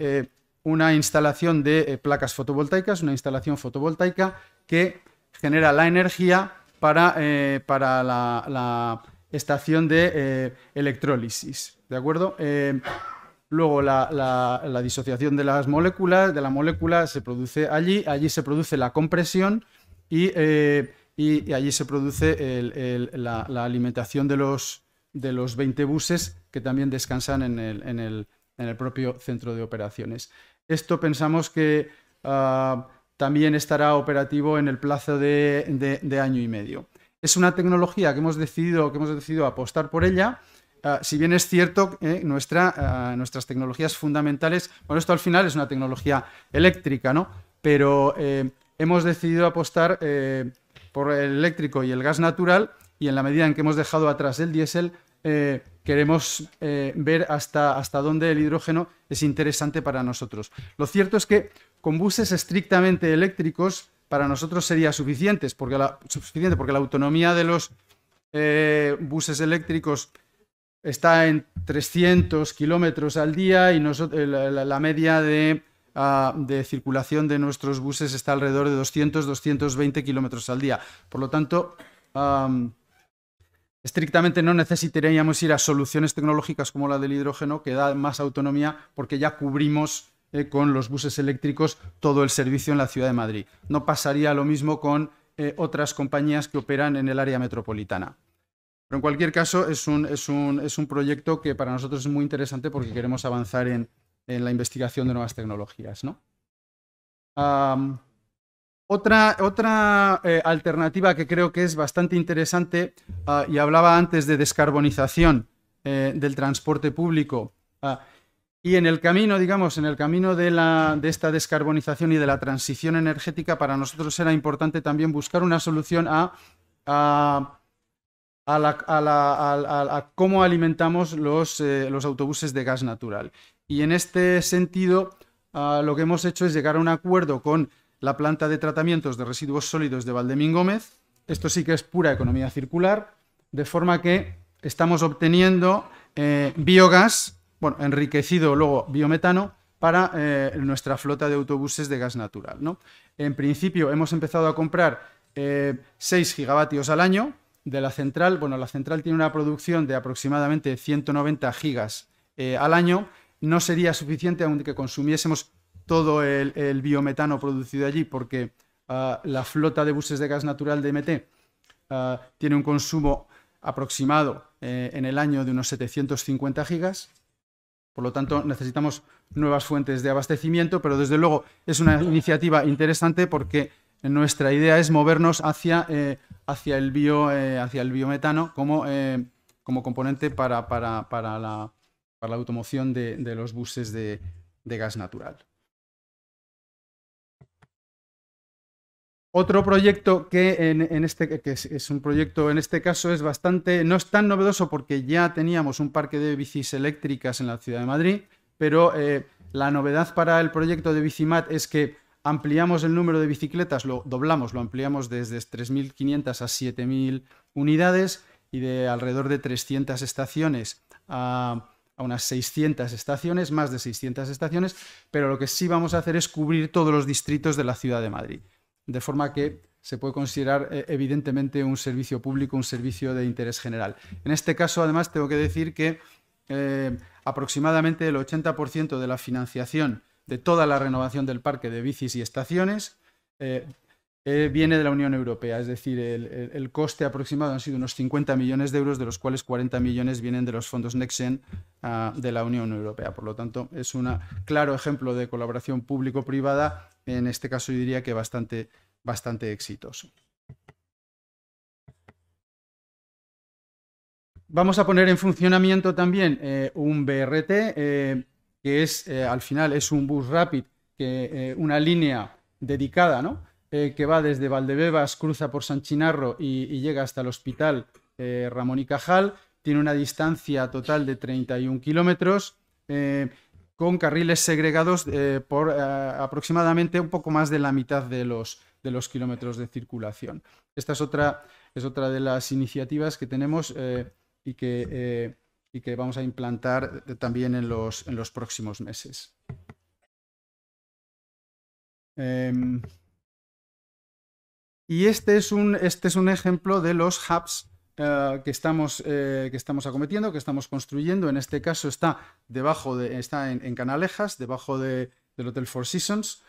Speaker 3: una instalación de placas fotovoltaicas, una instalación fotovoltaica que genera la energía para la estación de electrólisis, ¿de acuerdo? Luego la disociación de la molécula se produce allí se produce la compresión y allí se produce la alimentación de los 20 buses que también descansan en el propio centro de operaciones. Esto pensamos que también estará operativo en el plazo de año y medio. Es una tecnología que hemos decidido apostar por ella. Si bien es cierto que nuestras tecnologías fundamentales, bueno, esto al final es una tecnología eléctrica, ¿no?, pero hemos decidido apostar por el eléctrico y el gas natural, y en la medida en que hemos dejado atrás el diésel, queremos ver hasta dónde el hidrógeno es interesante para nosotros. Lo cierto es que con buses estrictamente eléctricos para nosotros sería suficiente, porque la autonomía de los buses eléctricos está en 300 kilómetros al día, y la media de circulación de nuestros buses está alrededor de 200-220 kilómetros al día. Por lo tanto, estrictamente no necesitaríamos ir a soluciones tecnológicas como la del hidrógeno, que da más autonomía, porque ya cubrimos con los buses eléctricos todo el servicio en la ciudad de Madrid. No pasaría lo mismo con otras compañías que operan en el área metropolitana. Pero en cualquier caso es un proyecto que para nosotros es muy interesante porque queremos avanzar en la investigación de nuevas tecnologías, ¿no? Otra alternativa que creo que es bastante interesante, y hablaba antes de descarbonización del transporte público, y en el camino, digamos, de esta descarbonización y de la transición energética, para nosotros era importante también buscar una solución a cómo alimentamos los autobuses de gas natural. Y en este sentido, lo que hemos hecho es llegar a un acuerdo con la planta de tratamientos de residuos sólidos de Valdemín Gómez. Esto sí que es pura economía circular, de forma que estamos obteniendo biogás, bueno, enriquecido luego biometano, para nuestra flota de autobuses de gas natural, ¿no? En principio hemos empezado a comprar 6 gigavatios al año de la central. Bueno, la central tiene una producción de aproximadamente 190 gigas al año. No sería suficiente aunque consumiésemos todo el biometano producido allí, porque la flota de buses de gas natural de MT tiene un consumo aproximado en el año de unos 750 gigas. Por lo tanto, necesitamos nuevas fuentes de abastecimiento, pero desde luego es una iniciativa interesante porque nuestra idea es movernos hacia el biometano como componente para la automoción de los buses de gas natural. Otro proyecto que es un proyecto en este caso no es tan novedoso porque ya teníamos un parque de bicis eléctricas en la ciudad de Madrid, pero la novedad para el proyecto de Bicimat es que ampliamos el número de bicicletas, lo ampliamos desde 3.500 a 7.000 unidades y de alrededor de 300 estaciones a unas 600 estaciones, más de 600 estaciones, pero lo que sí vamos a hacer es cubrir todos los distritos de la ciudad de Madrid, de forma que se puede considerar evidentemente un servicio público, un servicio de interés general. En este caso, además, tengo que decir que aproximadamente el 80% de la financiación de toda la renovación del parque de bicis y estaciones viene de la Unión Europea, es decir, el coste aproximado han sido unos 50 millones de euros, de los cuales 40 millones vienen de los fondos Next Gen de la Unión Europea. Por lo tanto, es un claro ejemplo de colaboración público-privada, en este caso yo diría que bastante exitoso. Vamos a poner en funcionamiento también un BRT, que al final es un bus rápido, una línea dedicada, ¿no? Que va desde Valdebebas, cruza por San Chinarro y llega hasta el Hospital Ramón y Cajal. Tiene una distancia total de 31 kilómetros, con carriles segregados por aproximadamente un poco más de la mitad de los kilómetros de circulación. Esta es otra de las iniciativas que tenemos y que vamos a implantar también en los próximos meses. Y este es un ejemplo de los hubs que estamos acometiendo, que estamos construyendo. En este caso está en Canalejas, debajo del Hotel Four Seasons,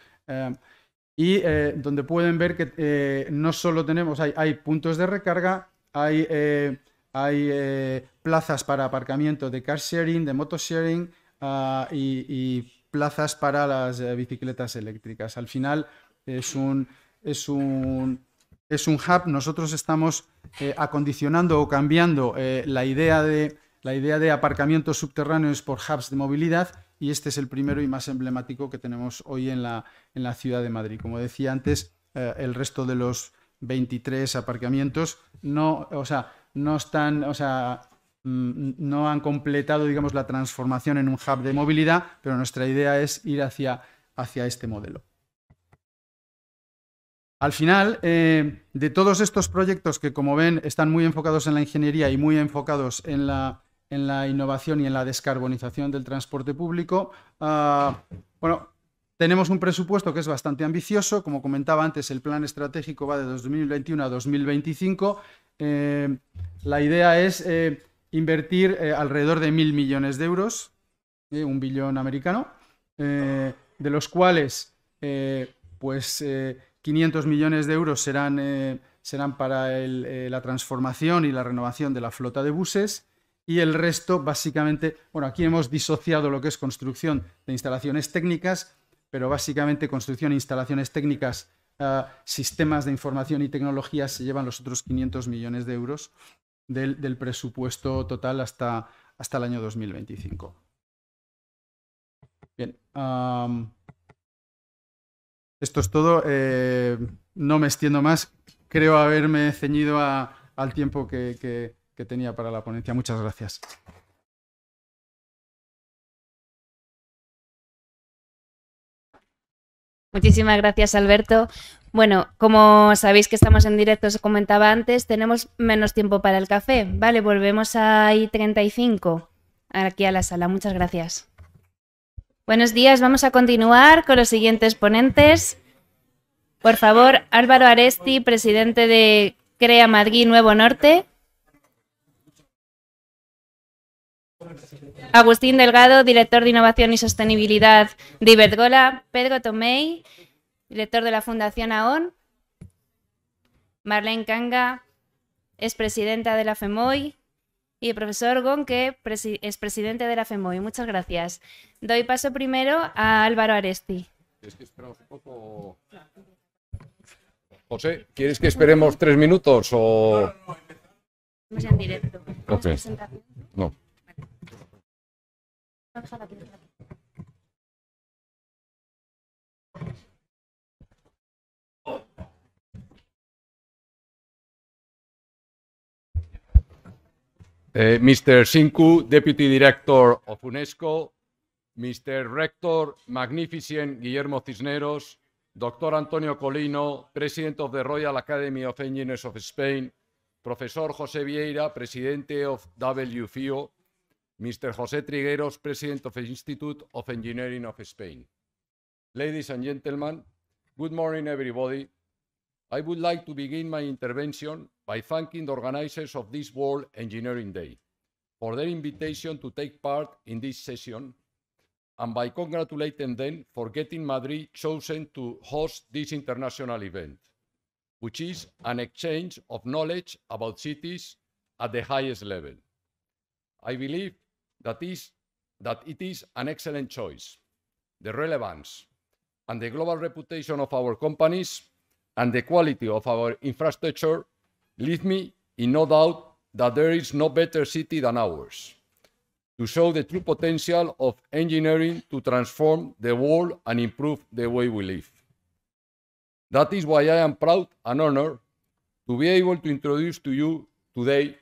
Speaker 3: y donde pueden ver que no solo hay puntos de recarga, hay plazas para aparcamiento de car sharing, de moto sharing y plazas para las bicicletas eléctricas. Al final es un hub. Nosotros estamos acondicionando o cambiando la idea de aparcamientos subterráneos por hubs de movilidad, y este es el primero y más emblemático que tenemos hoy en la ciudad de Madrid. Como decía antes, el resto de los 23 aparcamientos no han completado, digamos, la transformación en un hub de movilidad, pero nuestra idea es ir hacia este modelo. Al final, de todos estos proyectos que, como ven, están muy enfocados en la ingeniería y muy enfocados en la innovación y en la descarbonización del transporte público, tenemos un presupuesto que es bastante ambicioso. Como comentaba antes, el plan estratégico va de 2021 a 2025. La idea es invertir alrededor de 1.000 millones de euros, 1 billón americano, de los cuales 500 millones de euros serán para la transformación y la renovación de la flota de buses, y el resto, básicamente, aquí hemos disociado lo que es construcción de instalaciones técnicas, pero básicamente construcción e instalaciones técnicas, sistemas de información y tecnología se llevan los otros 500 millones de euros del presupuesto total hasta el año 2025. Bien. Esto es todo. No me extiendo más. Creo haberme ceñido al tiempo que tenía para la ponencia. Muchas gracias.
Speaker 1: Muchísimas gracias, Alberto. Bueno, como sabéis que estamos en directo, os comentaba antes, tenemos menos tiempo para el café. Vale, volvemos a I-35, aquí a la sala. Muchas gracias. Buenos días, vamos a continuar con los siguientes ponentes. Por favor, Álvaro Aresti, presidente de CREA Madrid Nuevo Norte. Agustín Delgado, director de Innovación y Sostenibilidad de Iberdrola. Pedro Tomei, director de la Fundación AON. Marlene Kanga, es presidenta de la FEMOI, y el profesor Gon, que es presidente de la FEMOI. Muchas gracias. Doy paso primero a Álvaro Aresti.
Speaker 4: ¿Quieres que esperemos un poco? José, ¿quieres que esperemos 3 minutos o...?
Speaker 1: Estamos en directo.
Speaker 4: Ok. No. Mr. Sinku, Deputy Director of UNESCO, Mr. Rector Magnificent Guillermo Cisneros, Dr. Antonio Colino, President of the Royal Academy of Engineers of Spain, Professor José Vieira, President of WFIO, Mr. José Trigueros, President of the Institute of Engineering of Spain. Ladies and gentlemen, good morning everybody. I would like to begin my intervention by thanking the organizers of this World Engineering Day for their invitation to take part in this session, and by congratulating them for getting Madrid chosen to host this international event, which is an exchange of knowledge about cities at the highest level. I believe that it is an excellent choice. The relevance and the global reputation of our companies and the quality of our infrastructure leave me in no doubt that there is no better city than ours to show the true potential of engineering to transform the world and improve the way we live. That is why I am proud and honored to be able to introduce to you today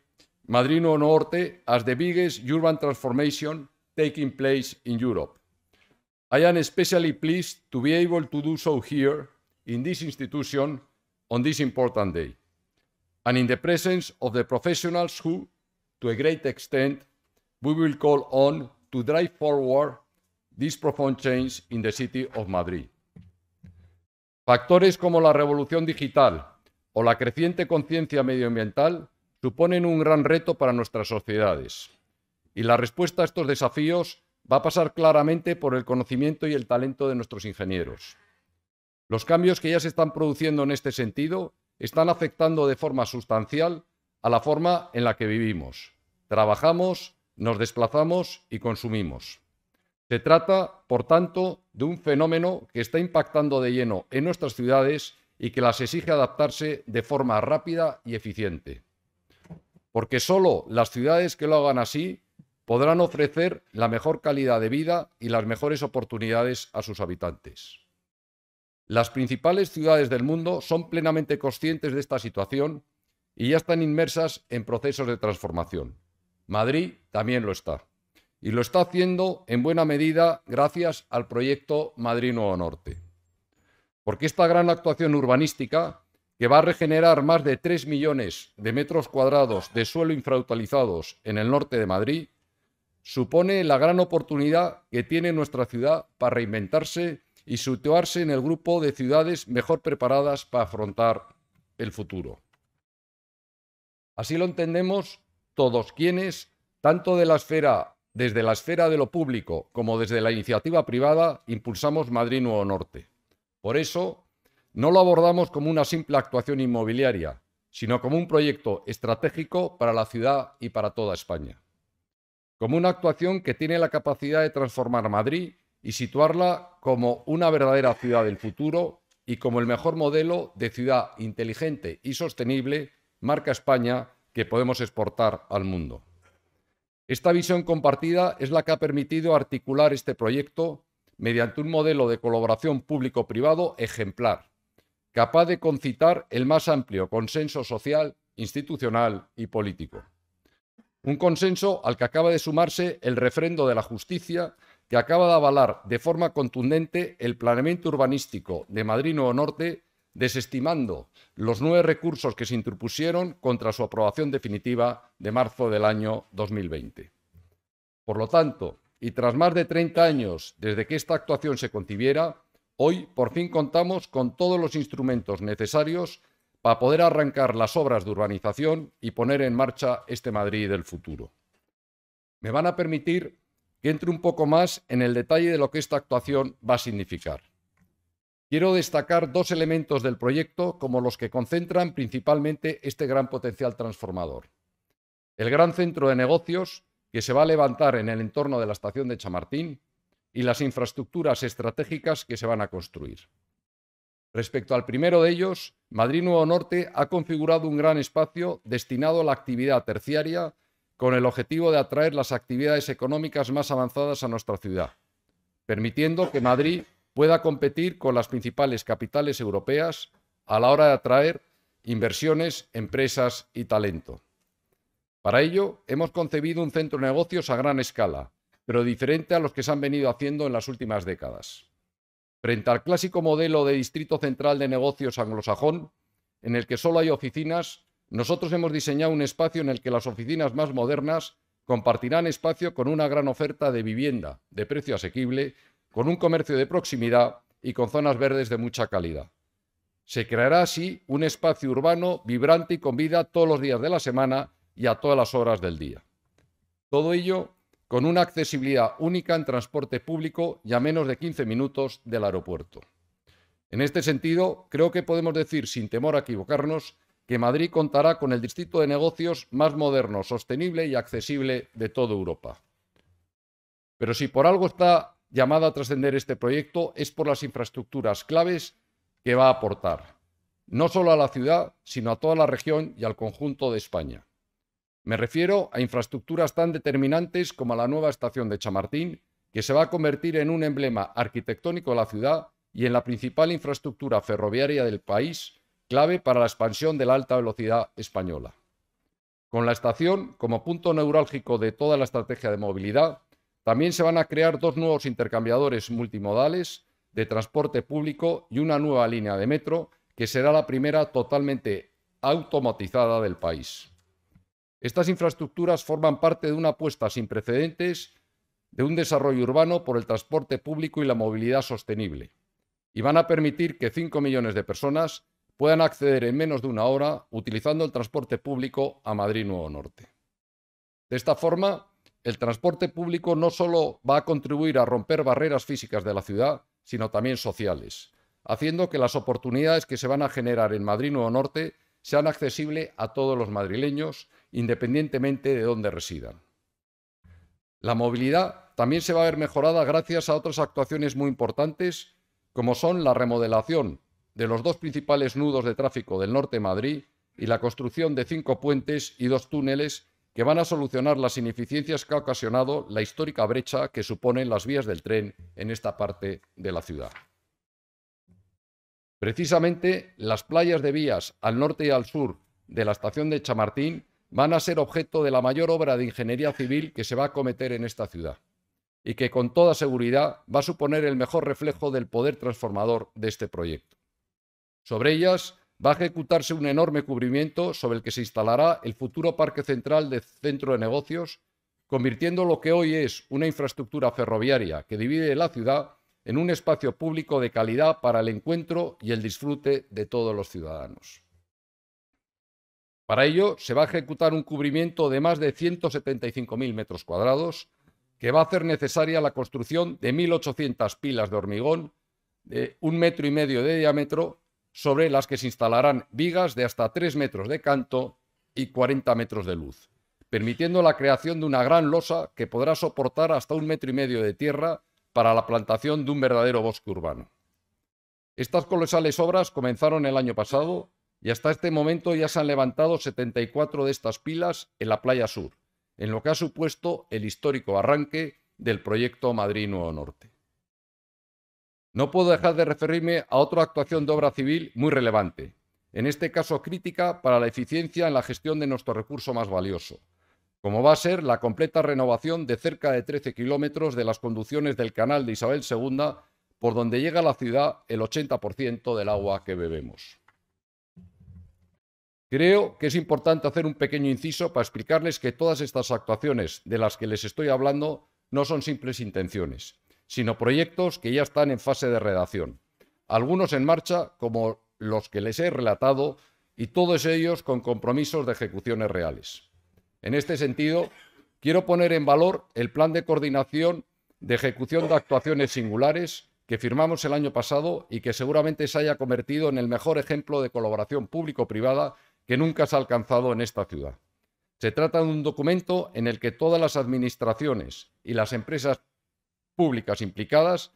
Speaker 4: Madrid Nuevo Norte as the biggest urban transformation taking place in Europe. I am especially pleased to be able to do so here in this institution on this important day, and in the presence of the professionals who, to a great extent, we will call on to drive forward this profound change in the city of Madrid. Factores como la revolución digital o la creciente conciencia medioambiental suponen un gran reto para nuestras sociedades, y la respuesta a estos desafíos va a pasar claramente por el conocimiento y el talento de nuestros ingenieros. Los cambios que ya se están produciendo en este sentido están afectando de forma sustancial a la forma en la que vivimos, trabajamos, nos desplazamos y consumimos. Se trata, por tanto, de un fenómeno que está impactando de lleno en nuestras ciudades y que las exige adaptarse de forma rápida y eficiente. Porque solo las ciudades que lo hagan así podrán ofrecer la mejor calidad de vida y las mejores oportunidades a sus habitantes. Las principales ciudades del mundo son plenamente conscientes de esta situación y ya están inmersas en procesos de transformación. Madrid también lo está. Y lo está haciendo en buena medida gracias al proyecto Madrid Nuevo Norte. Porque esta gran actuación urbanística, que va a regenerar más de 3 millones de metros cuadrados de suelo infrautilizados en el norte de Madrid, supone la gran oportunidad que tiene nuestra ciudad para reinventarse y situarse en el grupo de ciudades mejor preparadas para afrontar el futuro. Así lo entendemos todos quienes, tanto desde la esfera de lo público como desde la iniciativa privada, impulsamos Madrid Nuevo Norte. Por eso, no lo abordamos como una simple actuación inmobiliaria, sino como un proyecto estratégico para la ciudad y para toda España. Como una actuación que tiene la capacidad de transformar Madrid y situarla como una verdadera ciudad del futuro y como el mejor modelo de ciudad inteligente y sostenible, marca España, que podemos exportar al mundo. Esta visión compartida es la que ha permitido articular este proyecto mediante un modelo de colaboración público-privado ejemplar, capaz de concitar el más amplio consenso social, institucional y político. Un consenso al que acaba de sumarse el refrendo de la justicia, que acaba de avalar de forma contundente el planeamiento urbanístico de Madrid Nuevo Norte, desestimando los 9 recursos que se interpusieron contra su aprobación definitiva de marzo del año 2020. Por lo tanto, y tras más de 30 años desde que esta actuación se concibiera, hoy por fin contamos con todos los instrumentos necesarios para poder arrancar las obras de urbanización y poner en marcha este Madrid del futuro. Me van a permitir que entre un poco más en el detalle de lo que esta actuación va a significar. Quiero destacar dos elementos del proyecto como los que concentran principalmente este gran potencial transformador. El gran centro de negocios que se va a levantar en el entorno de la estación de Chamartín y las infraestructuras estratégicas que se van a construir. Respecto al primero de ellos, Madrid Nuevo Norte ha configurado un gran espacio destinado a la actividad terciaria con el objetivo de atraer las actividades económicas más avanzadas a nuestra ciudad, permitiendo que Madrid pueda competir con las principales capitales europeas a la hora de atraer inversiones, empresas y talento. Para ello, hemos concebido un centro de negocios a gran escala, pero diferente a los que se han venido haciendo en las últimas décadas. Frente al clásico modelo de distrito central de negocios anglosajón, en el que solo hay oficinas, nosotros hemos diseñado un espacio en el que las oficinas más modernas compartirán espacio con una gran oferta de vivienda de precio asequible, con un comercio de proximidad y con zonas verdes de mucha calidad. Se creará así un espacio urbano vibrante y con vida todos los días de la semana y a todas las horas del día. Todo ello con una accesibilidad única en transporte público y a menos de 15 minutos del aeropuerto. En este sentido, creo que podemos decir, sin temor a equivocarnos, que Madrid contará con el distrito de negocios más moderno, sostenible y accesible de toda Europa. Pero si por algo está llamada a trascender este proyecto es por las infraestructuras claves que va a aportar, no solo a la ciudad, sino a toda la región y al conjunto de España. Me refiero a infraestructuras tan determinantes como la nueva estación de Chamartín, que se va a convertir en un emblema arquitectónico de la ciudad y en la principal infraestructura ferroviaria del país, clave para la expansión de la alta velocidad española. Con la estación como punto neurálgico de toda la estrategia de movilidad, también se van a crear dos nuevos intercambiadores multimodales de transporte público y una nueva línea de metro, que será la primera totalmente automatizada del país. Estas infraestructuras forman parte de una apuesta sin precedentes de un desarrollo urbano por el transporte público y la movilidad sostenible, y van a permitir que 5 millones de personas puedan acceder en menos de una hora utilizando el transporte público a Madrid Nuevo Norte. De esta forma, el transporte público no solo va a contribuir a romper barreras físicas de la ciudad, sino también sociales, haciendo que las oportunidades que se van a generar en Madrid Nuevo Norte sean accesibles a todos los madrileños, independientemente de dónde residan. La movilidad también se va a ver mejorada gracias a otras actuaciones muy importantes, como son la remodelación de los dos principales nudos de tráfico del norte de Madrid y la construcción de 5 puentes y 2 túneles que van a solucionar las ineficiencias que ha ocasionado la histórica brecha que suponen las vías del tren en esta parte de la ciudad. Precisamente, las playas de vías al norte y al sur de la estación de Chamartín van a ser objeto de la mayor obra de ingeniería civil que se va a acometer en esta ciudad y que con toda seguridad va a suponer el mejor reflejo del poder transformador de este proyecto. Sobre ellas va a ejecutarse un enorme cubrimiento sobre el que se instalará el futuro parque central de centro de negocios, convirtiendo lo que hoy es una infraestructura ferroviaria que divide la ciudad en un espacio público de calidad para el encuentro y el disfrute de todos los ciudadanos. Para ello, se va a ejecutar un cubrimiento de más de 175.000 metros cuadrados, que va a hacer necesaria la construcción de 1.800 pilas de hormigón de 1,5 metros de diámetro, sobre las que se instalarán vigas de hasta 3 metros de canto y 40 metros de luz, permitiendo la creación de una gran losa que podrá soportar hasta 1,5 metros de tierra para la plantación de un verdadero bosque urbano. Estas colosales obras comenzaron el año pasado y hasta este momento ya se han levantado 74 de estas pilas en la playa sur, en lo que ha supuesto el histórico arranque del proyecto Madrid Nuevo Norte. No puedo dejar de referirme a otra actuación de obra civil muy relevante, en este caso crítica para la eficiencia en la gestión de nuestro recurso más valioso, como va a ser la completa renovación de cerca de 13 kilómetros de las conducciones del canal de Isabel II, por donde llega a la ciudad el 80% del agua que bebemos. Creo que es importante hacer un pequeño inciso para explicarles que todas estas actuaciones de las que les estoy hablando no son simples intenciones, sino proyectos que ya están en fase de redacción, algunos en marcha como los que les he relatado y todos ellos con compromisos de ejecuciones reales. En este sentido, quiero poner en valor el plan de coordinación de ejecución de actuaciones singulares que firmamos el año pasado y que seguramente se haya convertido en el mejor ejemplo de colaboración público-privada que nunca se ha alcanzado en esta ciudad. Se trata de un documento en el que todas las administraciones y las empresas públicas implicadas,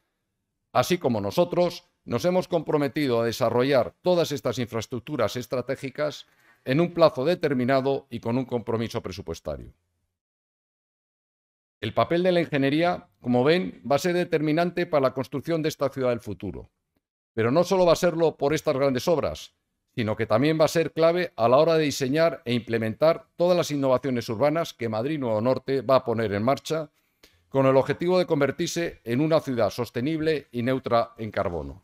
Speaker 4: así como nosotros, nos hemos comprometido a desarrollar todas estas infraestructuras estratégicas en un plazo determinado y con un compromiso presupuestario. El papel de la ingeniería, como ven, va a ser determinante para la construcción de esta ciudad del futuro. Pero no solo va a serlo por estas grandes obras, sino que también va a ser clave a la hora de diseñar e implementar todas las innovaciones urbanas que Madrid Nuevo Norte va a poner en marcha con el objetivo de convertirse en una ciudad sostenible y neutra en carbono.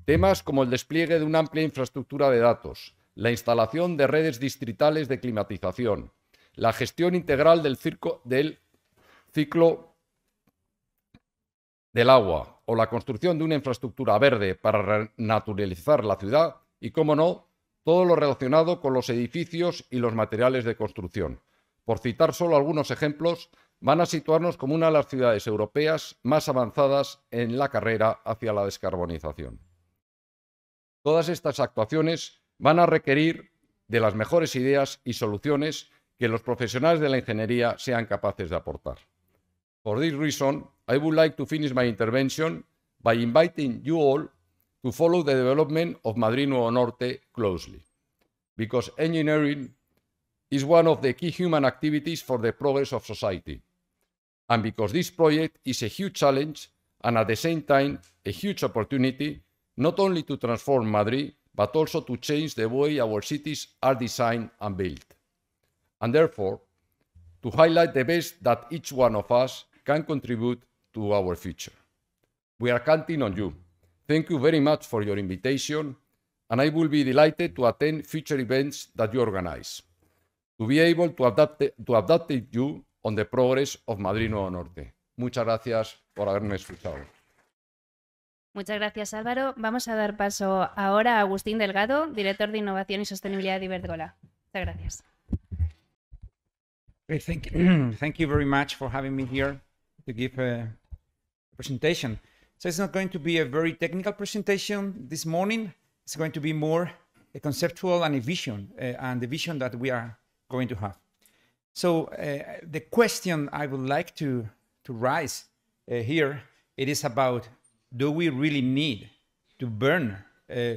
Speaker 4: Temas como el despliegue de una amplia infraestructura de datos, la instalación de redes distritales de climatización, la gestión integral del ciclo del agua o la construcción de una infraestructura verde para renaturalizar la ciudad y, cómo no, todo lo relacionado con los edificios y los materiales de construcción. Por citar solo algunos ejemplos, van a situarnos como una de las ciudades europeas más avanzadas en la carrera hacia la descarbonización. Todas estas actuaciones van a requerir de las mejores ideas y soluciones que los profesionales de la ingeniería sean capaces de aportar. For this reason, I would like to finish my intervention by inviting you all to follow the development of Madrid Nuevo Norte closely, because engineering is one of the key human activities for the progress of society, and because this project is a huge challenge and at the same time a huge opportunity not only to transform Madrid, but also to change the way our cities are designed and built, and therefore to highlight the best that each one of us can contribute to our future. We are counting on you. Thank you very much for your invitation, and I will be delighted to attend future events that you organize, to be able to update you on the progress of Madrid Nuevo Norte. Muchas gracias por haberme escuchado.
Speaker 1: Muchas gracias, Álvaro. Vamos a dar paso ahora a Agustín Delgado, director de Innovación y Sostenibilidad de Iberdrola. Muchas gracias.
Speaker 2: Great, thank you very much for having me here to give a presentation. So it's not going to be a very technical presentation this morning. It's going to be more a conceptual and a vision, and the vision that we are going to have. So the question I would like to raise here, it is about, do we really need to burn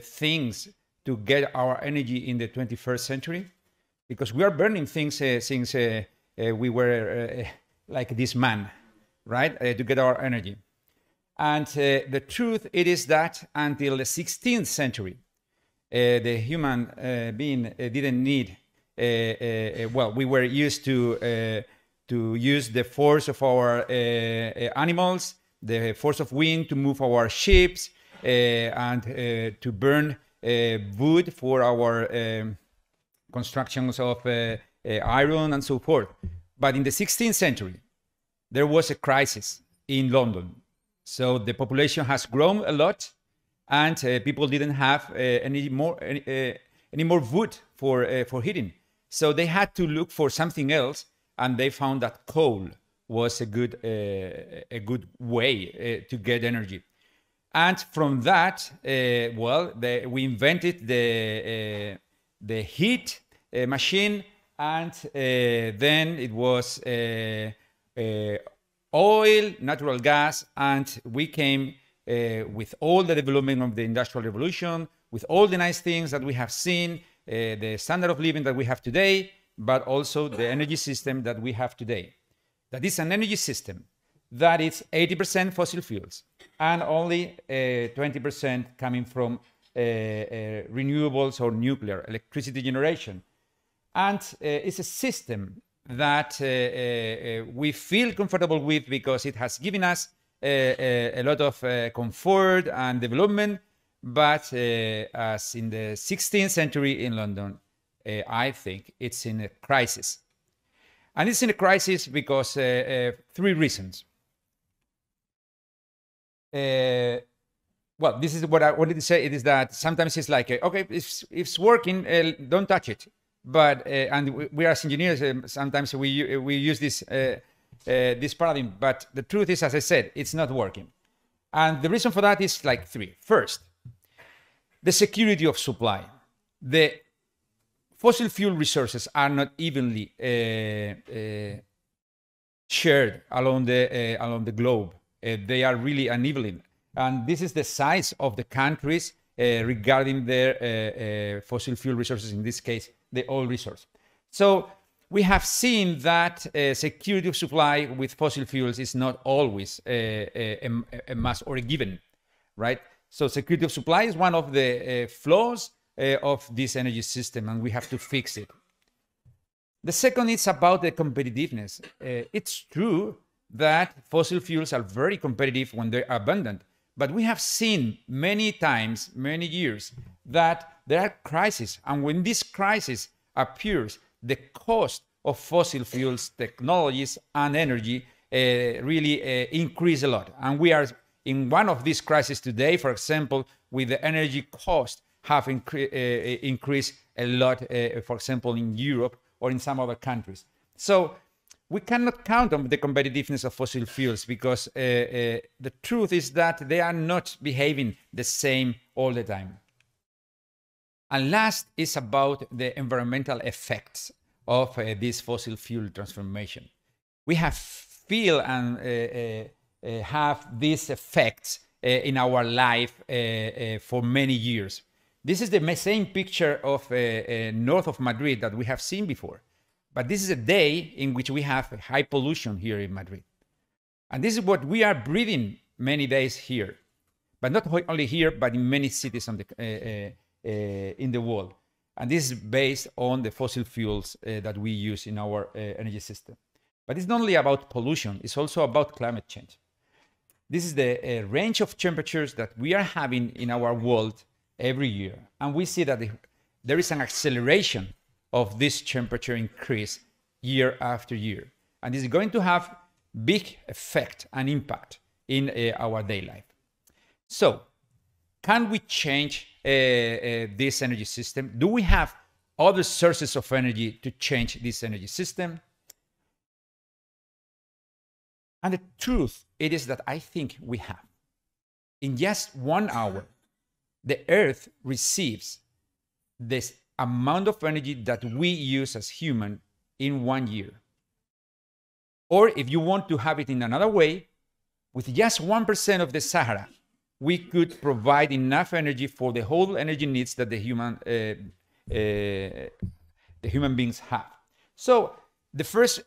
Speaker 2: things to get our energy in the 21st century? Because we are burning things since we were like this man, right, to get our energy. And the truth it is that until the 16th century, the human being didn't need, well, we were used to use the force of our animals, the force of wind to move our ships, and to burn wood for our constructions of iron and so forth. But in the 16th century, there was a crisis in London. So the population has grown a lot, and people didn't have any more wood for heating. So they had to look for something else, and they found that coal was a good way to get energy. And from that, well, we invented the heat machine, and then it was oil, natural gas, and we came with all the development of the Industrial Revolution, with all the nice things that we have seen, the standard of living that we have today, but also the energy system that we have today. That is an energy system that is 80% fossil fuels and only 20% coming from renewables or nuclear electricity generation. And it's a system that we feel comfortable with because it has given us a lot of comfort and development. But as in the 16th century in London, I think it's in a crisis. And it's in a crisis because three reasons. Well, this is what I wanted to say. It is that sometimes it's like, okay, if it's working, don't touch it. But and we as engineers, sometimes we use this this paradigm. But the truth is, as I said, it's not working. And the reason for that is like three. First, the security of supply. The fossil fuel resources are not evenly shared along the globe. They are really uneven. And this is the size of the countries regarding their fossil fuel resources, in this case, the oil resource. So we have seen that security of supply with fossil fuels is not always a must or a given, right? So security of supply is one of the flaws of this energy system, and we have to fix it. The second is about the competitiveness. It's true that fossil fuels are very competitive when they're abundant, but we have seen many times, many years, that there are crises, and when this crisis appears, the cost of fossil fuels, technologies, and energy really increase a lot. And we are in one of these crises today, for example, with the energy cost have increased a lot, for example, in Europe or in some other countries. So we cannot count on the competitiveness of fossil fuels because the truth is that they are not behaving the same all the time. And last is about the environmental effects of this fossil fuel transformation. We have feel and have these effects in our life for many years. This is the same picture of north of Madrid that we have seen before. But this is a day in which we have high pollution here in Madrid. And this is what we are breathing many days here. But not only here, but in many cities on in the world. And this is based on the fossil fuels that we use in our energy system. But it's not only about pollution, it's also about climate change. This is the range of temperatures that we are having in our world every year. And we see that there is an acceleration of this temperature increase year after year. And this is going to have big effect and impact in our daily life. So, can we change this energy system? Do we have other sources of energy to change this energy system? And the truth, it is that I think we have. In just 1 hour, the Earth receives this amount of energy that we use as human in 1 year. Or if you want to have it in another way, with just 1% of the Sahara, we could provide enough energy for the whole energy needs that the human beings have. So the first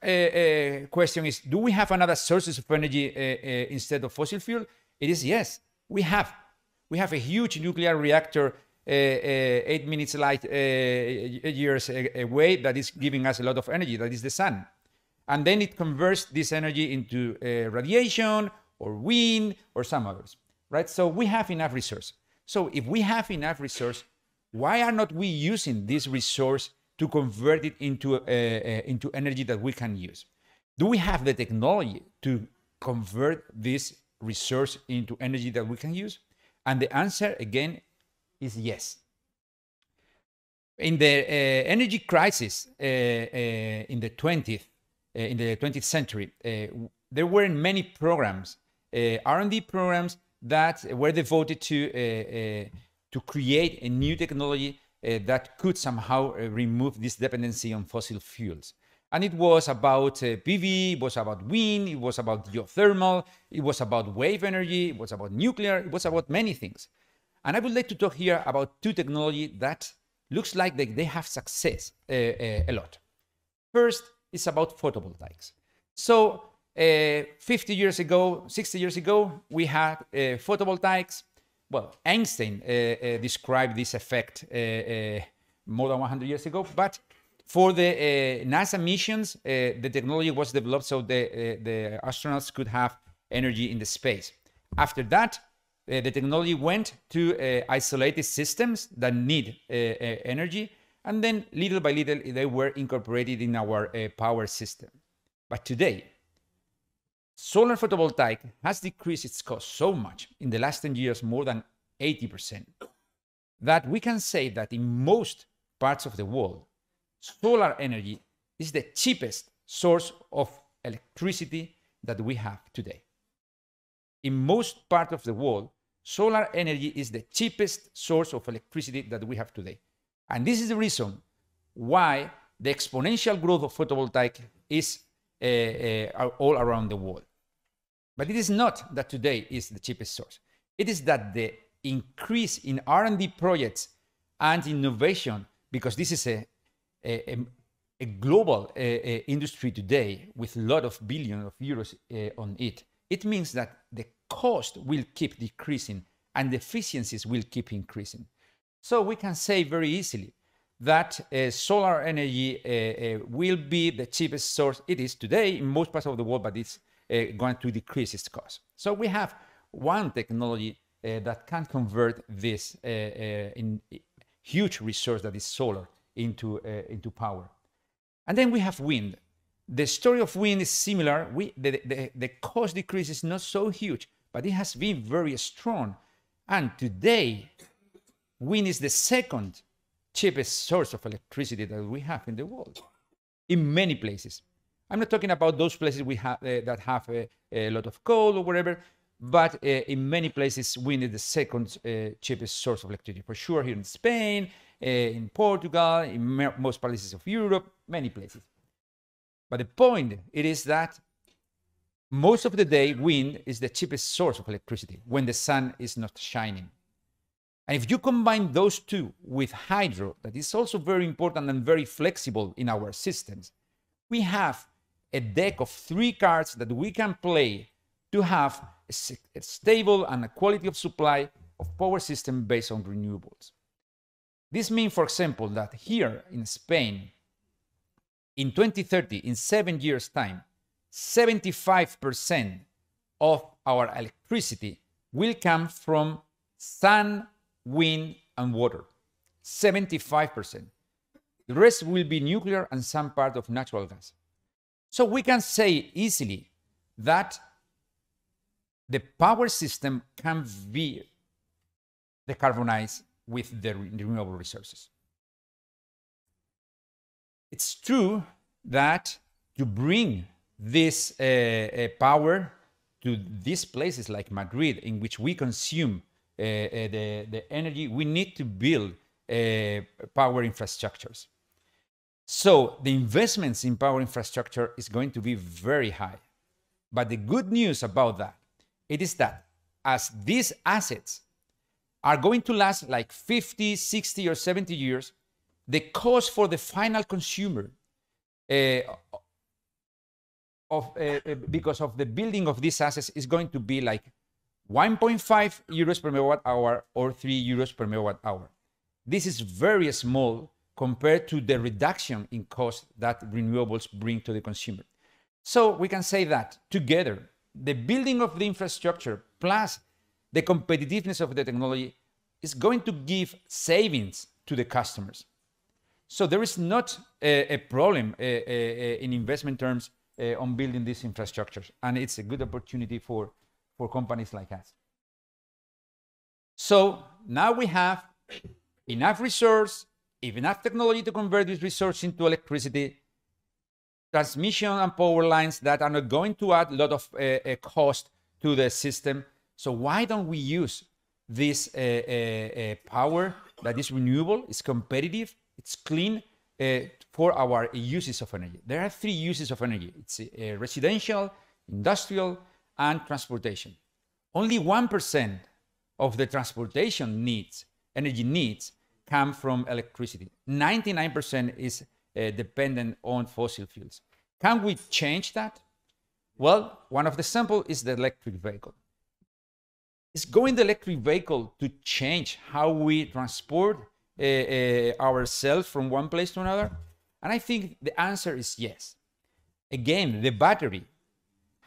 Speaker 2: question is, do we have another sources of energy instead of fossil fuel? It is yes, we have. We have a huge nuclear reactor 8 minutes light years away that is giving us a lot of energy, that is the sun. And then it converts this energy into radiation or wind or some others, right? So we have enough resource. So if we have enough resource, why are not we using this resource to convert it into energy that we can use? Do we have the technology to convert this resource into energy that we can use? And the answer, again, is yes. In the energy crisis in the 20th century, there were many programs, R&D programs that were devoted to create a new technology that could somehow remove this dependency on fossil fuels. And it was about PV, it was about wind, it was about geothermal, it was about wave energy, it was about nuclear, it was about many things. And I would like to talk here about two technologies that looks like they have success a lot. First is about photovoltaics. So 50 years ago, 60 years ago, we had photovoltaics. Well, Einstein described this effect more than 100 years ago, but for the NASA missions, the technology was developed so the astronauts could have energy in the space. After that, the technology went to isolated systems that need energy, and then little by little, they were incorporated in our power system. But today, solar photovoltaic has decreased its cost so much in the last 10 years, more than 80%, that we can say that in most parts of the world, solar energy is the cheapest source of electricity that we have today. in most parts of the world, solar energy is the cheapest source of electricity that we have today. And this is the reason why the exponential growth of photovoltaic is all around the world. But it is not that today is the cheapest source. It is that the increase in R&D projects and innovation, because this is a global industry today with a lot of billions of euros on it, it means that the cost will keep decreasing and the efficiencies will keep increasing. So we can say very easily that solar energy will be the cheapest source. It is today in most parts of the world, but it's going to decrease its cost. So we have one technology that can convert this in huge resource that is solar into power. And then we have wind. The story of wind is similar. The cost decrease is not so huge, but it has been very strong. And today, wind is the second cheapest source of electricity that we have in the world, in many places. I'm not talking about those places we have that have a lot of coal or whatever, but in many places, wind is the second cheapest source of electricity. For sure, here in Spain, in Portugal, in most places of Europe, many places. But the point it is that most of the day, wind is the cheapest source of electricity when the sun is not shining. And if you combine those two with hydro, that is also very important and very flexible in our systems, we have a deck of 3 cards that we can play to have a stable and a quality of supply of power system based on renewables. This means, for example, that here in Spain, in 2030, in 7 years' time, 75% of our electricity will come from sun, wind, and water. 75%. The rest will be nuclear and some part of natural gas. So we can say easily that the power system can be decarbonized with the renewable resources. It's true that to bring this power to these places like Madrid, in which we consume the energy, we need to build power infrastructures. So the investments in power infrastructure is going to be very high. But the good news about that, it is that as these assets are going to last like 50, 60, or 70 years, the cost for the final consumer because of the building of these assets is going to be like 1.5 euros per megawatt hour or 3 euros per megawatt hour. This is very small compared to the reduction in cost that renewables bring to the consumer. So we can say that together, the building of the infrastructure plus the competitiveness of the technology is going to give savings to the customers. So there is not a problem in investment terms on building these infrastructures, and it's a good opportunity for companies like us. So now we have enough resource, enough technology to convert this resource into electricity, transmission and power lines that are not going to add a lot of cost to the system. So why don't we use this power that is renewable, is competitive, it's clean for our uses of energy? There are 3 uses of energy. It's residential, industrial, and transportation. Only 1% of the transportation needs, energy needs, come from electricity. 99% is dependent on fossil fuels. Can we change that? Well, one of the samples is the electric vehicle. Is going the electric vehicle to change how we transport ourselves from one place to another? And I think the answer is yes. Again, the battery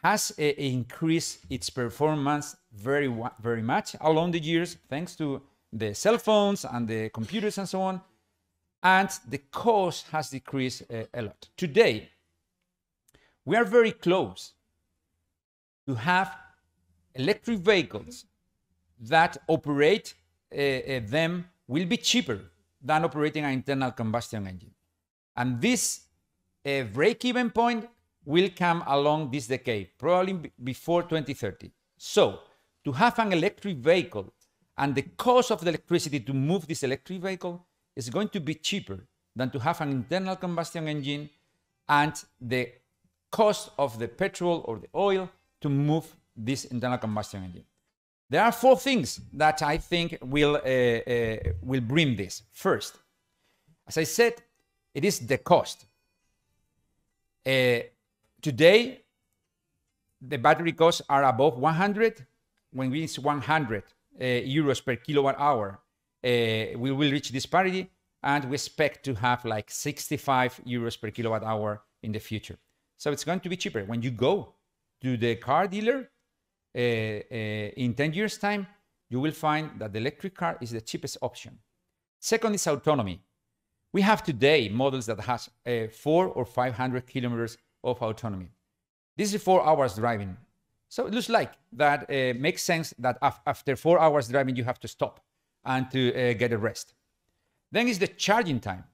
Speaker 2: has increased its performance very much along the years, thanks to the cell phones and the computers and so on, and the cost has decreased a lot. Today, we are very close to have electric vehicles that operate them will be cheaper than operating an internal combustion engine. And this break-even point will come along this decade, probably before 2030. So to have an electric vehicle and the cost of the electricity to move this electric vehicle is going to be cheaper than to have an internal combustion engine and the cost of the petrol or the oil to move this internal combustion engine. There are 4 things that I think will bring this. First, as I said, it is the cost. Today, the battery costs are above 100. When we reach 100 euros per kilowatt hour, we will reach this parity, and we expect to have like 65 euros per kilowatt hour in the future. So it's going to be cheaper. When you go to the car dealer in 10 years' time, you will find that the electric car is the cheapest option. Second is autonomy. We have today models that has 400 or 500 kilometers of autonomy. This is 4 hours driving. So it looks like that makes sense that after 4 hours driving, you have to stop and to get a rest. Then is the charging time.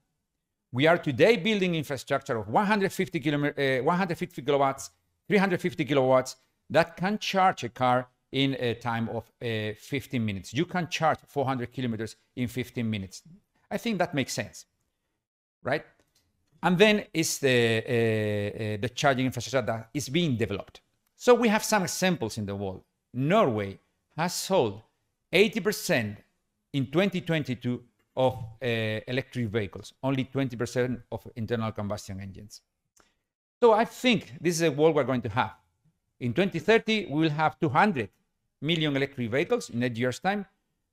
Speaker 2: We are today building infrastructure of 150 kilowatts, 350 kilowatts that can charge a car in a time of 15 minutes. You can charge 400 kilometers in 15 minutes. I think that makes sense, right? And then is the charging infrastructure that is being developed. So we have some examples in the world. Norway has sold 80% in 2022 of electric vehicles, only 20% of internal combustion engines. So I think this is a world we're going to have. In 2030, we will have 200 million electric vehicles in 8 years' time,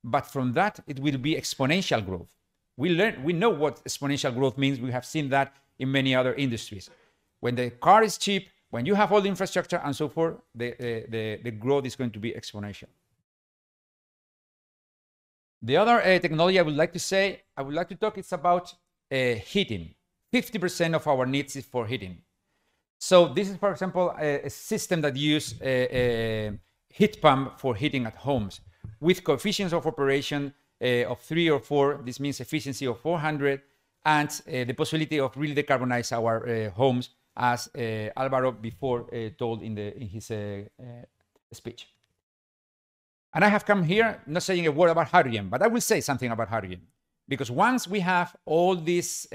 Speaker 2: but from that, it will be exponential growth. We know what exponential growth means. We have seen that in many other industries. When the car is cheap, when you have all the infrastructure and so forth, the growth is going to be exponential. The other technology I would like to talk is about heating. 50% of our needs is for heating. So this is, for example, a system that uses a heat pump for heating at homes with coefficients of operation of 3 or 4. This means efficiency of 400 and the possibility of really decarbonize our homes, as Alvaro before told in his speech. And I have come here not saying a word about hydrogen, but I will say something about hydrogen. Because once we have all these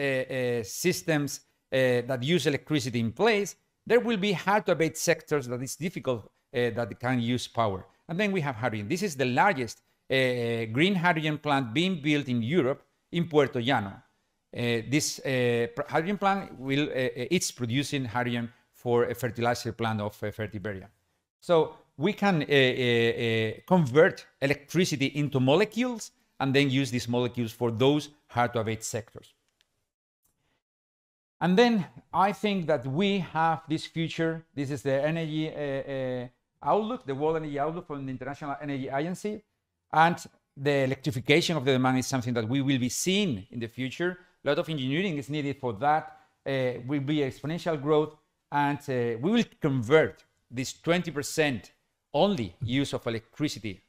Speaker 2: systems that use electricity in place, there will be hard-to-abate sectors that is difficult that can use power. And then we have hydrogen. This is the largest green hydrogen plant being built in Europe in Puerto Llano. This hydrogen plant it's producing hydrogen for a fertilizer plant of Fertiberia. So we can convert electricity into molecules and then use these molecules for those hard-to-abate sectors. And then I think that we have this future. This is the energy outlook, the World Energy Outlook from the International Energy Agency. And the electrification of the demand is something that we will be seeing in the future. A lot of engineering is needed for that. Will be exponential growth. And we will convert this 20% only use of electricity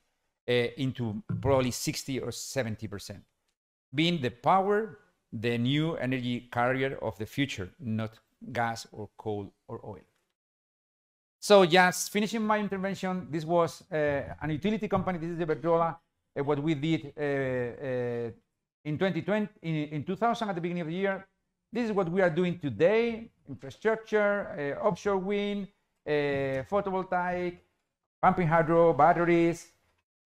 Speaker 2: into probably 60 or 70%, being the power, the new energy carrier of the future, not gas or coal or oil. So just finishing my intervention, this was an utility company. This is the Iberdrola. What we did in 2020, in 2000 at the beginning of the year. This is what we are doing today: infrastructure, offshore wind, photovoltaic, pumping hydro, batteries,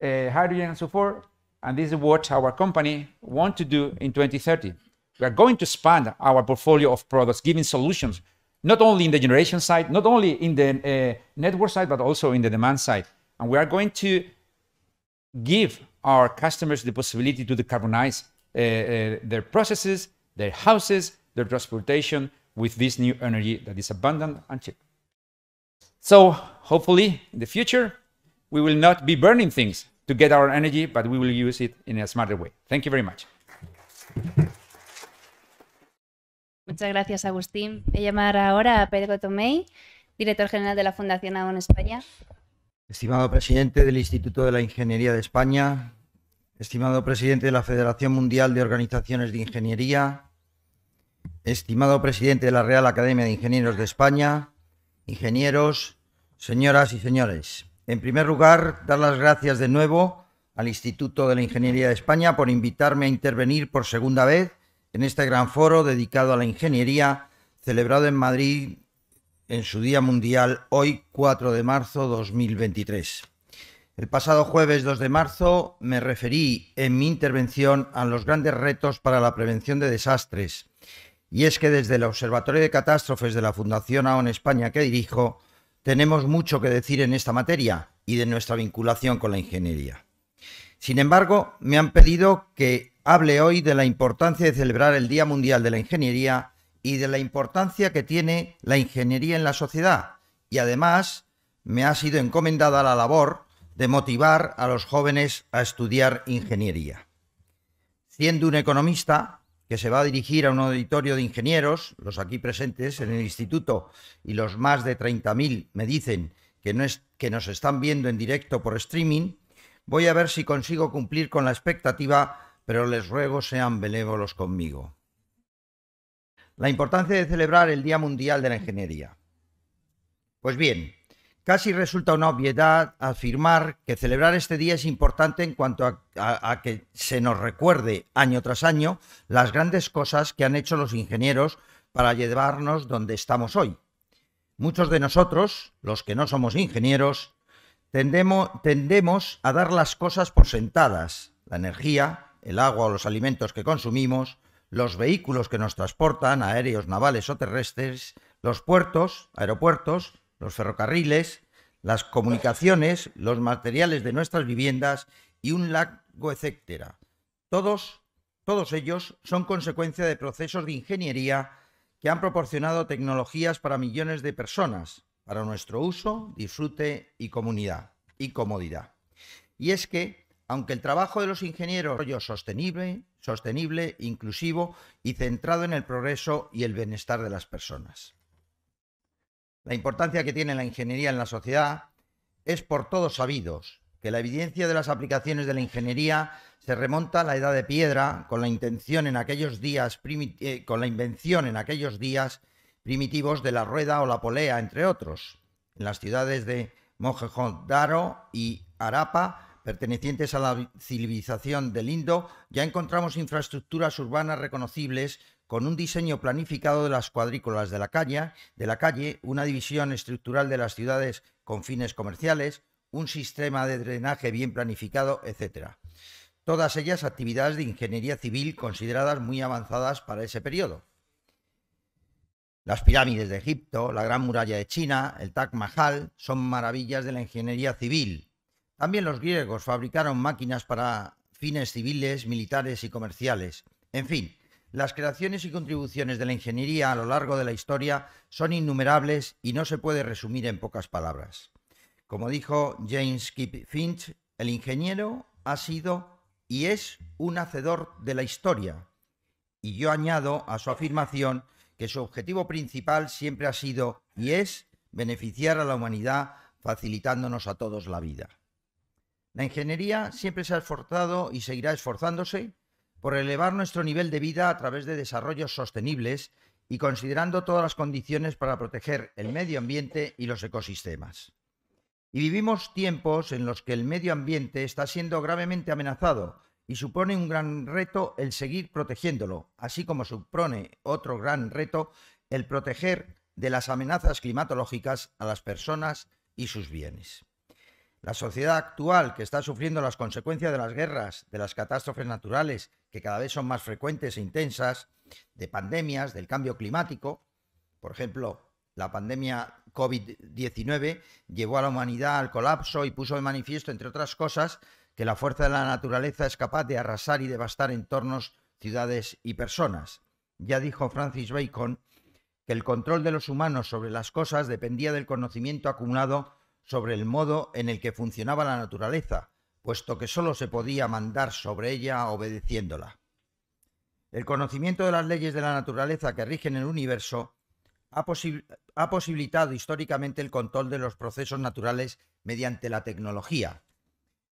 Speaker 2: hydrogen, and so forth. And this is what our company wants to do in 2030. We are going to expand our portfolio of products, giving solutions, not only in the generation side, not only in the network side, but also in the demand side. And we are going to give our customers the possibility to decarbonize their processes, their houses, their transportation with this new energy that is abundant and cheap. So hopefully in the future, we will not be burning things to get our energy, but we will use it in a smarter way. Thank you very much.
Speaker 1: Muchas gracias, Agustín. Voy a llamar ahora a Pedro Tomei, director general de la Fundación AON España.
Speaker 5: Estimado presidente del Instituto de la Ingeniería de España, estimado presidente de la Federación Mundial de Organizaciones de Ingeniería, estimado presidente de la Real Academia de Ingenieros de España, ingenieros, señoras y señores. En primer lugar, dar las gracias de nuevo al Instituto de la Ingeniería de España por invitarme a intervenir por segunda vez en este gran foro dedicado a la ingeniería, celebrado en Madrid en su Día Mundial, hoy 4 de marzo 2023. El pasado jueves 2 de marzo me referí en mi intervención a los grandes retos para la prevención de desastres. Y es que desde el Observatorio de Catástrofes de la Fundación AON España que dirijo, tenemos mucho que decir en esta materia y de nuestra vinculación con la ingeniería. Sin embargo, me han pedido que hable hoy de la importancia de celebrar el Día Mundial de la Ingeniería y de la importancia que tiene la ingeniería en la sociedad. Y además, me ha sido encomendada la labor de motivar a los jóvenes a estudiar ingeniería. Siendo un economista que se va a dirigir a un auditorio de ingenieros, los aquí presentes en el instituto y los más de 30.000 me dicen que nos están viendo en directo por streaming, voy a ver si consigo cumplir con la expectativa, pero les ruego sean benévolos conmigo. La importancia de celebrar el Día Mundial de la Ingeniería. Pues bien, casi resulta una obviedad afirmar que celebrar este día es importante en cuanto a que se nos recuerde año tras año las grandes cosas que han hecho los ingenieros para llevarnos donde estamos hoy. Muchos de nosotros, los que no somos ingenieros, tendemos a dar las cosas por sentadas: la energía, el agua o los alimentos que consumimos, los vehículos que nos transportan, aéreos, navales o terrestres, los puertos, aeropuertos, los ferrocarriles, las comunicaciones, los materiales de nuestras viviendas y un largo etcétera. Todos ellos son consecuencia de procesos de ingeniería que han proporcionado tecnologías para millones de personas, para nuestro uso, disfrute y comodidad. Y es que, aunque el trabajo de los ingenieros es sostenible, inclusivo y centrado en el progreso y el bienestar de las personas. La importancia que tiene la ingeniería en la sociedad es por todos sabidos, que la evidencia de las aplicaciones de la ingeniería se remonta a la Edad de Piedra, con la invención en aquellos días primitivos de la rueda o la polea, entre otros. En las ciudades de Mohenjo-Daro y Harappa, pertenecientes a la civilización del Indo, ya encontramos infraestructuras urbanas reconocibles con un diseño planificado de las cuadrículas de la calle, una división estructural de las ciudades con fines comerciales, un sistema de drenaje bien planificado, etc. Todas ellas actividades de ingeniería civil consideradas muy avanzadas para ese periodo. Las pirámides de Egipto, la Gran Muralla de China, el Taj Mahal son maravillas de la ingeniería civil. También los griegos fabricaron máquinas para fines civiles, militares y comerciales. En fin, las creaciones y contribuciones de la ingeniería a lo largo de la historia son innumerables y no se puede resumir en pocas palabras. Como dijo James Kip Finch, el ingeniero ha sido y es un hacedor de la historia. Y yo añado a su afirmación que su objetivo principal siempre ha sido y es beneficiar a la humanidad, facilitándonos a todos la vida. La ingeniería siempre se ha esforzado y seguirá esforzándose por elevar nuestro nivel de vida a través de desarrollos sostenibles y considerando todas las condiciones para proteger el medio ambiente y los ecosistemas. Y vivimos tiempos en los que el medio ambiente está siendo gravemente amenazado y supone un gran reto el seguir protegiéndolo, así como supone otro gran reto el proteger de las amenazas climatológicas a las personas y sus bienes. La sociedad actual, que está sufriendo las consecuencias de las guerras, de las catástrofes naturales, que cada vez son más frecuentes e intensas, de pandemias, del cambio climático, por ejemplo, la pandemia COVID-19 llevó a la humanidad al colapso y puso de manifiesto, entre otras cosas, que la fuerza de la naturaleza es capaz de arrasar y devastar entornos, ciudades y personas. Ya dijo Francis Bacon que el control de los humanos sobre las cosas dependía del conocimiento acumulado sobre el modo en el que funcionaba la naturaleza, puesto que sólo se podía mandar sobre ella obedeciéndola. El conocimiento de las leyes de la naturaleza que rigen el universo ha posibilitado históricamente el control de los procesos naturales mediante la tecnología.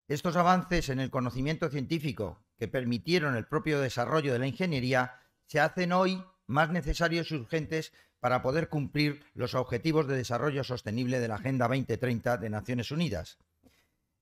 Speaker 5: Estos avances en el conocimiento científico que permitieron el propio desarrollo de la ingeniería se hacen hoy más necesarios y urgentes para poder cumplir los Objetivos de Desarrollo Sostenible de la Agenda 2030 de Naciones Unidas.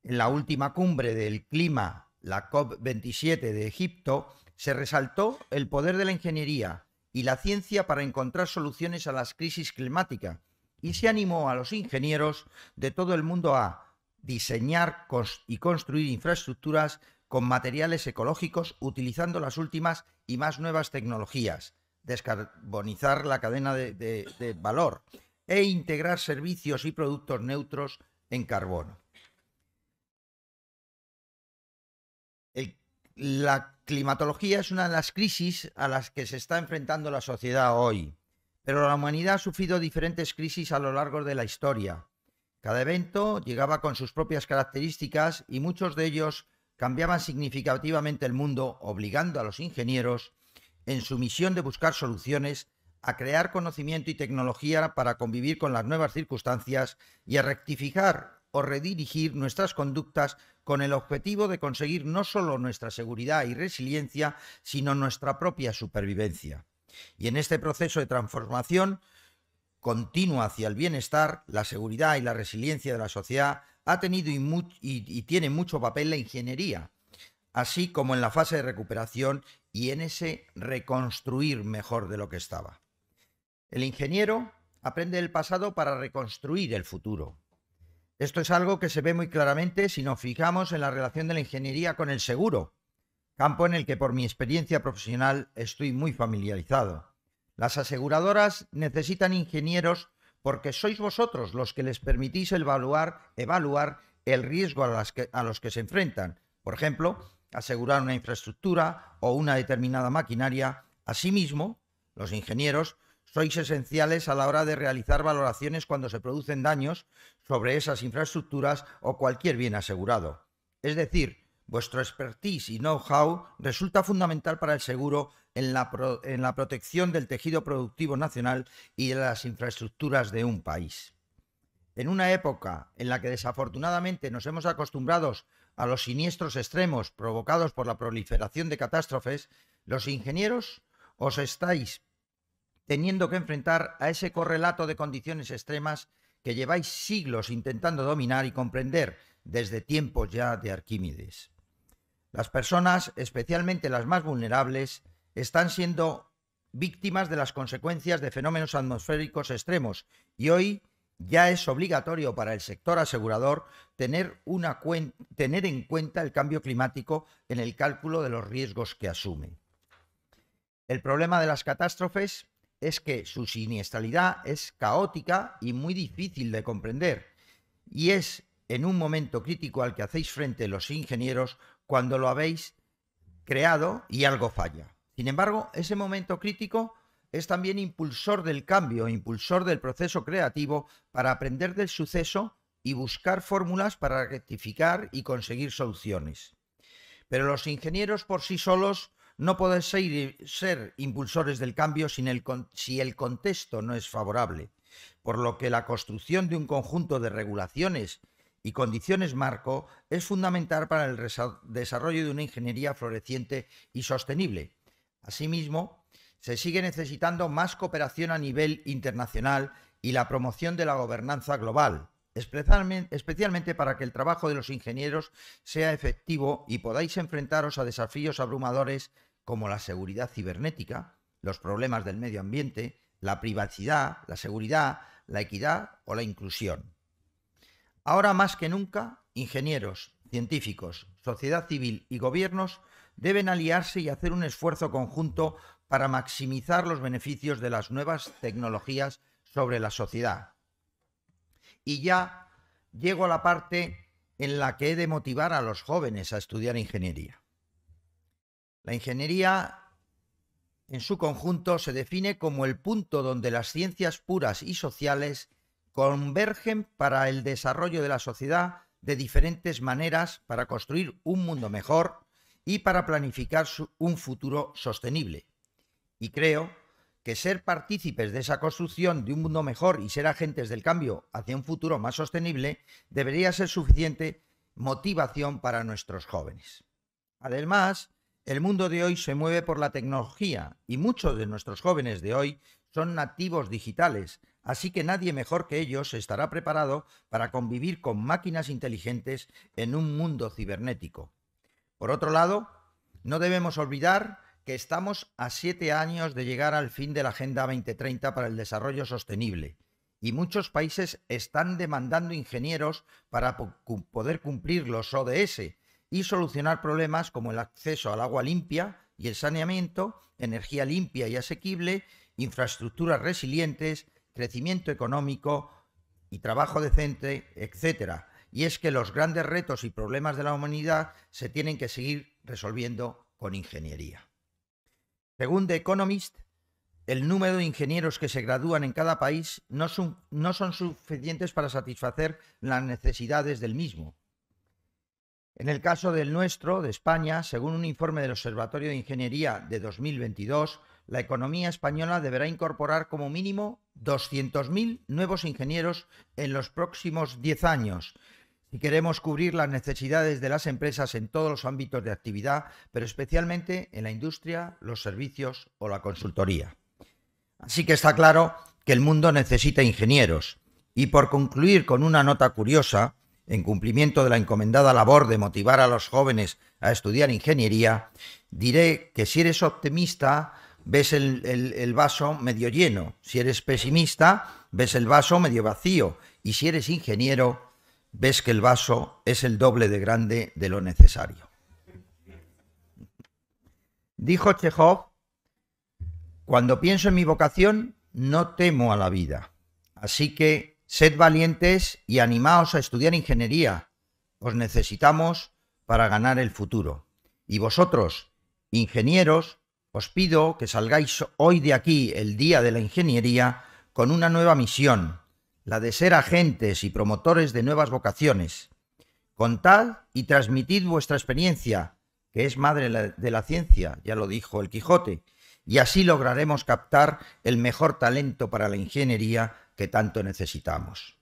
Speaker 5: En la última cumbre del clima, la COP27 de Egipto, se resaltó el poder de la ingeniería y la ciencia para encontrar soluciones a las crisis climáticas y se animó a los ingenieros de todo el mundo a diseñar y construir infraestructuras con materiales ecológicos utilizando las últimas y más nuevas tecnologías, descarbonizar la cadena de valor e integrar servicios y productos neutros en carbono. La climatología es una de las crisis a las que se está enfrentando la sociedad hoy, pero la humanidad ha sufrido diferentes crisis a lo largo de la historia. Cada evento llegaba con sus propias características y muchos de ellos cambiaban significativamente el mundo, obligando a los ingenieros, en su misión de buscar soluciones, a crear conocimiento y tecnología para convivir con las nuevas circunstancias y a rectificar o redirigir nuestras conductas con el objetivo de conseguir no solo nuestra seguridad y resiliencia, sino nuestra propia supervivencia. Y en este proceso de transformación continua hacia el bienestar, la seguridad y la resiliencia de la sociedad ha tenido y tiene mucho papel la ingeniería, así como en la fase de recuperación y en ese reconstruir mejor de lo que estaba. El ingeniero aprende del pasado para reconstruir el futuro. Esto es algo que se ve muy claramente si nos fijamos en la relación de la ingeniería con el seguro, campo en el que por mi experiencia profesional estoy muy familiarizado. Las aseguradoras necesitan ingenieros porque sois vosotros los que les permitís evaluar el riesgo a los que se enfrentan. Por ejemplo, asegurar una infraestructura o una determinada maquinaria. Asimismo, los ingenieros sois esenciales a la hora de realizar valoraciones cuando se producen daños sobre esas infraestructuras o cualquier bien asegurado. Es decir, vuestro expertise y know-how resulta fundamental para el seguro en la protección del tejido productivo nacional y de las infraestructuras de un país. En una época en la que desafortunadamente nos hemos acostumbrado a los siniestros extremos provocados por la proliferación de catástrofes, los ingenieros os estáis teniendo que enfrentar a ese correlato de condiciones extremas que lleváis siglos intentando dominar y comprender desde tiempos ya de Arquímedes. Las personas, especialmente las más vulnerables, están siendo víctimas de las consecuencias de fenómenos atmosféricos extremos y hoy ya es obligatorio para el sector asegurador tener en cuenta el cambio climático en el cálculo de los riesgos que asume. El problema de las catástrofes es que su siniestralidad es caótica y muy difícil de comprender, y es en un momento crítico al que hacéis frente los ingenieros cuando lo habéis creado y algo falla. Sin embargo, ese momento crítico es también impulsor del cambio, impulsor del proceso creativo para aprender del suceso y buscar fórmulas para rectificar y conseguir soluciones. Pero los ingenieros por sí solos no pueden ser impulsores del cambio si el contexto no es favorable, por lo que la construcción de un conjunto de regulaciones y condiciones marco es fundamental para el desarrollo de una ingeniería floreciente y sostenible. Asimismo, se sigue necesitando más cooperación a nivel internacional y la promoción de la gobernanza global, especialmente para que el trabajo de los ingenieros sea efectivo y podáis enfrentaros a desafíos abrumadores como la seguridad cibernética, los problemas del medio ambiente, la privacidad, la seguridad, la equidad o la inclusión. Ahora más que nunca, ingenieros, científicos, sociedad civil y gobiernos deben aliarse y hacer un esfuerzo conjunto para maximizar los beneficios de las nuevas tecnologías sobre la sociedad. Y ya llego a la parte en la que he de motivar a los jóvenes a estudiar ingeniería. La ingeniería en su conjunto se define como el punto donde las ciencias puras y sociales convergen para el desarrollo de la sociedad de diferentes maneras para construir un mundo mejor y para planificar un futuro sostenible. Y creo que ser partícipes de esa construcción de un mundo mejor y ser agentes del cambio hacia un futuro más sostenible debería ser suficiente motivación para nuestros jóvenes. Además, el mundo de hoy se mueve por la tecnología y muchos de nuestros jóvenes de hoy son nativos digitales, así que nadie mejor que ellos estará preparado para convivir con máquinas inteligentes en un mundo cibernético. Por otro lado, no debemos olvidar que estamos a 7 años de llegar al fin de la Agenda 2030 para el Desarrollo Sostenible, y muchos países están demandando ingenieros para poder cumplir los ODS y solucionar problemas como el acceso al agua limpia y el saneamiento, energía limpia y asequible, infraestructuras resilientes, crecimiento económico y trabajo decente, etc. Y es que los grandes retos y problemas de la humanidad se tienen que seguir resolviendo con ingeniería. Según The Economist, el número de ingenieros que se gradúan en cada país no son suficientes para satisfacer las necesidades del mismo. En el caso del nuestro, de España, según un informe del Observatorio de Ingeniería de 2022, la economía española deberá incorporar como mínimo 200.000 nuevos ingenieros en los próximos 10 años, si queremos cubrir las necesidades de las empresas en todos los ámbitos de actividad, pero especialmente en la industria, los servicios o la consultoría. Así que está claro que el mundo necesita ingenieros. Y por concluir con una nota curiosa, en cumplimiento de la encomendada labor de motivar a los jóvenes a estudiar ingeniería, diré que si eres optimista, ves el vaso medio lleno. Si eres pesimista, ves el vaso medio vacío. Y si eres ingeniero, ves que el vaso es el doble de grande de lo necesario. Dijo Chekhov: cuando pienso en mi vocación, no temo a la vida. Así que sed valientes y animaos a estudiar ingeniería. Os necesitamos para ganar el futuro. Y vosotros, ingenieros, os pido que salgáis hoy de aquí, el Día de la Ingeniería, con una nueva misión, la de ser agentes y promotores de nuevas vocaciones. Contad y transmitid vuestra experiencia, que es madre de la ciencia, ya lo dijo el Quijote, y así lograremos captar el mejor talento para la ingeniería que tanto necesitamos.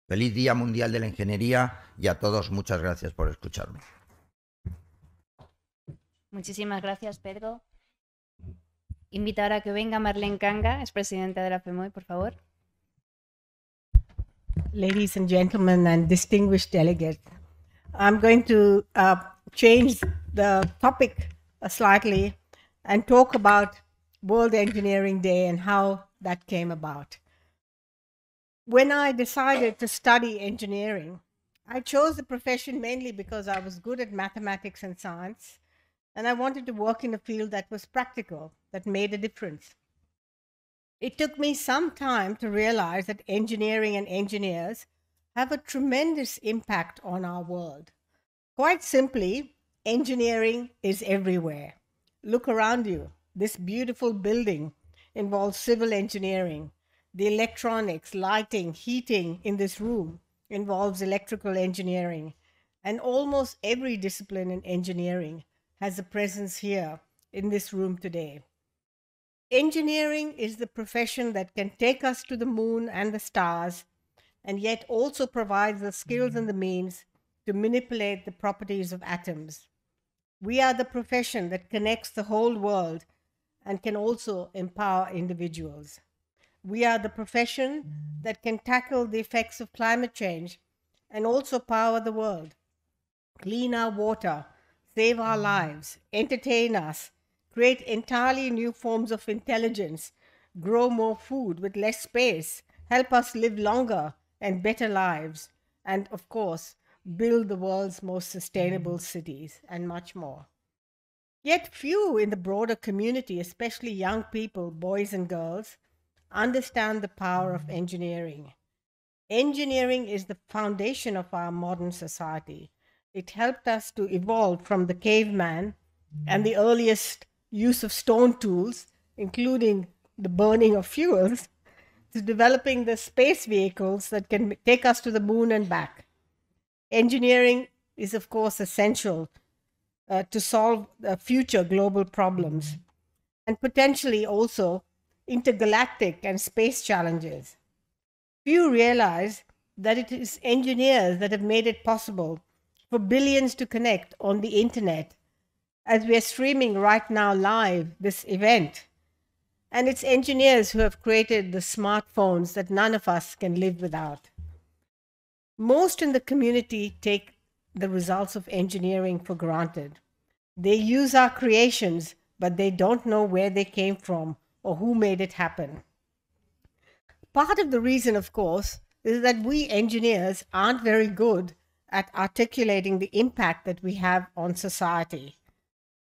Speaker 5: Feliz Día Mundial de la Ingeniería y a todos muchas gracias por escucharme.
Speaker 1: Muchísimas gracias, Pedro. Invito ahora a que venga Marlene Kanga, es presidenta de la FEMOI, por favor.
Speaker 6: Ladies and gentlemen and distinguished delegates, I'm going to change the topic slightly and talk about World Engineering Day and how that came about. When I decided to study engineering, I chose the profession mainly because I was good at mathematics and science, and I wanted to work in a field that was practical, that made a difference. It took me some time to realize that engineering and engineers have a tremendous impact on our world. Quite simply, engineering is everywhere. Look around you. This beautiful building involves civil engineering. The electronics, lighting, heating in this room involves electrical engineering. And almost every discipline in engineering has a presence here in this room today. Engineering is the profession that can take us to the moon and the stars, and yet also provides the skills and the means to manipulate the properties of atoms. We are the profession that connects the whole world and can also empower individuals. We are the profession that can tackle the effects of climate change and also power the world, clean our water, save our lives, entertain us, create entirely new forms of intelligence, grow more food with less space, help us live longer and better lives, and of course, build the world's most sustainable cities, and much more. Yet few in the broader community, especially young people, boys and girls, understand the power of engineering. Engineering is the foundation of our modern society. It helped us to evolve from the caveman and the earliest use of stone tools, including the burning of fuels, to developing the space vehicles that can take us to the moon and back. Engineering is, of course, essential to solve future global problems and potentially also intergalactic and space challenges. Few realize that it is engineers that have made it possible for billions to connect on the internet, as we are streaming right now live this event. And it's engineers who have created the smartphones that none of us can live without. Most in the community take the results of engineering for granted. They use our creations, but they don't know where they came from or who made it happen. Part of the reason, of course, is that we engineers aren't very good at articulating the impact that we have on society.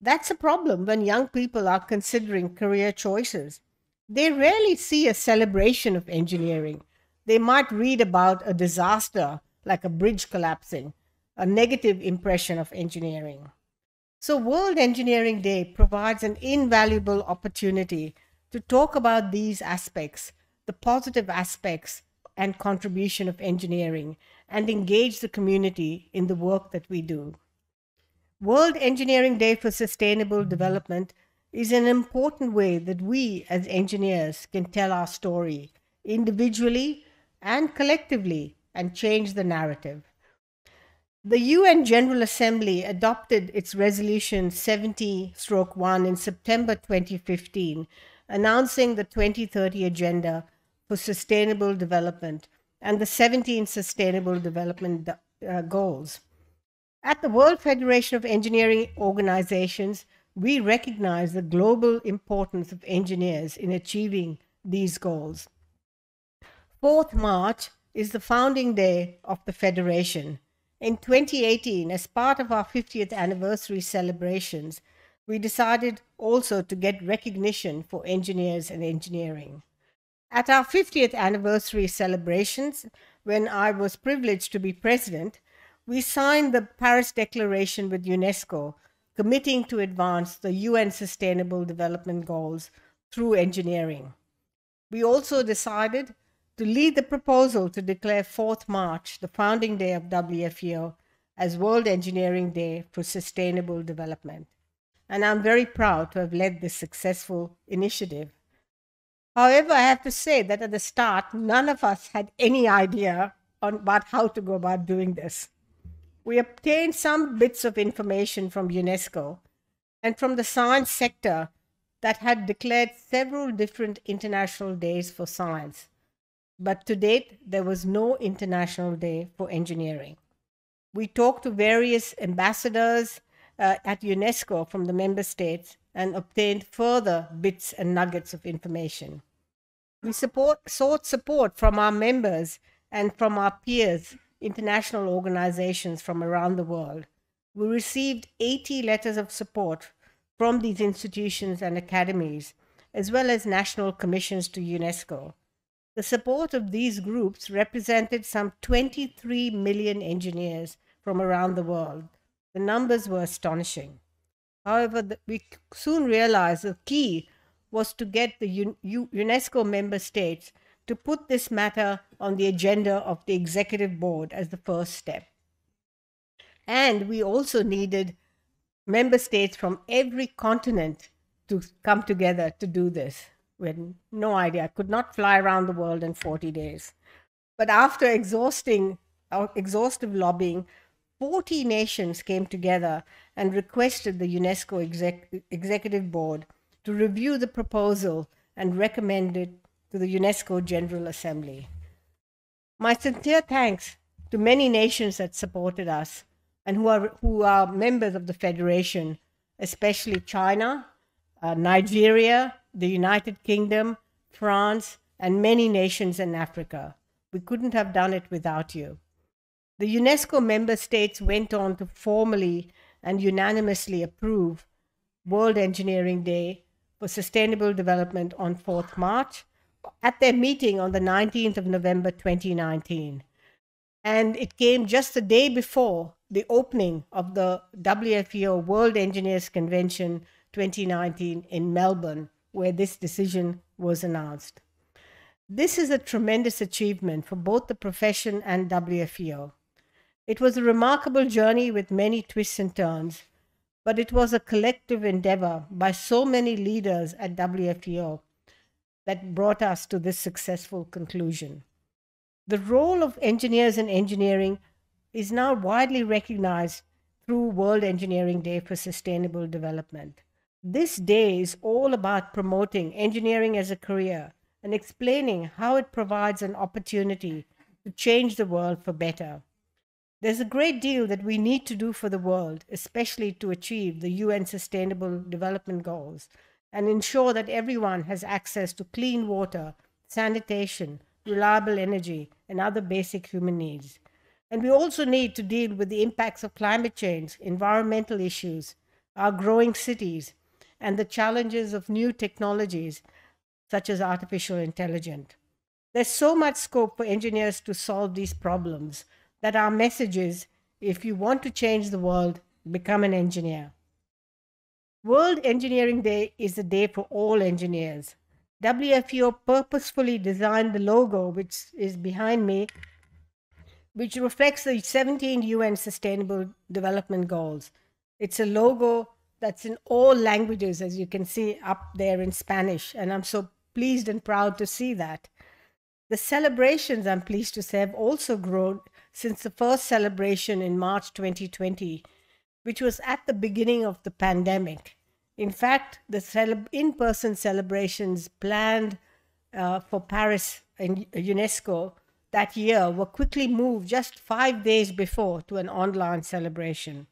Speaker 6: That's a problem when young people are considering career choices. They rarely see a celebration of engineering. They might read about a disaster like a bridge collapsing, a negative impression of engineering. So World Engineering Day provides an invaluable opportunity to talk about these aspects, the positive aspects and contribution of engineering, and engage the community in the work that we do. World Engineering Day for Sustainable Development is an important way that we as engineers can tell our story individually and collectively and change the narrative. The UN General Assembly adopted its Resolution 70/1 in September 2015, announcing the 2030 Agenda for Sustainable Development and the 17 Sustainable Development Goals. At the World Federation of Engineering Organizations, we recognize the global importance of engineers in achieving these goals. 4th March is the founding day of the Federation. In 2018, as part of our 50th anniversary celebrations, we decided also to get recognition for engineers and engineering. At our 50th anniversary celebrations, when I was privileged to be president, we signed the Paris Declaration with UNESCO, committing to advance the UN Sustainable Development Goals through engineering. We also decided to lead the proposal to declare 4th March, the founding day of WFEO, as World Engineering Day for Sustainable Development. And I'm very proud to have led this successful initiative. However, I have to say that at the start, none of us had any idea about how to go about doing this. We obtained some bits of information from UNESCO and from the science sector that had declared several different international days for science. But to date, there was no International Day for Engineering. We talked to various ambassadors at UNESCO from the member states and obtained further bits and nuggets of information. We sought support from our members and from our peers, international organizations from around the world. We received 80 letters of support from these institutions and academies, as well as national commissions to UNESCO. The support of these groups represented some 23 million engineers from around the world. The numbers were astonishing. However, we soon realized the key was to get the UNESCO member states to put this matter on the agenda of the executive board as the first step. And we also needed member states from every continent to come together to do this. We had no idea. I could not fly around the world in 40 days. But after exhaustive lobbying, 40 nations came together and requested the UNESCO Executive Board to review the proposal and recommend it to the UNESCO General Assembly. My sincere thanks to many nations that supported us and who are members of the Federation, especially China, Nigeria, the United Kingdom, France, and many nations in Africa. We couldn't have done it without you. The UNESCO member states went on to formally and unanimously approve World Engineering Day for Sustainable Development on 4th March at their meeting on the 19th of November 2019. And it came just the day before the opening of the WFEO World Engineers Convention 2019 in Melbourne, where this decision was announced. This is a tremendous achievement for both the profession and WFEO. It was a remarkable journey with many twists and turns, but it was a collective endeavor by so many leaders at WFEO that brought us to this successful conclusion. The role of engineers in engineering is now widely recognized through World Engineering Day for Sustainable Development. This day is all about promoting engineering as a career and explaining how it provides an opportunity to change the world for better. There's a great deal that we need to do for the world, especially to achieve the UN Sustainable Development Goals and ensure that everyone has access to clean water, sanitation, reliable energy, and other basic human needs. And we also need to deal with the impacts of climate change, environmental issues, our growing cities, and the challenges of new technologies such as artificial intelligence. There's so much scope for engineers to solve these problems that our message is, if you want to change the world, become an engineer. World Engineering Day is a day for all engineers. WFEO purposefully designed the logo, which is behind me, which reflects the 17 UN Sustainable Development Goals. It's a logo that's in all languages, as you can see up there in Spanish, and I'm so pleased and proud to see that. The celebrations, I'm pleased to say, have also grown since the first celebration in March 2020, which was at the beginning of the pandemic. In fact, the in-person celebrations planned for Paris and UNESCO that year were quickly moved just 5 days before to an online celebration.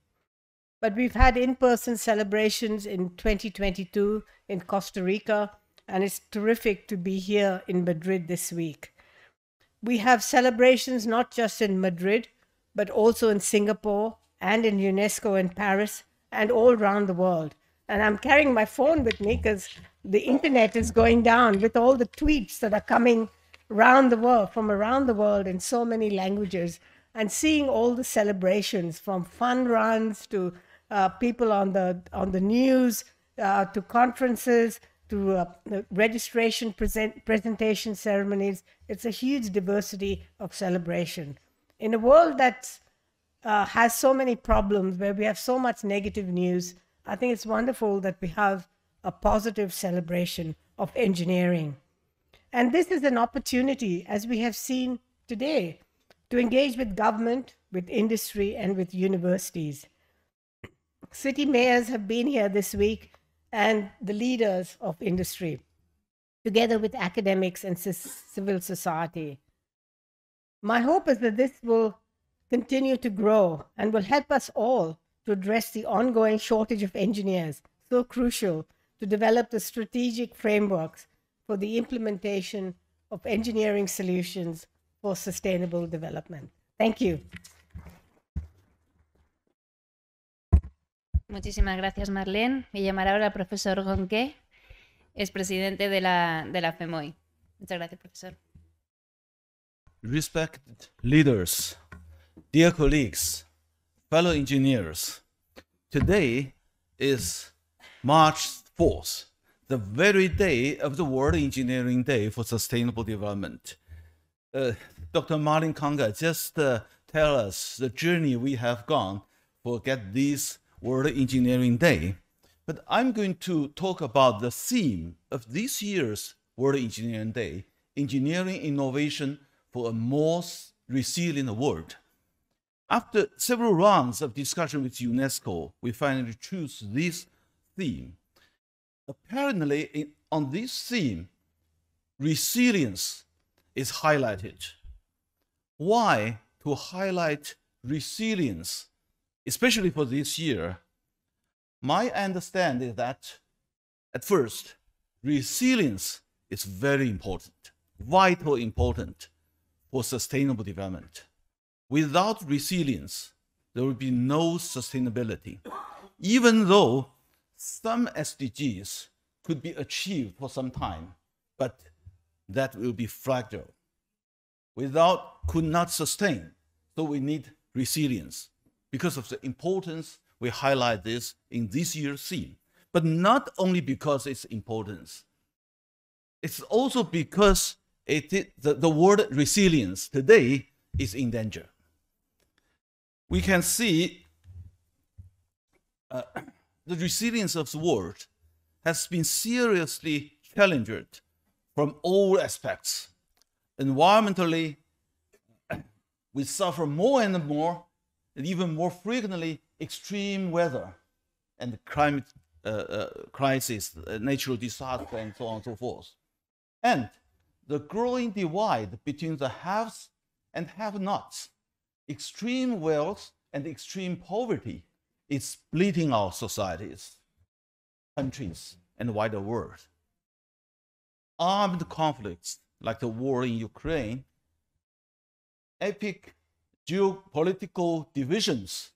Speaker 6: But we've had in-person celebrations in 2022 in Costa Rica, and it's terrific to be here in Madrid this week. We have celebrations not just in Madrid, but also in Singapore and in UNESCO in Paris and all around the world. And I'm carrying my phone with me because the internet is going down with all the tweets that are coming around the world, from around the world in so many languages, and seeing all the celebrations from fun runs to people on the news, to conferences, to registration presentation ceremonies. It's a huge diversity of celebration. In a world that has so many problems, where we have so much negative news, I think it's wonderful that we have a positive celebration of engineering. And this is an opportunity, as we have seen today, to engage with government, with industry, and with universities. City mayors have been here this week, and the leaders of industry, together with academics and civil society. My hope is that this will continue to grow and will help us all to address the ongoing shortage of engineers, so crucial to develop the strategic frameworks for the implementation of engineering solutions for sustainable development. Thank you.
Speaker 1: Muchísimas gracias, Marlene. Me llamará ahora el profesor Gonqué, es presidente de la FEMOI. Muchas gracias, profesor.
Speaker 7: Respected leaders, dear colleagues, fellow engineers, today is March 4th, the very day of the World Engineering Day for Sustainable Development. Dr. Marlene Kanga just tell us the journey we have gone to get this World Engineering Day. But I'm going to talk about the theme of this year's World Engineering Day, engineering innovation for a more resilient world. After several rounds of discussion with UNESCO, we finally choose this theme. Apparently, on this theme, resilience is highlighted. Why to highlight resilience, especially for this year? My understanding is that, at first, resilience is very important, vital important for sustainable development. Without resilience, there will be no sustainability. Even though some SDGs could be achieved for some time, but that will be fragile. Could not sustain. So we need resilience. Because of the importance, we highlight this in this year's theme. But not only because it's importance. It's also because the word resilience today is in danger. We can see the resilience of the world has been seriously challenged from all aspects. Environmentally, we suffer more and more, and even more frequently, extreme weather and climate crisis, natural disaster, and so on and so forth. And the growing divide between the haves and have-nots, extreme wealth and extreme poverty, is splitting our societies, countries, and wider world. Armed conflicts like the war in Ukraine, epic geopolitical divisions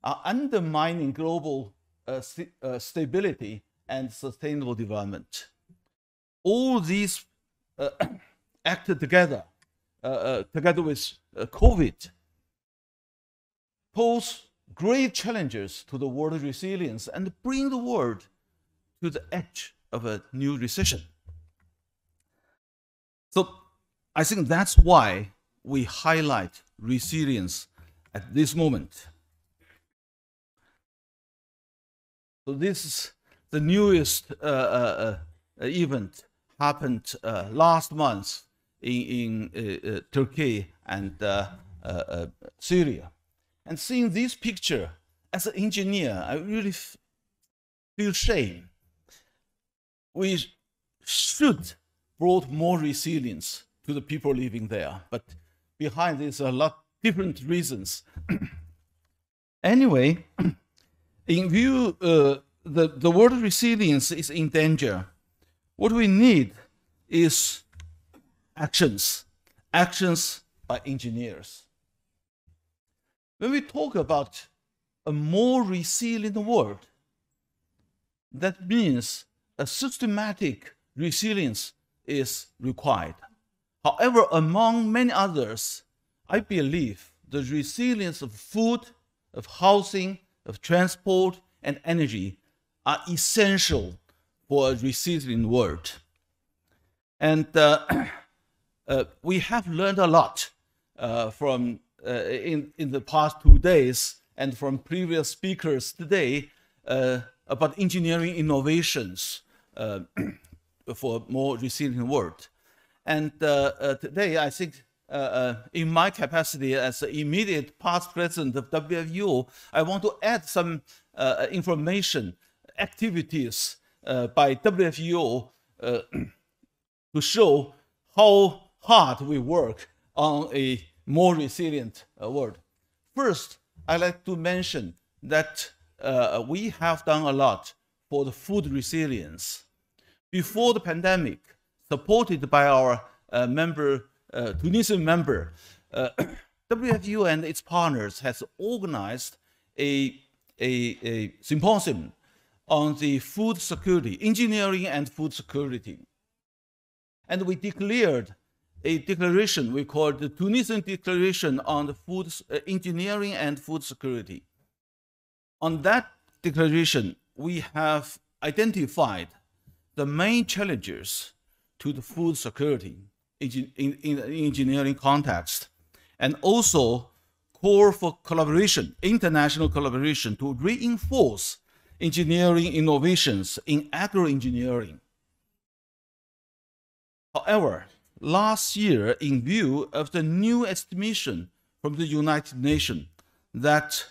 Speaker 7: are undermining global stability and sustainable development. All these acted together, together with COVID, pose great challenges to the world resilience and bring the world to the edge of a new recession. So I think that's why we highlight resilience at this moment. So this is the newest event happened last month in Turkey and Syria. And seeing this picture, as an engineer, I really feel shame. We should brought more resilience to the people living there, but behind this are a lot different reasons. Anyway, in view the world resilience is in danger, what we need is actions by engineers. When we talk about a more resilient world, that means a systematic resilience is required. However, among many others, I believe the resilience of food, of housing, of transport, and energy are essential for a resilient world. And we have learned a lot from in the past 2 days and from previous speakers today about engineering innovations for a more resilient world. And today, I think, in my capacity as the immediate past president of WFU, I want to add some information, activities by WFU to show how hard we work on a more resilient world. First, I'd like to mention that we have done a lot for the food resilience. Before the pandemic, supported by our Tunisian member, WFU and its partners has organized a symposium on the food security, engineering and food security. And we declared a declaration we called the Tunisian Declaration on the Food Engineering and Food Security. On that declaration, we have identified the main challenges to the food security in engineering context, and also call for collaboration, international collaboration, to reinforce engineering innovations in agroengineering. However, last year, in view of the new estimation from the United Nations that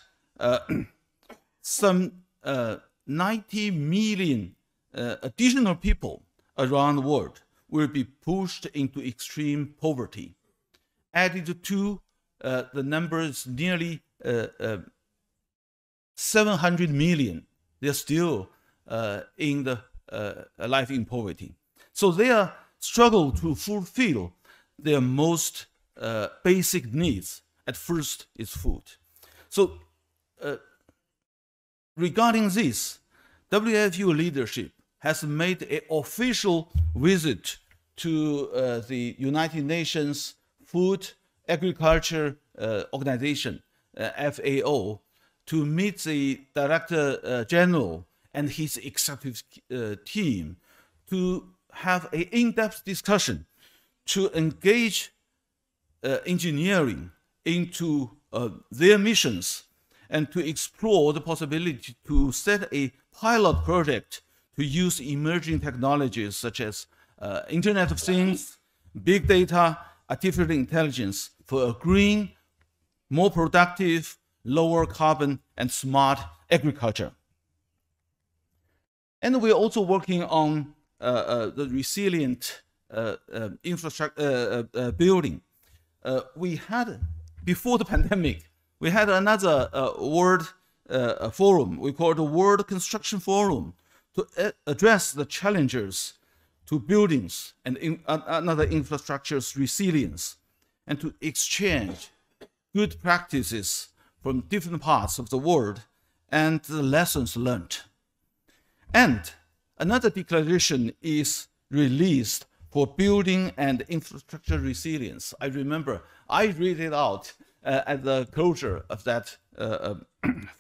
Speaker 7: some 90 million additional people around the world will be pushed into extreme poverty. Added to the number is nearly 700 million. They're still in the life in poverty. So they are struggle to fulfill their most basic needs. At first, is food. So regarding this, WFU leadership has made an official visit to the United Nations Food Agriculture Organization, FAO, to meet the Director General and his executive team to have an in-depth discussion to engage engineering into their missions and to explore the possibility to set a pilot project to use emerging technologies such as Internet of Things, big data, artificial intelligence for a green, more productive, lower carbon, and smart agriculture. And we're also working on the resilient infrastructure building. We had, before the pandemic, we had another world forum. We call it the World Construction Forum to address the challenges to buildings and another infrastructure's resilience, and to exchange good practices from different parts of the world and the lessons learned. And another declaration is released for building and infrastructure resilience. I remember I read it out at the closure of that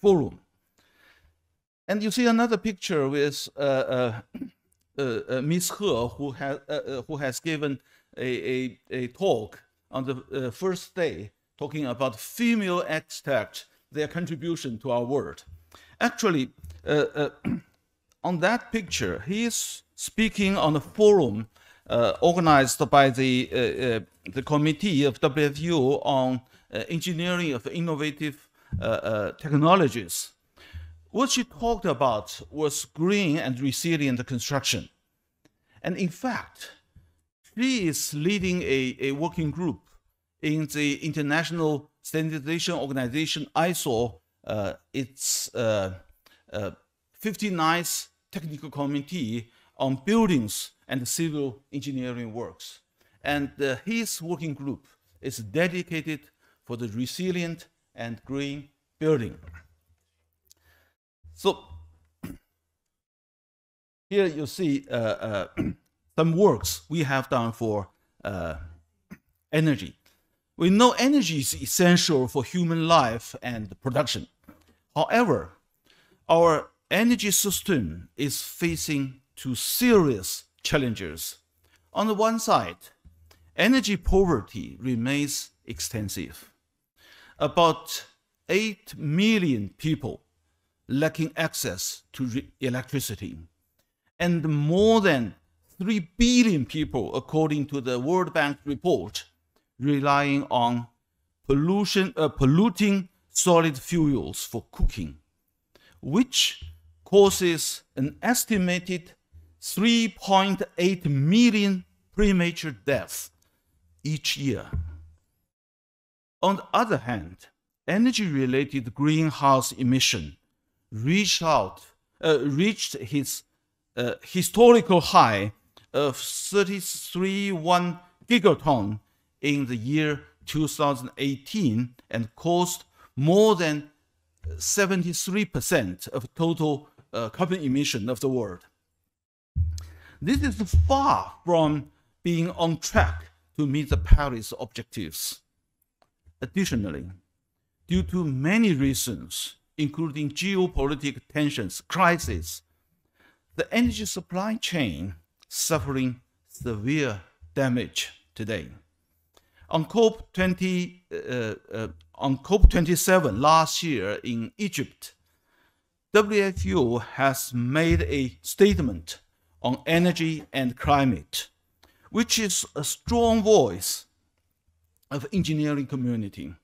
Speaker 7: forum. And you see another picture with Ms. He, who has given a talk on the first day, talking about female architects, their contribution to our world. Actually, on that picture, he is speaking on a forum organized by the committee of WFU on engineering of innovative technologies. What she talked about was green and resilient construction. And in fact, she is leading a working group in the International Standardization Organization, ISO, its 59th Technical Committee on Buildings and Civil Engineering Works. And his working group is dedicated for the resilient and green building. So here you see some works we have done for energy. We know energy is essential for human life and production. However, our energy system is facing two serious challenges. On the one side, energy poverty remains extensive. About 8 million people lacking access to electricity, and more than 3 billion people, according to the World Bank report, relying on polluting solid fuels for cooking, which causes an estimated 3.8 million premature deaths each year. On the other hand, energy-related greenhouse emission reached its historical high of 33.1 gigaton in the year 2018 and caused more than 73% of total carbon emission of the world. This is far from being on track to meet the Paris objectives. Additionally, due to many reasons, including geopolitical tensions, crises, the energy supply chain suffering severe damage today. On COP27 last year in Egypt, WFU has made a statement on energy and climate, which is a strong voice of engineering community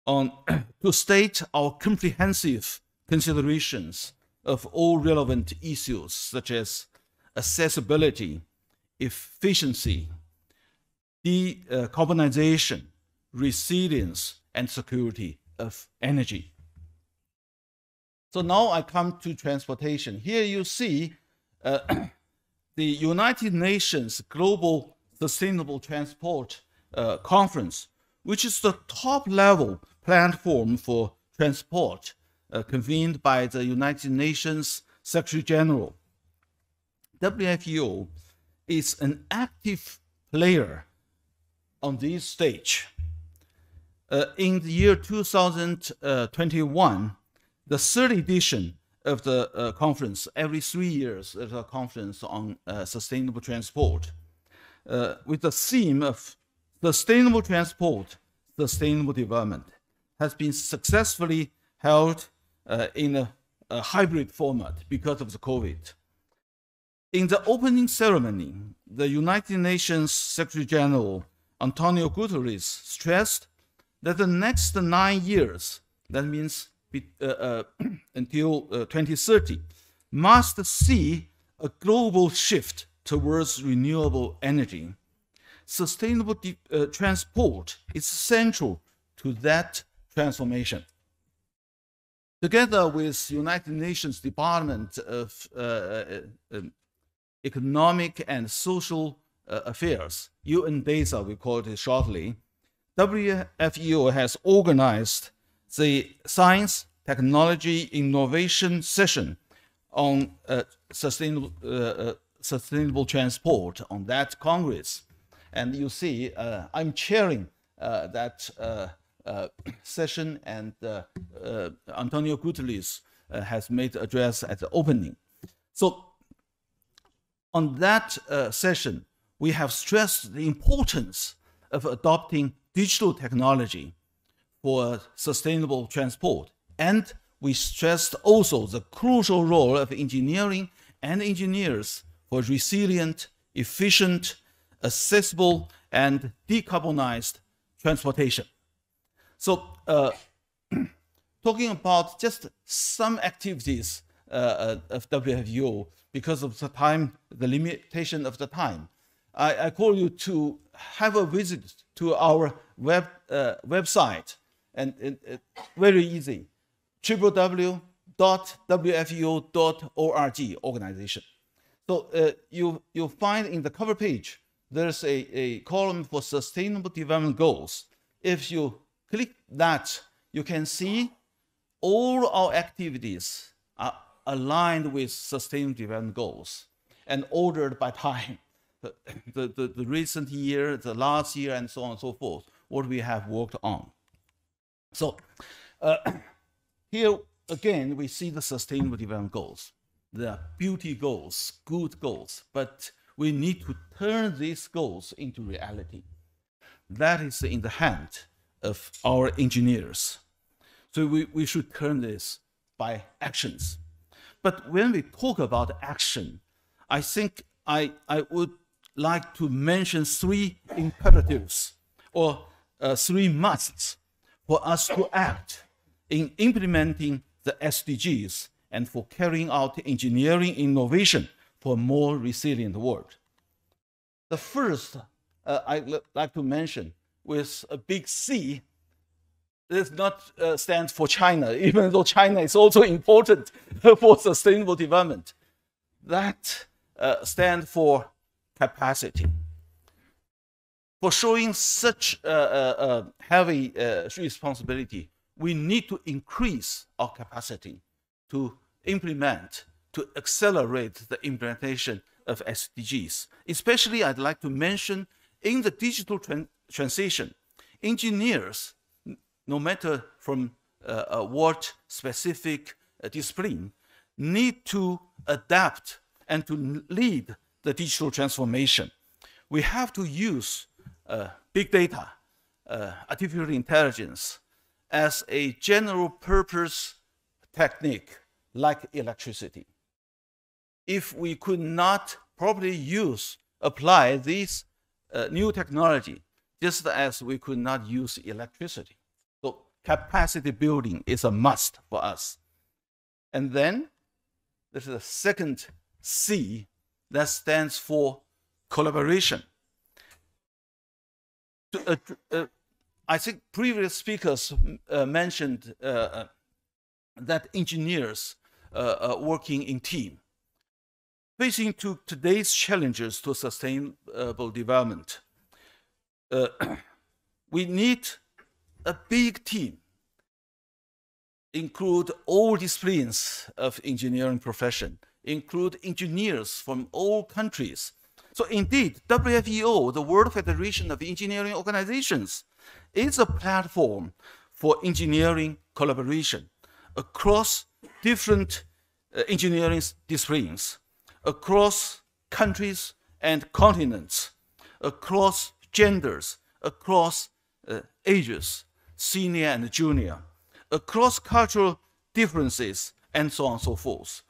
Speaker 7: to state our comprehensive considerations of all relevant issues such as accessibility, efficiency, decarbonization, resilience, and security of energy. So now I come to transportation. Here you see the United Nations Global Sustainable Transport Conference, which is the top-level platform for transport convened by the United Nations Secretary General. WFU is an active player on this stage. In the year 2021, the third edition of the conference, every 3 years there's a conference on sustainable transport, with the theme of sustainable transport, sustainable development, has been successfully held in a hybrid format because of the COVID. In the opening ceremony, the United Nations Secretary General Antonio Guterres stressed that the next 9 years, that means until 2030, must see a global shift towards renewable energy. Sustainable transport is central to that transformation. Together with United Nations Department of Economic and Social Affairs, UNDESA we call it shortly, WFEO has organized the Science, Technology, Innovation session on sustainable transport on that Congress. And you see, I'm chairing that session, and Antonio Guterres has made the address at the opening. So on that session, we have stressed the importance of adopting digital technology for sustainable transport. And we stressed also the crucial role of engineering and engineers for resilient, efficient, accessible, and decarbonized transportation. So talking about just some activities of WFEO, because of the time, the limitation of the time, I call you to have a visit to our website, and very easy, www.wfeo.org organization. So you'll find in the cover page, there's a column for Sustainable Development Goals. If you click that, you can see all our activities are aligned with Sustainable Development Goals and ordered by time. The recent year, the last year, and so on and so forth, what we have worked on. So here again, we see the Sustainable Development Goals. They are beauty goals, good goals, but we need to turn these goals into reality. That is in the hand of our engineers. So we should turn this by actions. But when we talk about action, I think I would like to mention three imperatives or three musts for us to act in implementing the SDGs and for carrying out engineering innovation for a more resilient world. The first I'd like to mention with a big C, does not stand for China, even though China is also important for sustainable development. That stands for capacity. For showing such heavy responsibility, we need to increase our capacity to implement, to accelerate the implementation of SDGs. Especially, I'd like to mention in the digital transition, engineers, no matter from what specific discipline, need to adapt and to lead the digital transformation. We have to use big data, artificial intelligence, as a general purpose technique like electricity. If we could not properly apply this new technology, just as we could not use electricity. So capacity building is a must for us. And then there's a second C that stands for collaboration. I think previous speakers mentioned that engineers working in team. Facing to today's challenges to sustainable development, we need a big team, include all disciplines of engineering profession, include engineers from all countries. So indeed, WFEO, the World Federation of Engineering Organizations, is a platform for engineering collaboration across different engineering disciplines, across countries and continents, across genders, across ages, senior and junior, across cultural differences, and so on and so forth.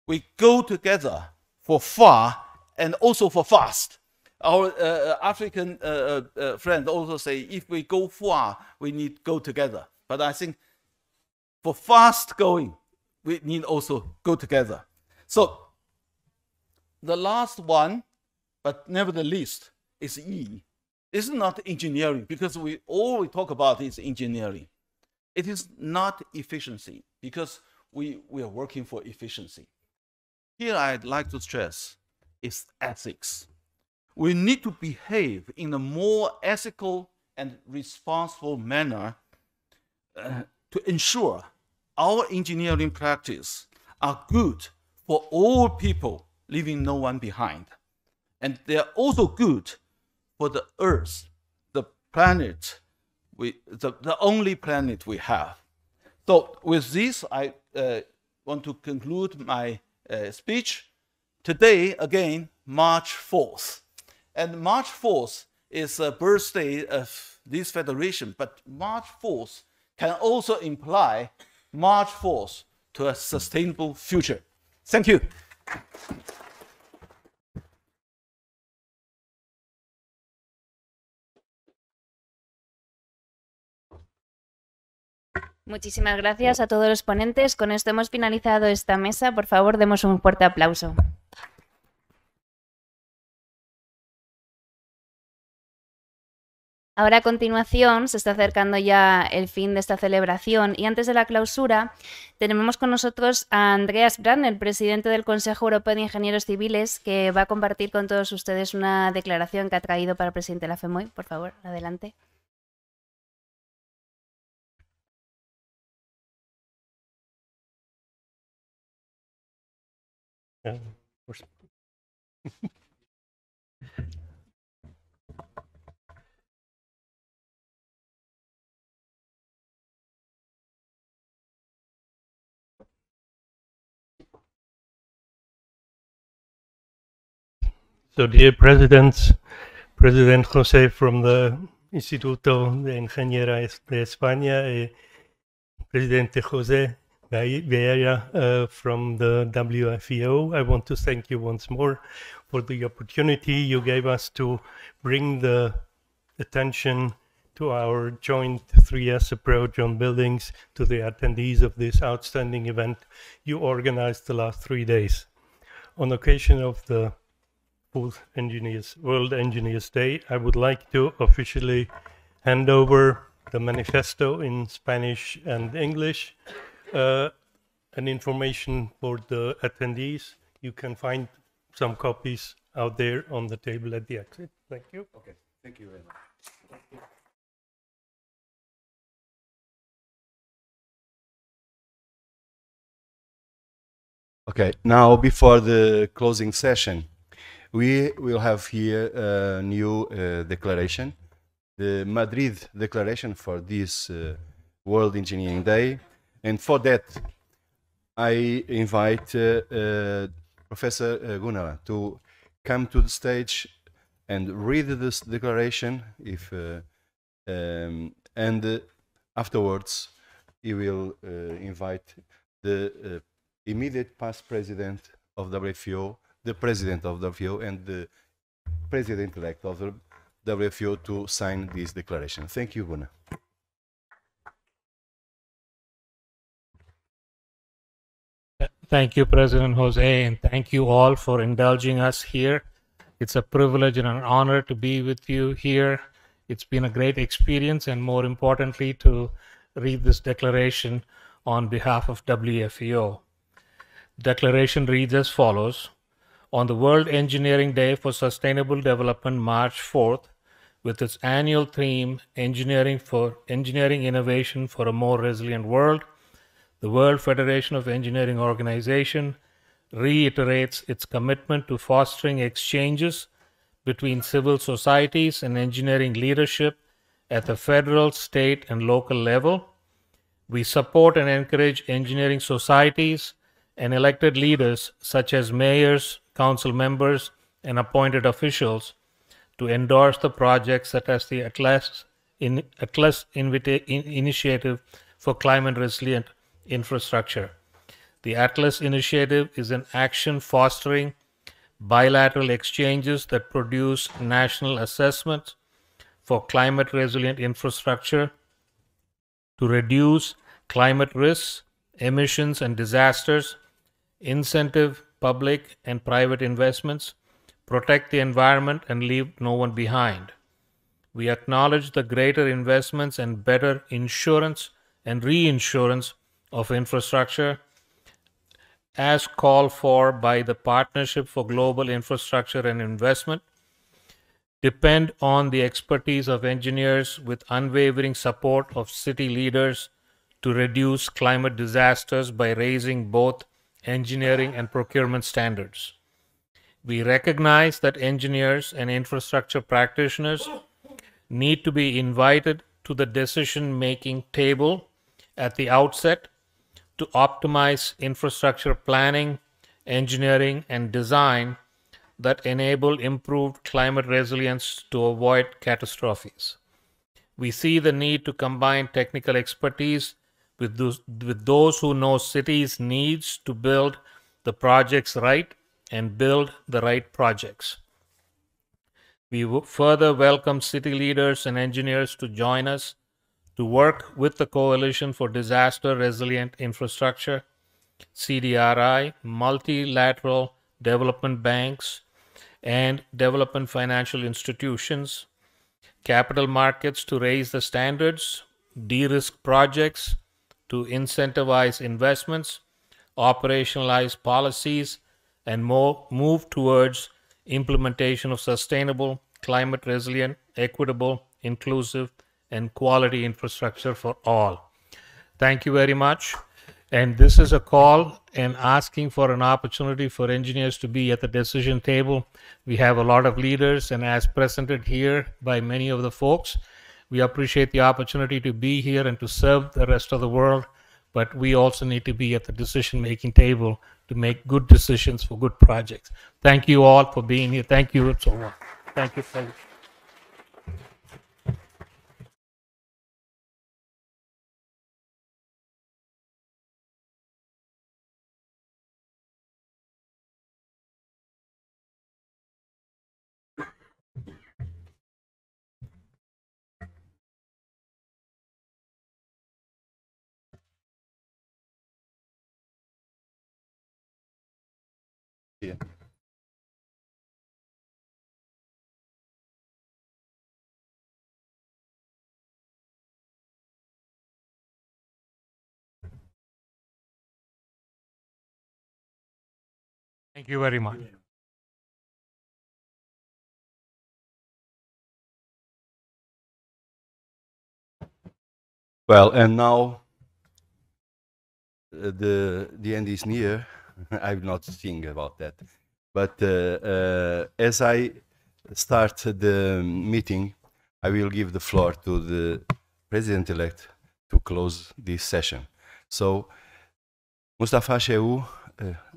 Speaker 7: We go together for far and also for fast. Our African friends also say, if we go far, we need to go together. But I think for fast going, we need also go together. So the last one, but never the least, is E. It's not engineering, because all we talk about is engineering. It is not efficiency, because we are working for efficiency. Here I'd like to stress is ethics. We need to behave in a more ethical and responsible manner to ensure our engineering practice are good for all people, leaving no one behind. And they are also good for the Earth, the planet, the only planet we have. So with this, I want to conclude my speech. Today, again, March 4th. And March 4th is a birthday of this federation, but March 4th can also imply March 4th to a sustainable future. Thank you.
Speaker 1: Muchísimas gracias a todos los ponentes. Con esto hemos finalizado esta mesa. Por favor, demos un fuerte aplauso. Ahora a continuación se está acercando ya el fin de esta celebración y antes de la clausura tenemos con nosotros a Andreas Brandner, presidente del Consejo Europeo de Ingenieros Civiles, que va a compartir con todos ustedes una declaración que ha traído para el presidente de la FEMOI. Por favor, adelante.
Speaker 8: So, dear President José from the Instituto de Ingeniería de España, Presidente José Vieira from the WFEO, I want to thank you once more for the opportunity you gave us to bring the attention to our joint 3S approach on buildings to the attendees of this outstanding event you organized the last 3 days. On occasion of the World Engineers Day, I would like to officially hand over the manifesto in Spanish and English and information for the attendees. You can find some copies out there on the table at the exit. Thank you.
Speaker 7: Okay, thank you very much.
Speaker 22: Okay, now before the closing session, we will have here a new declaration, the Madrid Declaration for this World Engineering Day. And for that, I invite Professor Gunnar to come to the stage and read this declaration. And afterwards, he will invite the immediate past president of WFO, the president of WFO, and the president-elect of the WFO to sign this declaration. Thank you, Gunnar.
Speaker 8: Thank you, President Jose, and thank you all for indulging us here. It's a privilege and an honor to be with you here. It's been a great experience, and more importantly, to read this declaration on behalf of WFEO. Declaration reads as follows. On the World Engineering Day for Sustainable Development, March 4th, with its annual theme, Engineering Innovation for a More Resilient World, the World Federation of Engineering Organization reiterates its commitment to fostering exchanges between civil societies and engineering leadership at the federal, state, and local level. We support and encourage engineering societies and elected leaders such as mayors, council members, and appointed officials to endorse the projects such as the Atlas Initiative for Climate Resilient Infrastructure. The Atlas Initiative is an action fostering bilateral exchanges that produce national assessments for climate resilient infrastructure to reduce climate risks, emissions, and disasters, incentive public and private investments, protect the environment, and leave no one behind. We acknowledge the greater investments and better insurance and reinsurance of infrastructure as called for by the Partnership for Global Infrastructure and Investment, depend on the expertise of engineers with unwavering support of city leaders to reduce climate disasters by raising both engineering and procurement standards. We recognize that engineers and infrastructure practitioners need to be invited to the decision-making table at the outset to optimize infrastructure planning, engineering, and design that enable improved climate resilience to avoid catastrophes. We see the need to combine technical expertise with those who know cities' needs to build the projects right and build the right projects. We further welcome city leaders and engineers to join us to work with the Coalition for Disaster Resilient Infrastructure, CDRI, multilateral development banks, and development financial institutions, capital markets to raise the standards, de-risk projects, to incentivize investments, operationalize policies, and move towards implementation of sustainable, climate resilient, equitable, inclusive, and quality infrastructure for all. Thank you very much. And this is a call and asking for an opportunity for engineers to be at the decision table. We have a lot of leaders, and as presented here by many of the folks, we appreciate the opportunity to be here and to serve the rest of the world, but we also need to be at the decision-making table to make good decisions for good projects. Thank you all for being here. Thank you so much. Thank you.
Speaker 22: Yeah.
Speaker 8: Thank you very much.
Speaker 22: Well, and now the end is near. I will not sing about that. But as I start the meeting, I will give the floor to the President-elect to close this session. So, Mustafa Sheu,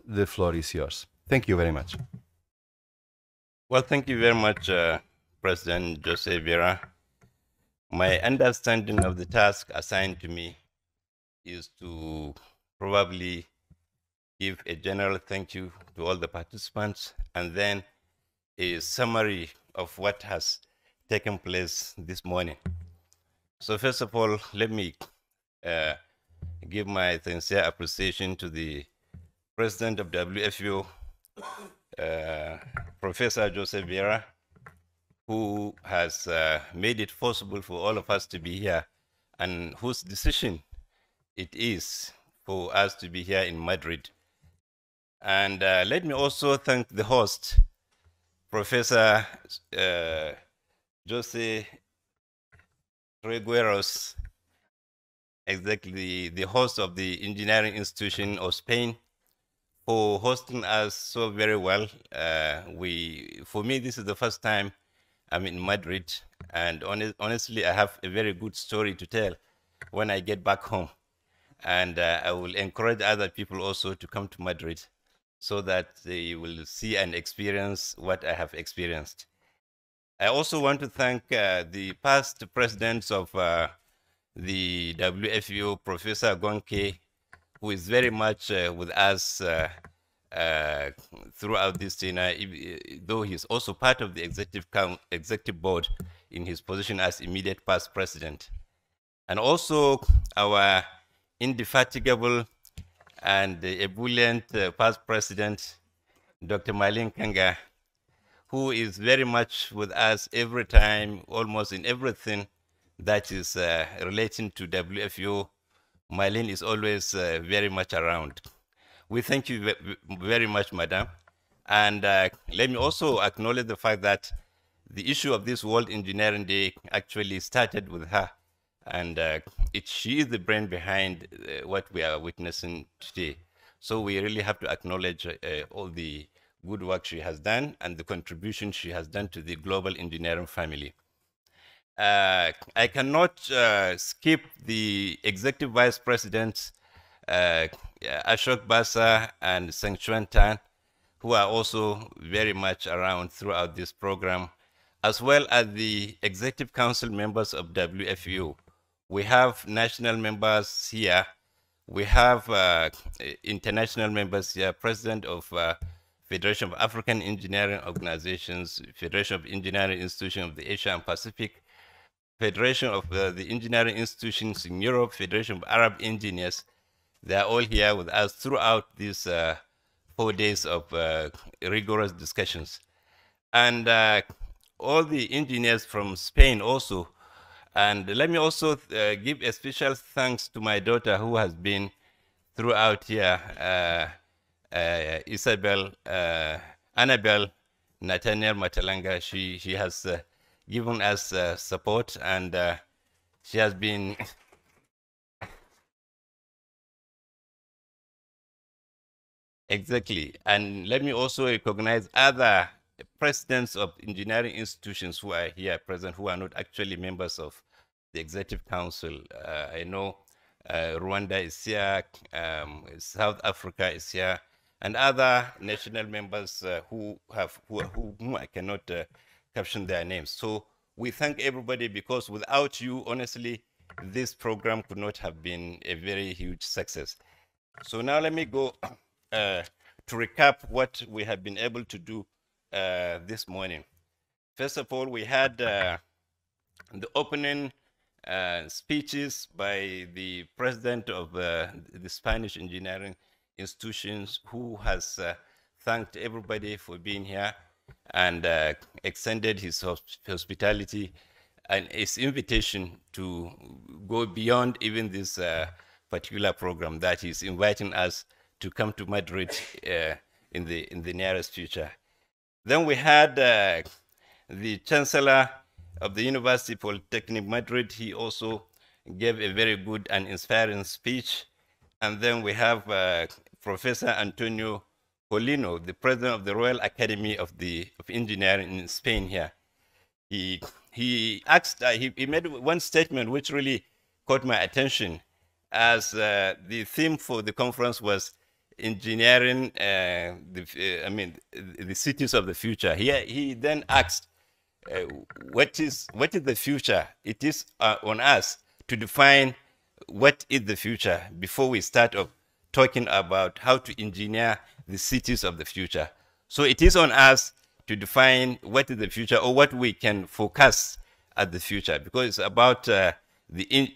Speaker 22: the floor is yours. Thank you very much.
Speaker 9: Well, thank you very much, President Jose Vera. My understanding of the task assigned to me is to probably give a general thank you to all the participants and then a summary of what has taken place this morning. So first of all, let me give my sincere appreciation to the President of WFU, Professor Joseph Vieira, who has made it possible for all of us to be here and whose decision it is for us to be here in Madrid. And let me also thank the host, Professor Jose Regueros, exactly the host of the Engineering Institution of Spain, for hosting us so very well. For me, this is the first time I'm in Madrid, and honestly, I have a very good story to tell when I get back home. And I will encourage other people also to come to Madrid so that they will see and experience what I have experienced. I also want to thank the past presidents of the WFU, Professor Gonke, who is very much with us throughout this dinner, though he's also part of the executive board in his position as immediate past president. And also our indefatigable and ebullient past president, Dr. Malin Kanga, who is very much with us every time, almost in everything that is relating to WFU. Malin is always very much around. We thank you very much, Madam. And let me also acknowledge the fact that the issue of this World Engineering Day actually started with her. And she is the brain behind what we are witnessing today. So we really have to acknowledge all the good work she has done and the contribution she has done to the global engineering family. I cannot skip the Executive Vice Presidents, Ashok Basa and Seng Chuan Tan, who are also very much around throughout this program, as well as the Executive Council members of WFU. We have national members here. We have international members here, President of Federation of African Engineering Organizations, Federation of Engineering Institutions of the Asia and Pacific, Federation of the Engineering Institutions in Europe, Federation of Arab Engineers. They are all here with us throughout these 4 days of rigorous discussions. And all the engineers from Spain also. And let me also give a special thanks to my daughter who has been throughout here, Annabelle Nathaniel Matalanga. She has given us support, and she has been exactly. And let me also recognize other presidents of engineering institutions who are here present, who are not actually members of the Executive Council. I know Rwanda is here, South Africa is here, and other national members whom I cannot caption their names. So we thank everybody, because without you, honestly, this program could not have been a very huge success. So now let me go to recap what we have been able to do this morning. First of all, we had the opening speeches by the president of the Spanish engineering institutions, who has thanked everybody for being here and extended his hospitality and his invitation to go beyond even this particular program, that he's inviting us to come to Madrid in the nearest future. Then we had the Chancellor of the University Polytechnic Madrid. He also gave a very good and inspiring speech. And then we have Professor Antonio Colino, the president of the Royal Academy of Engineering in Spain here. He made one statement which really caught my attention, as the theme for the conference was engineering, the cities of the future. He then asked, what is the future? It is on us to define what is the future before we start off talking about how to engineer the cities of the future. So it is on us to define what is the future, or what we can forecast at the future, because it's about the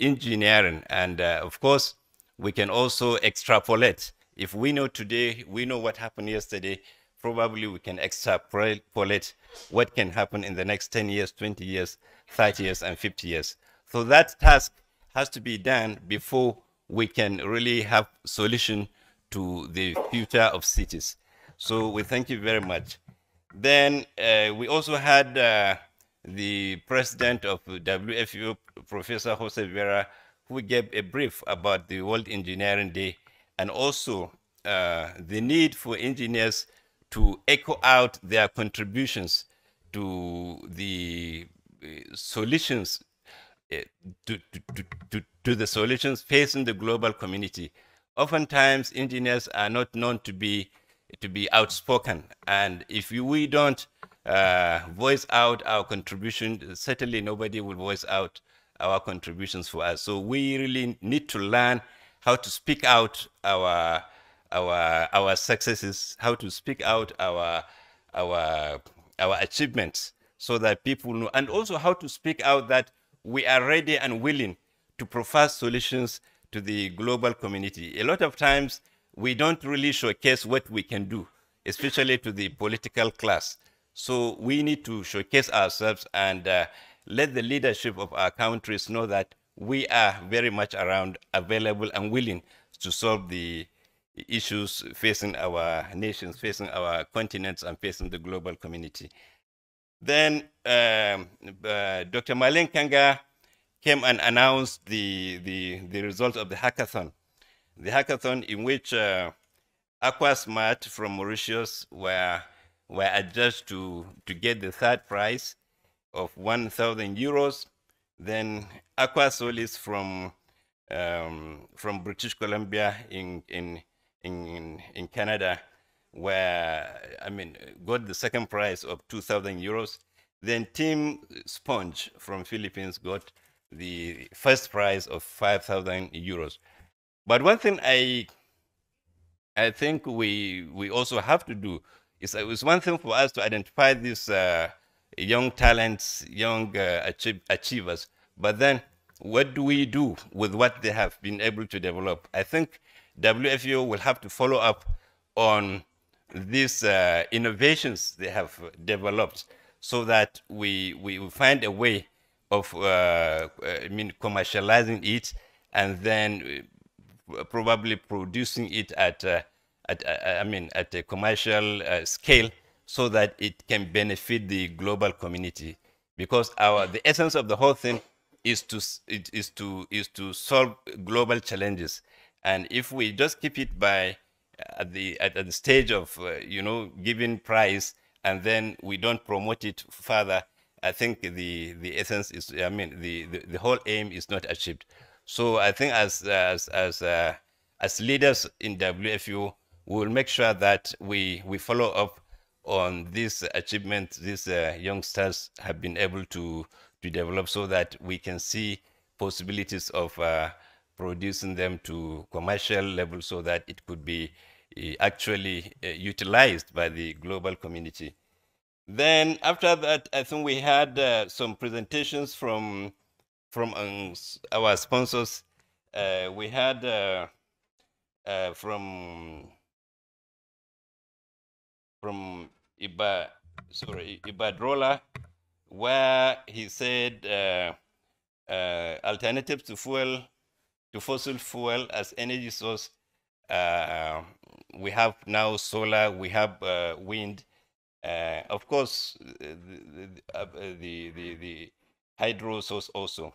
Speaker 9: engineering. And of course, we can also extrapolate. If we know today, we know what happened yesterday, probably we can extrapolate what can happen in the next 10 years, 20 years, 30 years, and 50 years. So that task has to be done before we can really have solution to the future of cities. So we thank you very much. Then we also had the president of WFU, Professor Jose Vera, who gave a brief about the World Engineering Day, and also the need for engineers to echo out their contributions to the solutions, to the solutions facing the global community. Oftentimes, engineers are not known to be outspoken, and if we don't voice out our contribution, certainly nobody will voice out our contributions for us. So we really need to learn how to speak out our successes, how to speak out our achievements, so that people know, and also how to speak out that we are ready and willing to provide solutions to the global community. A lot of times we don't really showcase what we can do. especially to the political class. So we need to showcase ourselves and let the leadership of our countries know that we are very much around, available, and willing to solve the issues facing our nations, facing our continents, and facing the global community. Then Dr. Malen Kanga came and announced the result of the hackathon. The hackathon in which Aquasmart from Mauritius were adjudged to get the third prize of 1,000 euros. Then Aquasolis from British Columbia in Canada got the second prize of 2,000 euros. Then Team Sponge from Philippines got the first prize of 5,000 euros. But one thing I think we also have to do is it's one thing for us to identify these young talents, young achievers, but then what do we do with what they have been able to develop? I think WFO will have to follow up on these innovations they have developed so that we find a way of commercializing it and then probably producing it at a commercial scale so that it can benefit the global community. Because the essence of the whole thing is to solve global challenges. And if we just keep it by at the stage of giving prize and then we don't promote it further, I think the essence is the whole aim is not achieved. So I think as leaders in WFU, we will make sure that we follow up on this achievement these youngsters have been able to develop so that we can see possibilities of producing them to commercial level so that it could be actually utilized by the global community. Then after that, I think we had some presentations from our sponsors. We had from Ibadrola, where he said alternatives to fossil fuel as energy source. We have now solar, we have wind. Of course, the hydro source also.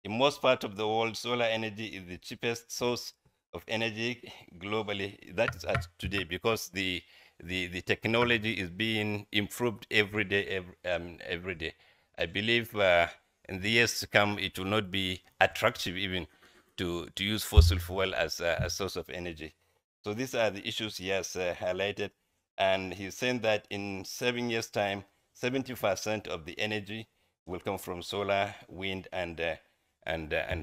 Speaker 9: In most parts of the world, solar energy is the cheapest source of energy globally. That is at today because the technology is being improved every day. Every day. I believe in the years to come, it will not be attractive even to use fossil fuel as a source of energy. So these are the issues he has highlighted. And he's saying that in 7 years' time, 70% of the energy will come from solar, wind, and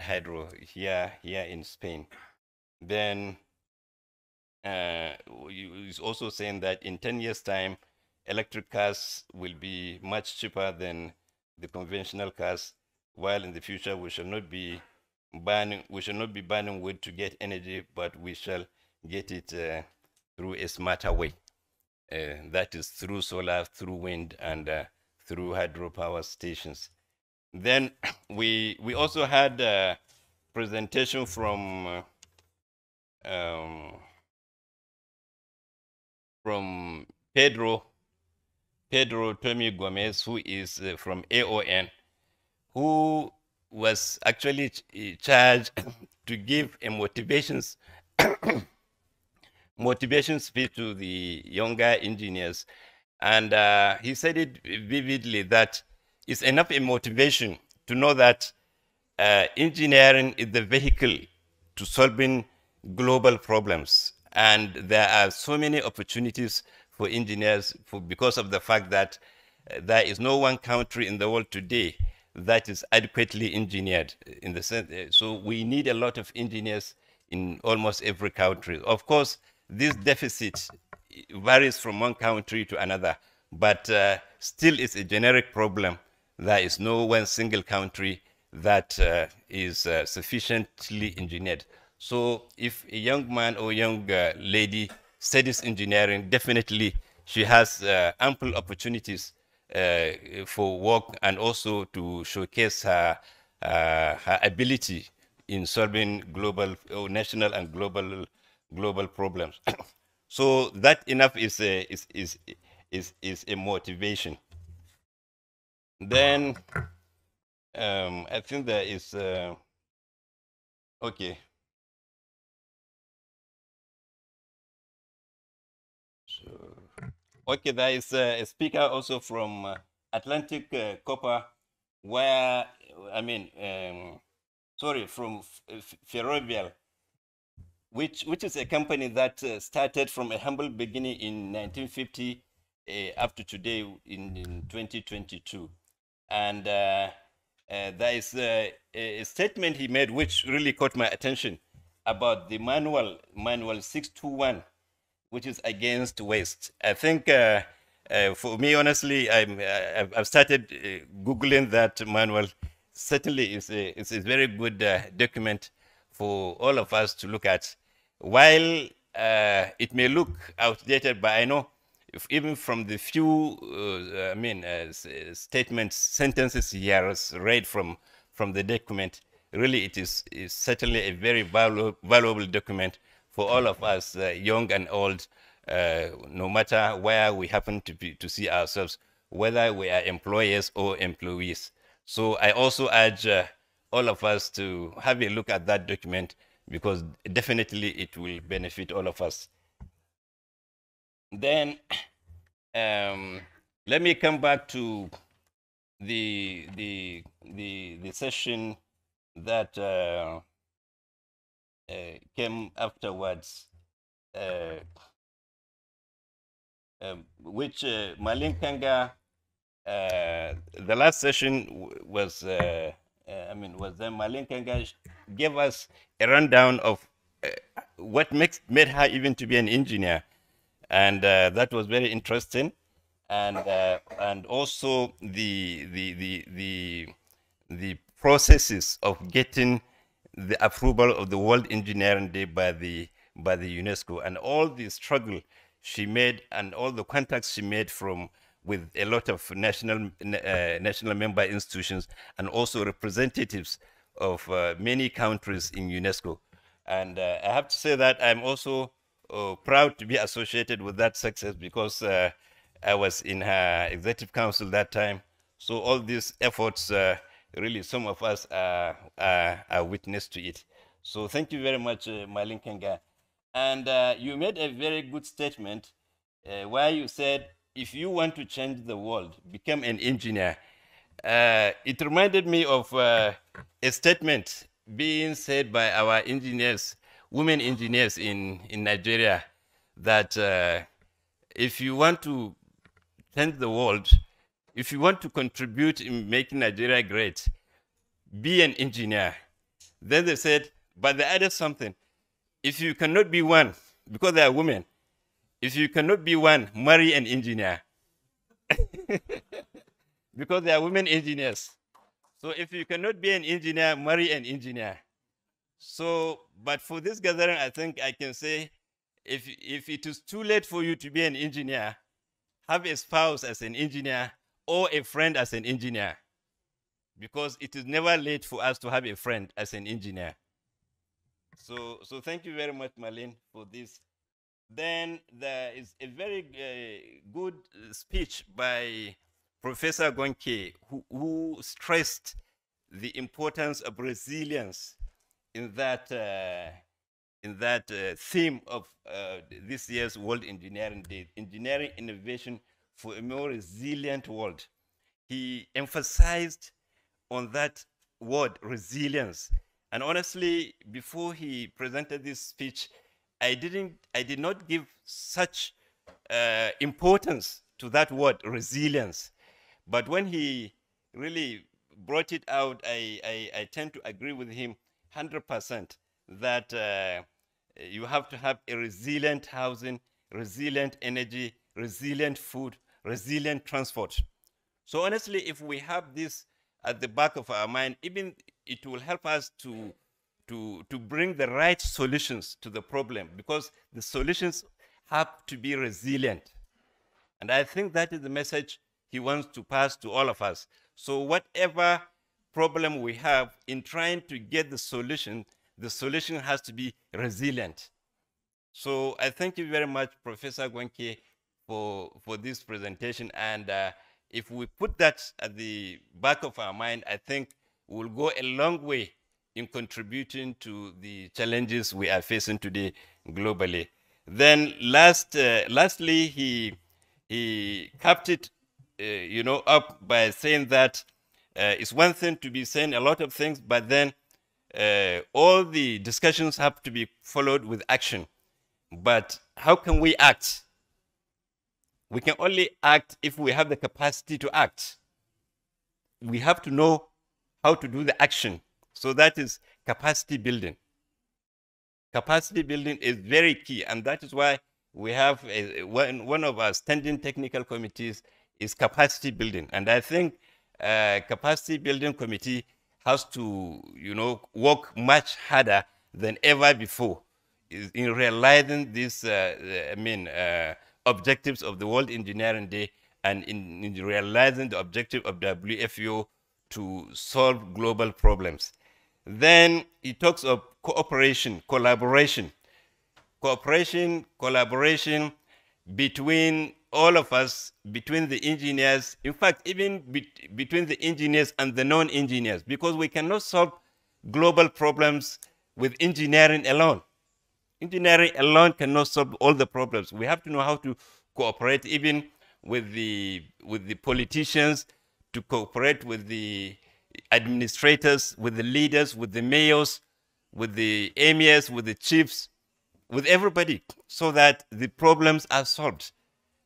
Speaker 9: hydro here in Spain. Then he's also saying that in 10 years' time, electric cars will be much cheaper than the conventional cars, while in the future we shall not be burning wood to get energy, but we shall get it through a smarter way. That is through solar, through wind, and through hydropower stations. Then we also had a presentation from Pedro Tomi Gomez, who is from AON, who was actually charged to give a motivation speech to the younger engineers. And he said it vividly that it's enough a motivation to know that engineering is the vehicle to solving global problems. And there are so many opportunities for engineers because of the fact that there is no one country in the world today that is adequately engineered in the sense. So we need a lot of engineers in almost every country. Of course, this deficit varies from one country to another, but still it's a generic problem. There is no one single country that is sufficiently engineered. So if a young man or young lady studies engineering, definitely she has ample opportunities for work and also to showcase her ability in solving global, national and global problems. So that enough is a motivation. Then I think there is okay. So, okay, there is a speaker also from Atlantic Copper, where I mean, sorry, from Ferrovial, which is a company that started from a humble beginning in 1950 up to today in 2022. And there is a statement he made which really caught my attention about the manual 621, which is against waste. I think for me, honestly, I've started Googling that manual. Certainly, it's a very good document for all of us to look at. While it may look outdated, but I know if even from the few, statements, sentences he has read from the document, really it is certainly a very valuable document for all of us, young and old, no matter where we happen to see ourselves, whether we are employers or employees. So I also urge all of us to have a look at that document, because definitely it will benefit all of us. Then let me come back to the session that came afterwards, which Malin Kanga, the last session was then Malin Kanga gave us a rundown of what made her even to be an engineer, and that was very interesting, and also the processes of getting the approval of the World Engineering Day by the UNESCO, and all the struggle she made and all the contacts she made with a lot of national member institutions and also representatives of many countries in UNESCO. And I have to say that I'm also proud to be associated with that success, because I was in her executive council that time. So all these efforts, really, some of us are witness to it. So thank you very much, Malin Kenga. And you made a very good statement where you said, if you want to change the world, become an engineer. It reminded me of a statement being said by our engineers, women engineers in Nigeria, that if you want to change the world, if you want to contribute in making Nigeria great, be an engineer. Then they said, but they added something. If you cannot be one, because they are women, if you cannot be one, marry an engineer. Because they are women engineers. So if you cannot be an engineer, marry an engineer. So, but for this gathering, I think I can say, if it is too late for you to be an engineer, have a spouse as an engineer or a friend as an engineer, because it is never late for us to have a friend as an engineer. So thank you very much, Marlene, for this. Then there is a very good speech by Professor Gonke, who stressed the importance of resilience in that theme of this year's World Engineering Day, engineering innovation for a more resilient world. He emphasized on that word, resilience. And honestly, before he presented this speech, I did not give such importance to that word, resilience. But when he really brought it out, I tend to agree with him 100% that you have to have a resilient housing, resilient energy, resilient food, resilient transport. So honestly, if we have this at the back of our mind, even it will help us to bring the right solutions to the problem, because the solutions have to be resilient. And I think that is the message he wants to pass to all of us. So whatever problem we have in trying to get the solution has to be resilient. So I thank you very much, Professor Gwenke, for this presentation. And if we put that at the back of our mind, I think we'll go a long way in contributing to the challenges we are facing today globally. Then lastly, he capped it up by saying that it's one thing to be saying a lot of things, but then all the discussions have to be followed with action. But how can we act? We can only act if we have the capacity to act. We have to know how to do the action. So that is capacity building. Capacity building is very key, and that is why we have one of our standing technical committees is capacity building. And I think capacity building committee has to, work much harder than ever before in realizing these, objectives of the World Engineering Day, and in realizing the objective of WFO to solve global problems. Then he talks of cooperation, collaboration between all of us, between the engineers, in fact, even between the engineers and the non-engineers, because we cannot solve global problems with engineering alone. Engineering alone cannot solve all the problems. We have to know how to cooperate even with the politicians, to cooperate with the administrators, with the leaders, with the mayors, with the emirs, with the chiefs, with everybody, so that the problems are solved.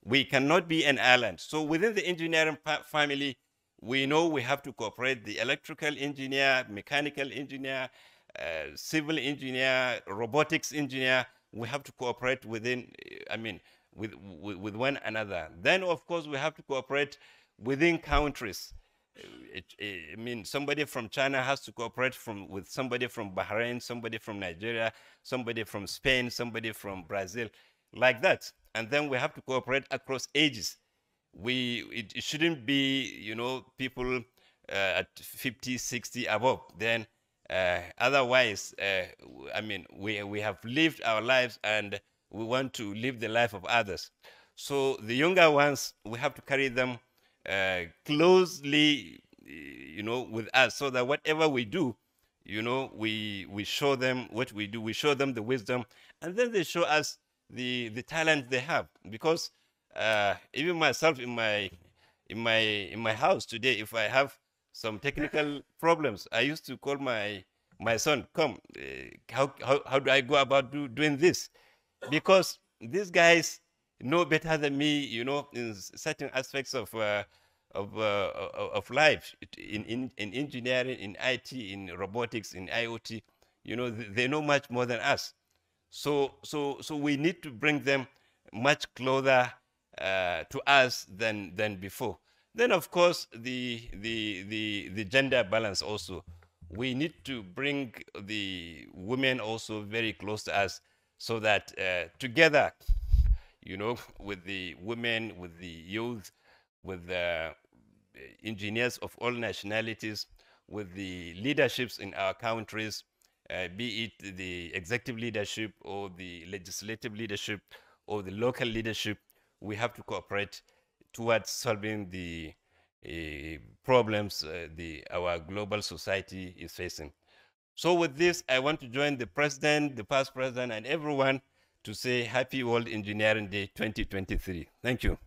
Speaker 9: We cannot be an island. So within the engineering family, we know we have to cooperate, the electrical engineer, mechanical engineer, civil engineer, robotics engineer. We have to cooperate within, with one another. Then, of course, we have to cooperate within countries. Somebody from China has to cooperate with somebody from Bahrain, somebody from Nigeria, somebody from Spain, somebody from Brazil, like that. And then we have to cooperate across ages. It shouldn't be, people at 50, 60 above. Then otherwise, we have lived our lives and we want to live the life of others. So the younger ones, we have to carry them closely, with us, so that whatever we do, we show them what we do, we show them the wisdom, and then they show us the talent they have. Because even myself in my house today, if I have some technical problems, I used to call my son, come, how do I go about doing this? Because these guys know better than me, in certain aspects of life, in engineering, in IT, in robotics, in IoT. They know much more than us. So we need to bring them much closer to us than before. Then, of course, the gender balance also. We need to bring the women also very close to us, so that together, with the women, with the youth, with the engineers of all nationalities, with the leaderships in our countries, be it the executive leadership or the legislative leadership or the local leadership, we have to cooperate towards solving the problems our global society is facing. So with this, I want to join the president, the past president, and everyone to say Happy World Engineering Day 2023. Thank you.